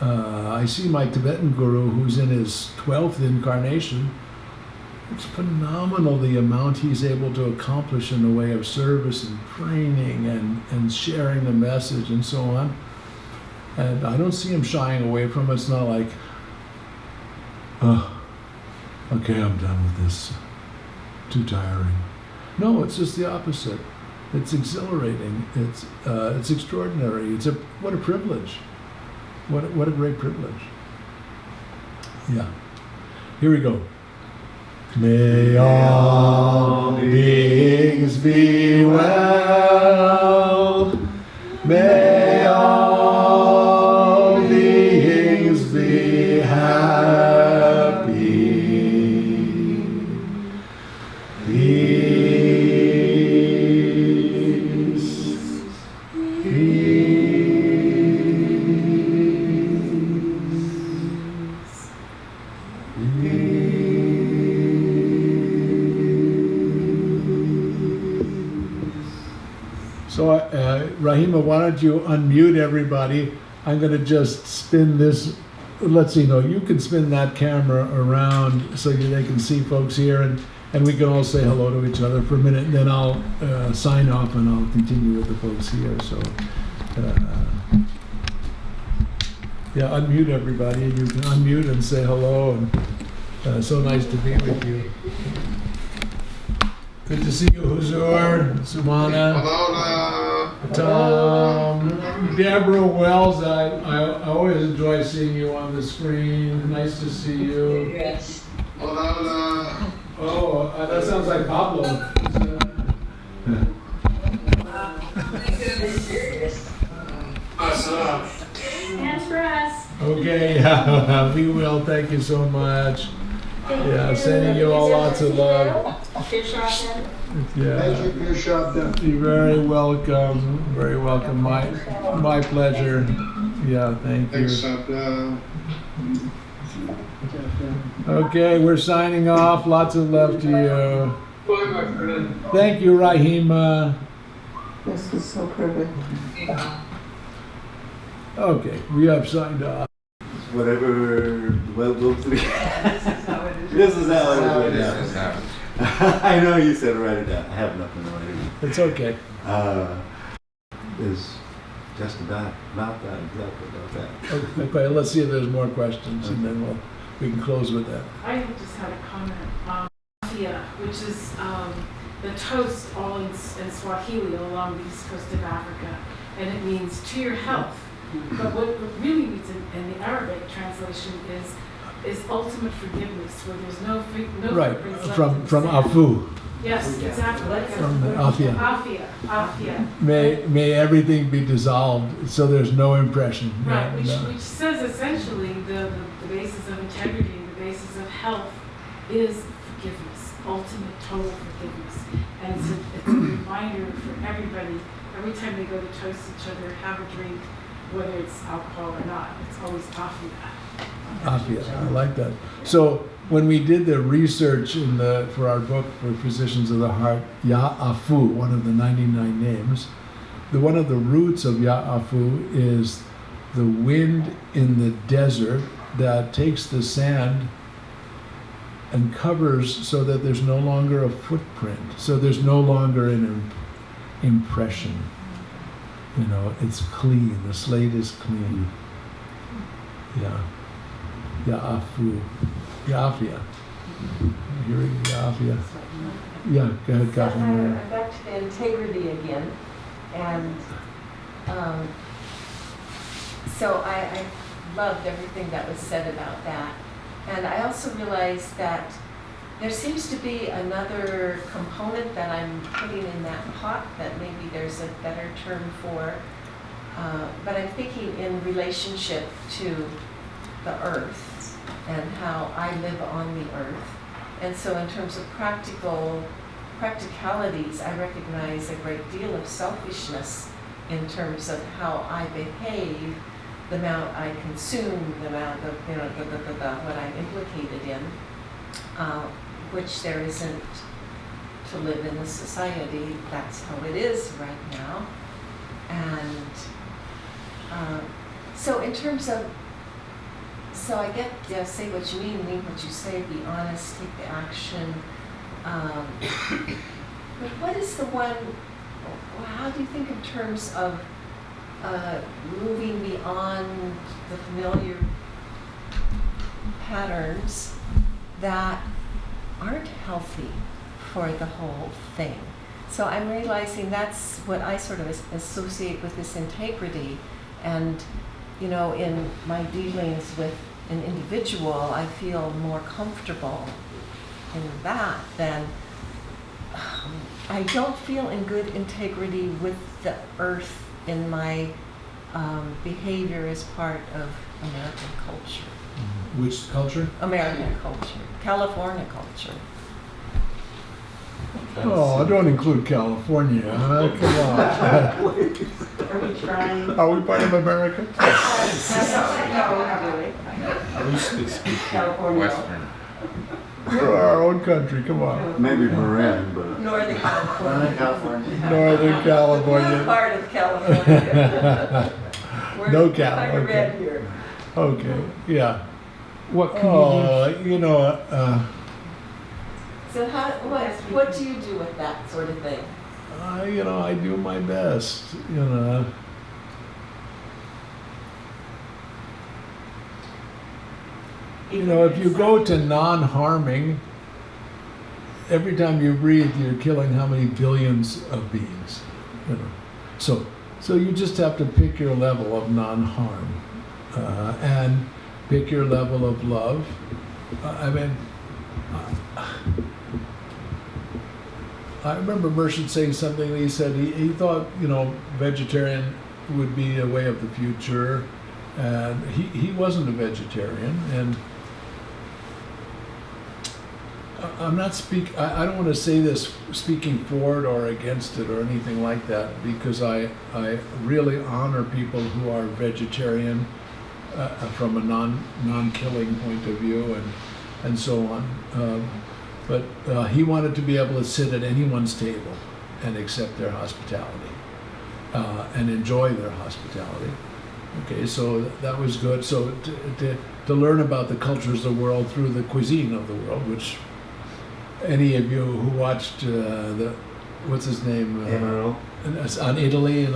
I see my Tibetan guru, who's in his 12th incarnation. It's phenomenal the amount he's able to accomplish in the way of service and training and sharing the message and so on. And I don't see him shying away from it. It's not like, oh, okay, I'm done with this. Too tiring. No, it's just the opposite. It's exhilarating. It's extraordinary. What a privilege. What a great privilege. Yeah. Here we go. May all beings be well. May all beings be happy. So, Rahima, why don't you unmute everybody? I'm going to just spin this. Let's see, no, you can spin that camera around so they can see folks here, and we can all say hello to each other for a minute, and then I'll sign off and I'll continue with the folks here. So, yeah, unmute everybody, and you can unmute and say hello, and so nice to be with you. Good to see you, Huzur, Sumana. Hola, hola. Tom. Deborah Wells, I always enjoy seeing you on the screen. Nice to see you. Yes. Hola, hola. Oh, that sounds like Pablo. Hands for us. Okay, yeah, we will. Thank you so much. Yeah, sending you all lots of love. Yeah. Thank you for your Shabda. You're very welcome. Very welcome. My pleasure. Yeah, thank you. Thanks, Shabda. Okay, we're signing off. Lots of love to you. Bye, my friend. Thank you, Rahima. This is so pretty. Okay, we have signed off. Whatever. Well, This is how it is. this is how it This is. is how. I know you said write it down. I have nothing to write it down. It's okay. Is just about that, exactly about that. Okay, let's see if there's more questions, and then we can close with that. I just had a comment. Afia, which is the toast all in Swahili along the east coast of Africa, and it means to your health. But what it really means in the Arabic translation is ultimate forgiveness, where there's no Right, footprints left from in the sand. Afu. Yes, exactly. From Afia. Afia. May everything be dissolved, so there's no impression. Right, No. which says essentially the basis of integrity, the basis of health is forgiveness, ultimate total forgiveness. And it's a reminder for everybody, every time they go to toast each other, have a drink, whether it's alcohol or not, it's always Afia. Afia, I like that. So when we did the research for our book for Physicians of the Heart, Ya Afu, one of the 99 names, one of the roots of Ya Afu is the wind in the desert that takes the sand and covers so that there's no longer a footprint, so there's no longer an impression. You know, it's clean, the slate is clean. Yeah. Ya'afu. Ya'afia. Hearing Ya'afia. Yeah, go ahead, Catherine. I'm back to the integrity again. And so I loved everything that was said about that. And I also realized that there seems to be another component that I'm putting in that pot that maybe there's a better term for. But I'm thinking in relationship to the earth and how I live on the earth. And so in terms of practicalities, I recognize a great deal of selfishness in terms of how I behave, the amount I consume, the amount of, what I'm implicated in. Which there isn't to live in a society. That's how it is right now. And so in terms of, so I get, say what you mean what you say, be honest, take the action. But what is the one, how do you think in terms of moving beyond the familiar patterns that aren't healthy for the whole thing? So I'm realizing that's what I sort of associate with this integrity. And, in my dealings with an individual, I feel more comfortable in that than I don't feel in good integrity with the earth in my behavior as part of American culture. Which culture? American culture, California culture. Oh, don't include California. Come on. Are we trying? Are we part of America? We should speak California. Western. We're our own country. Come on. Maybe Marin, but Northern California. Northern California. We're part of California. No We're Cal. kind of Okay. red here. Okay. Yeah. What can So what do you do with that sort of thing? I do my best. If you go to non-harming, every time you breathe, you're killing how many billions of beings. So So you just have to pick your level of non-harm and pick your level of love. I remember Merchant saying something. He said he thought, vegetarian would be a way of the future, and he wasn't a vegetarian. And I'm not I don't want to say this speaking for it or against it or anything like that, because I really honor people who are vegetarian from a non-killing point of view and so on. But he wanted to be able to sit at anyone's table and accept their hospitality and enjoy their hospitality. Okay, so that was good. So to learn about the cultures of the world through the cuisine of the world, which any of you who watched what's his name? On Italy,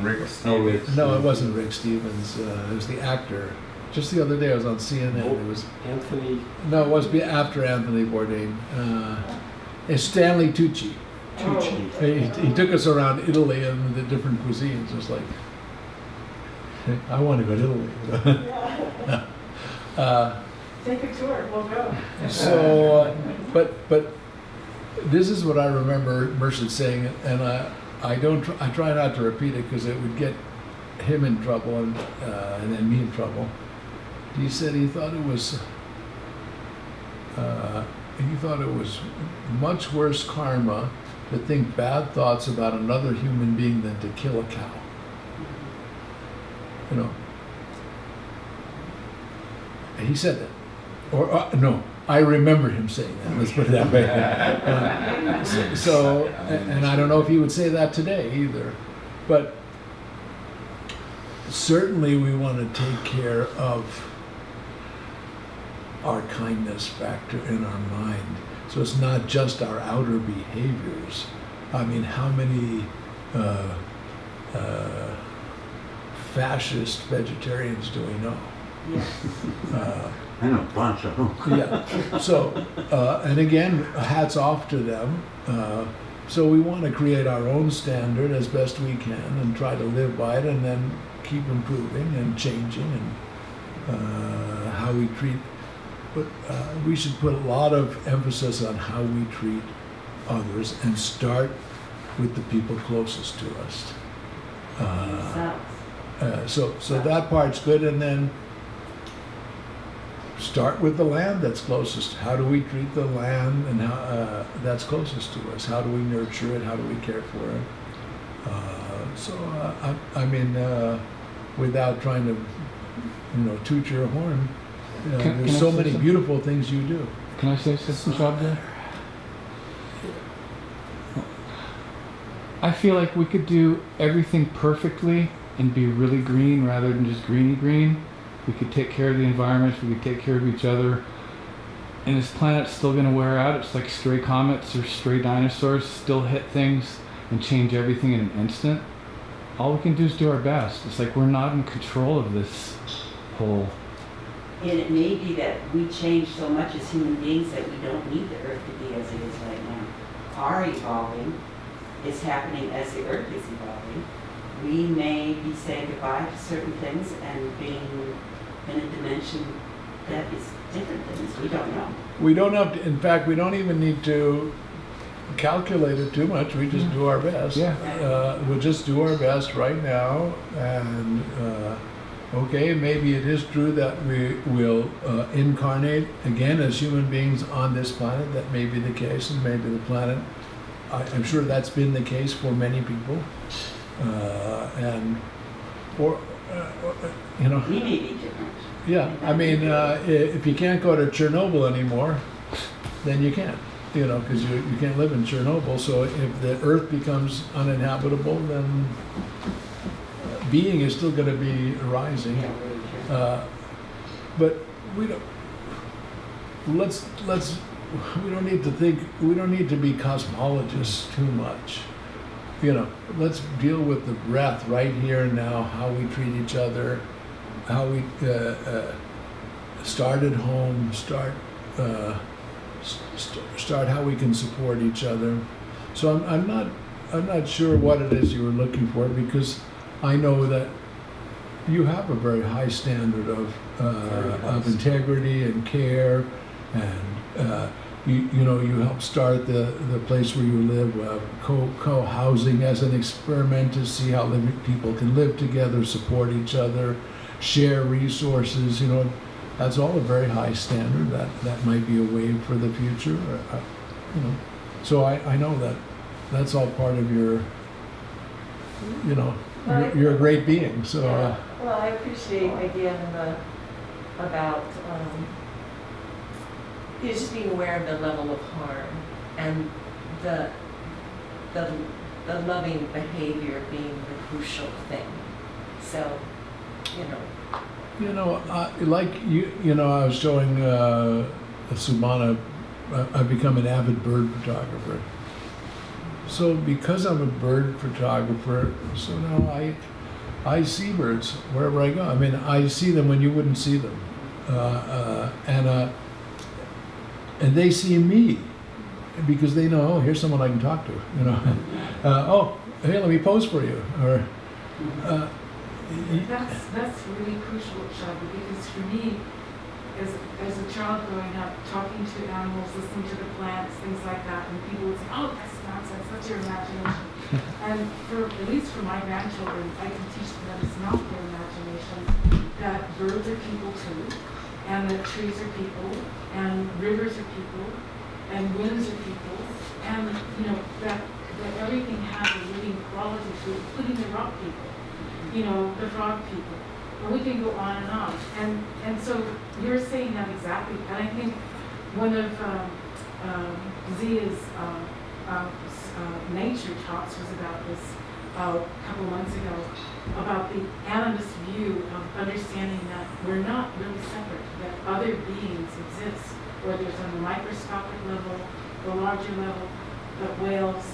Rick Stevens. No, it wasn't Rick Stevens. It was the actor. Just the other day I was on CNN. It was Anthony. No, it was after Anthony Bourdain. It's Stanley Tucci. He took us around Italy and the different cuisines. It was like, I want to go to Italy. Take a tour, we'll go. So, but this is what I remember Merchant saying, and I try not to repeat it because it would get him in trouble and then me in trouble. He said he thought it was much worse karma to think bad thoughts about another human being than to kill a cow. He said that. Or no, I remember him saying that. Let's put it that way. And I don't know if he would say that today either. But certainly we want to take care of our kindness factor in our mind. So it's not just our outer behaviors. I mean, how many fascist vegetarians do we know? Yes. I know a bunch of them. Yeah. So, and again, hats off to them. So we want to create our own standard as best we can and try to live by it, and then keep improving and changing and how we treat. But we should put a lot of emphasis on how we treat others and start with the people closest to us. So that part's good, and then start with the land that's closest. How do we treat the land and how that's closest to us? How do we nurture it? How do we care for it? Without trying to, toot your horn, there's so many beautiful things you do. Can I say something, Shabda? I feel like we could do everything perfectly and be really green rather than just greeny green. We could take care of the environment, we could take care of each other. And this planet's still going to wear out. It's like stray comets or stray dinosaurs still hit things and change everything in an instant. All we can do is do our best. It's like we're not in control of this whole... And it may be that we change so much as human beings that we don't need the Earth to be as it is right now. Our evolving is happening as the Earth is evolving. We may be saying goodbye to certain things and being in a dimension that is different than this. We don't know. We don't have to, in fact, we don't even need to calculate it too much. We just do our best. Yeah. We'll just do our best right now. And okay, maybe it is true that we will incarnate again as human beings on this planet. That may be the case, and maybe the planet, I'm sure that's been the case for many people. We may be different. Yeah, I mean, if you can't go to Chernobyl anymore, then you can't, because you can't live in Chernobyl. So if the Earth becomes uninhabitable, then being is still going to be arising. But we don't. We don't need to think. We don't need to be cosmologists too much. Let's deal with the breath right here and now, how we treat each other, how we start at home, start how we can support each other. So I'm not I'm not sure what it is you were looking for, because I know that you have a very high standard of integrity and care, and you help start the place where you live, co-housing as an experiment to see how people can live together, support each other, share resources. That's all a very high standard. That might be a way for the future. So I know that that's all part of your, you're a great being. So. Yeah. Well, I appreciate again about just being aware of the level of harm and the loving behavior being the crucial thing. So, like I was showing Sumana, I've become an avid bird photographer. So because I'm a bird photographer, so now I see birds wherever I go. I mean, I see them when you wouldn't see them, and they see me because they know, oh, here's someone I can talk to. Oh, hey, let me pose for you, or. That's really crucial, Shabda, because for me, as a child growing up, talking to animals, listening to the plants, things like that, and people would say, oh, that's nonsense, that's your imagination. And at least for my grandchildren, I can teach them that it's not their imagination, that birds are people too, and that trees are people, and rivers are people, and winds are people, and that everything has a living quality to it, including the rock people. The frog people, and we can go on and on. And so you're saying that exactly. And I think one of Zia's nature talks was about this a couple months ago, about the animist view of understanding that we're not really separate, that other beings exist, whether it's on the microscopic level, the larger level, the whales.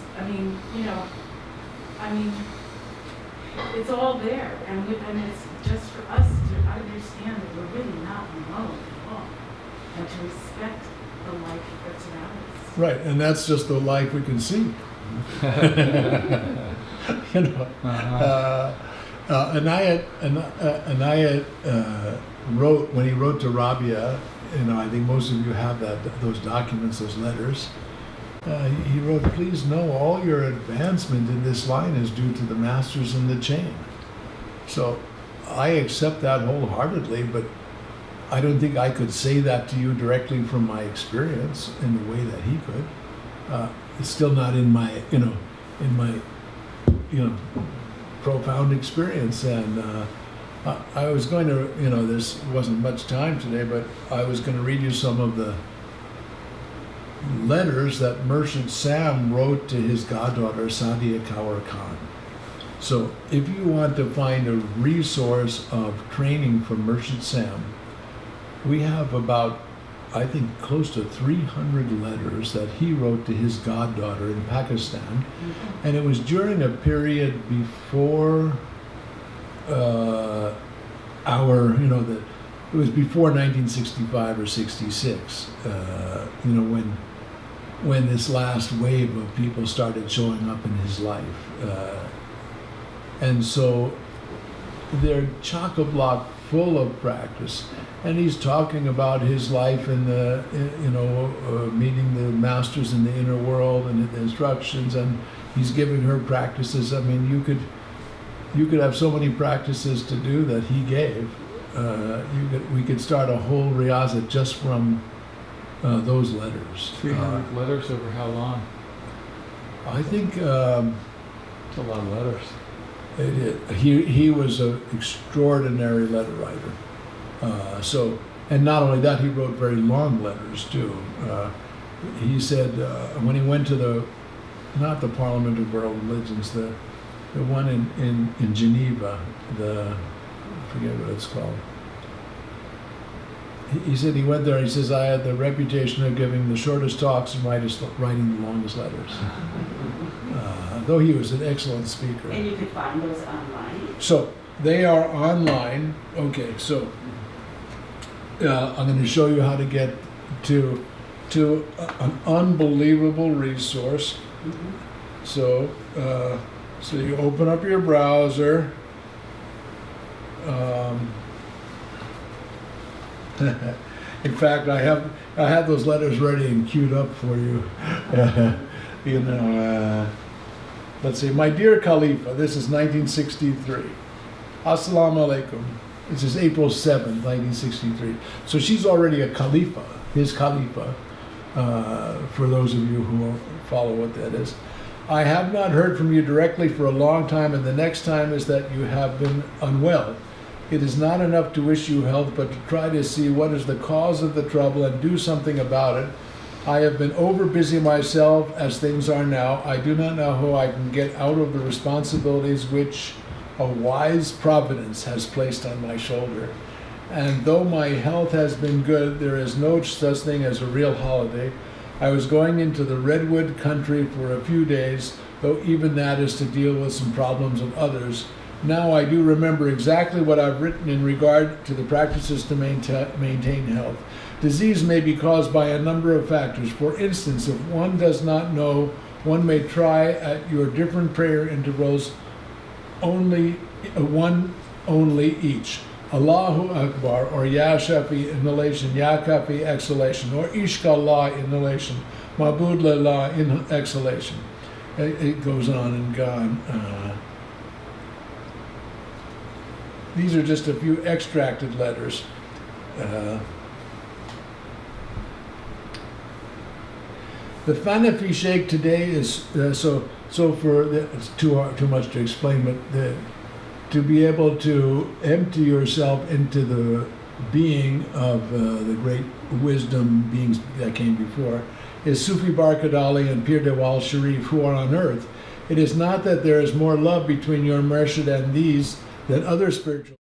It's all there, and it's just for us to understand that we're really not alone at all, and to respect the life that's around us. Right, and that's just the life we can see. Anaya wrote, when he wrote to Rabia, I think most of you have those documents, those letters. He wrote, please know all your advancement in this line is due to the masters in the chain. So I accept that wholeheartedly, but I don't think I could say that to you directly from my experience in the way that he could. It's still not in my, profound experience. And I was going to, this wasn't much time today, but I was going to read you some of the letters that Merchant Sam wrote to his goddaughter Sadia Kaur Khan. So if you want to find a resource of training from Merchant Sam, we have about, I think, close to 300 letters that he wrote to his goddaughter in Pakistan. Mm-hmm. And it was during a period before it was before 1965 or 66, when this last wave of people started showing up in his life. And so they're chock-a-block full of practice. And he's talking about his life in the, meeting the masters in the inner world and the instructions, and he's giving her practices. I mean, you could have so many practices to do that he gave. We could start a whole riyazat just from those letters. 300 letters over how long? I think it's a lot of letters. He was an extraordinary letter writer. And not only that, he wrote very long letters too. He said when he went to not the Parliament of World Religions, the one in Geneva, I forget what it's called. He said he went there, he says, I had the reputation of giving the shortest talks and writing the longest letters. Though he was an excellent speaker. And you could find those online? So, they are online. Okay, so I'm going to show you how to get to an unbelievable resource. Mm-hmm. So, so you open up your browser. In fact, I had those letters ready and queued up for you. You know, let's see. My dear Khalifa, this is 1963. Assalamu alaikum. This is April 7th, 1963. So she's already a Khalifa, his Khalifa, for those of you who follow what that is. I have not heard from you directly for a long time, and the next time is that you have been unwell. It is not enough to wish you health, but to try to see what is the cause of the trouble and do something about it. I have been over busy myself as things are now. I do not know how I can get out of the responsibilities which a wise providence has placed on my shoulder. And though my health has been good, there is no such thing as a real holiday. I was going into the redwood country for a few days, though even that is to deal with some problems of others. Now I do remember exactly what I've written in regard to the practices to maintain health. Disease may be caused by a number of factors. For instance, if one does not know, one may try at your different prayer intervals only each. Allahu Akbar, or Ya Shafi inhalation, Ya Kafi exhalation, or Ishkallah inhalation, Mabud Lillah exhalation. It goes on and on. These are just a few extracted letters. The Hanafi Sheikh today is it's too much to explain, but to be able to empty yourself into the being of the great wisdom beings that came before is Sufi Barkat Ali and Pir Dewal Sharif, who are on earth. It is not that there is more love between your Murshid and these than other spiritual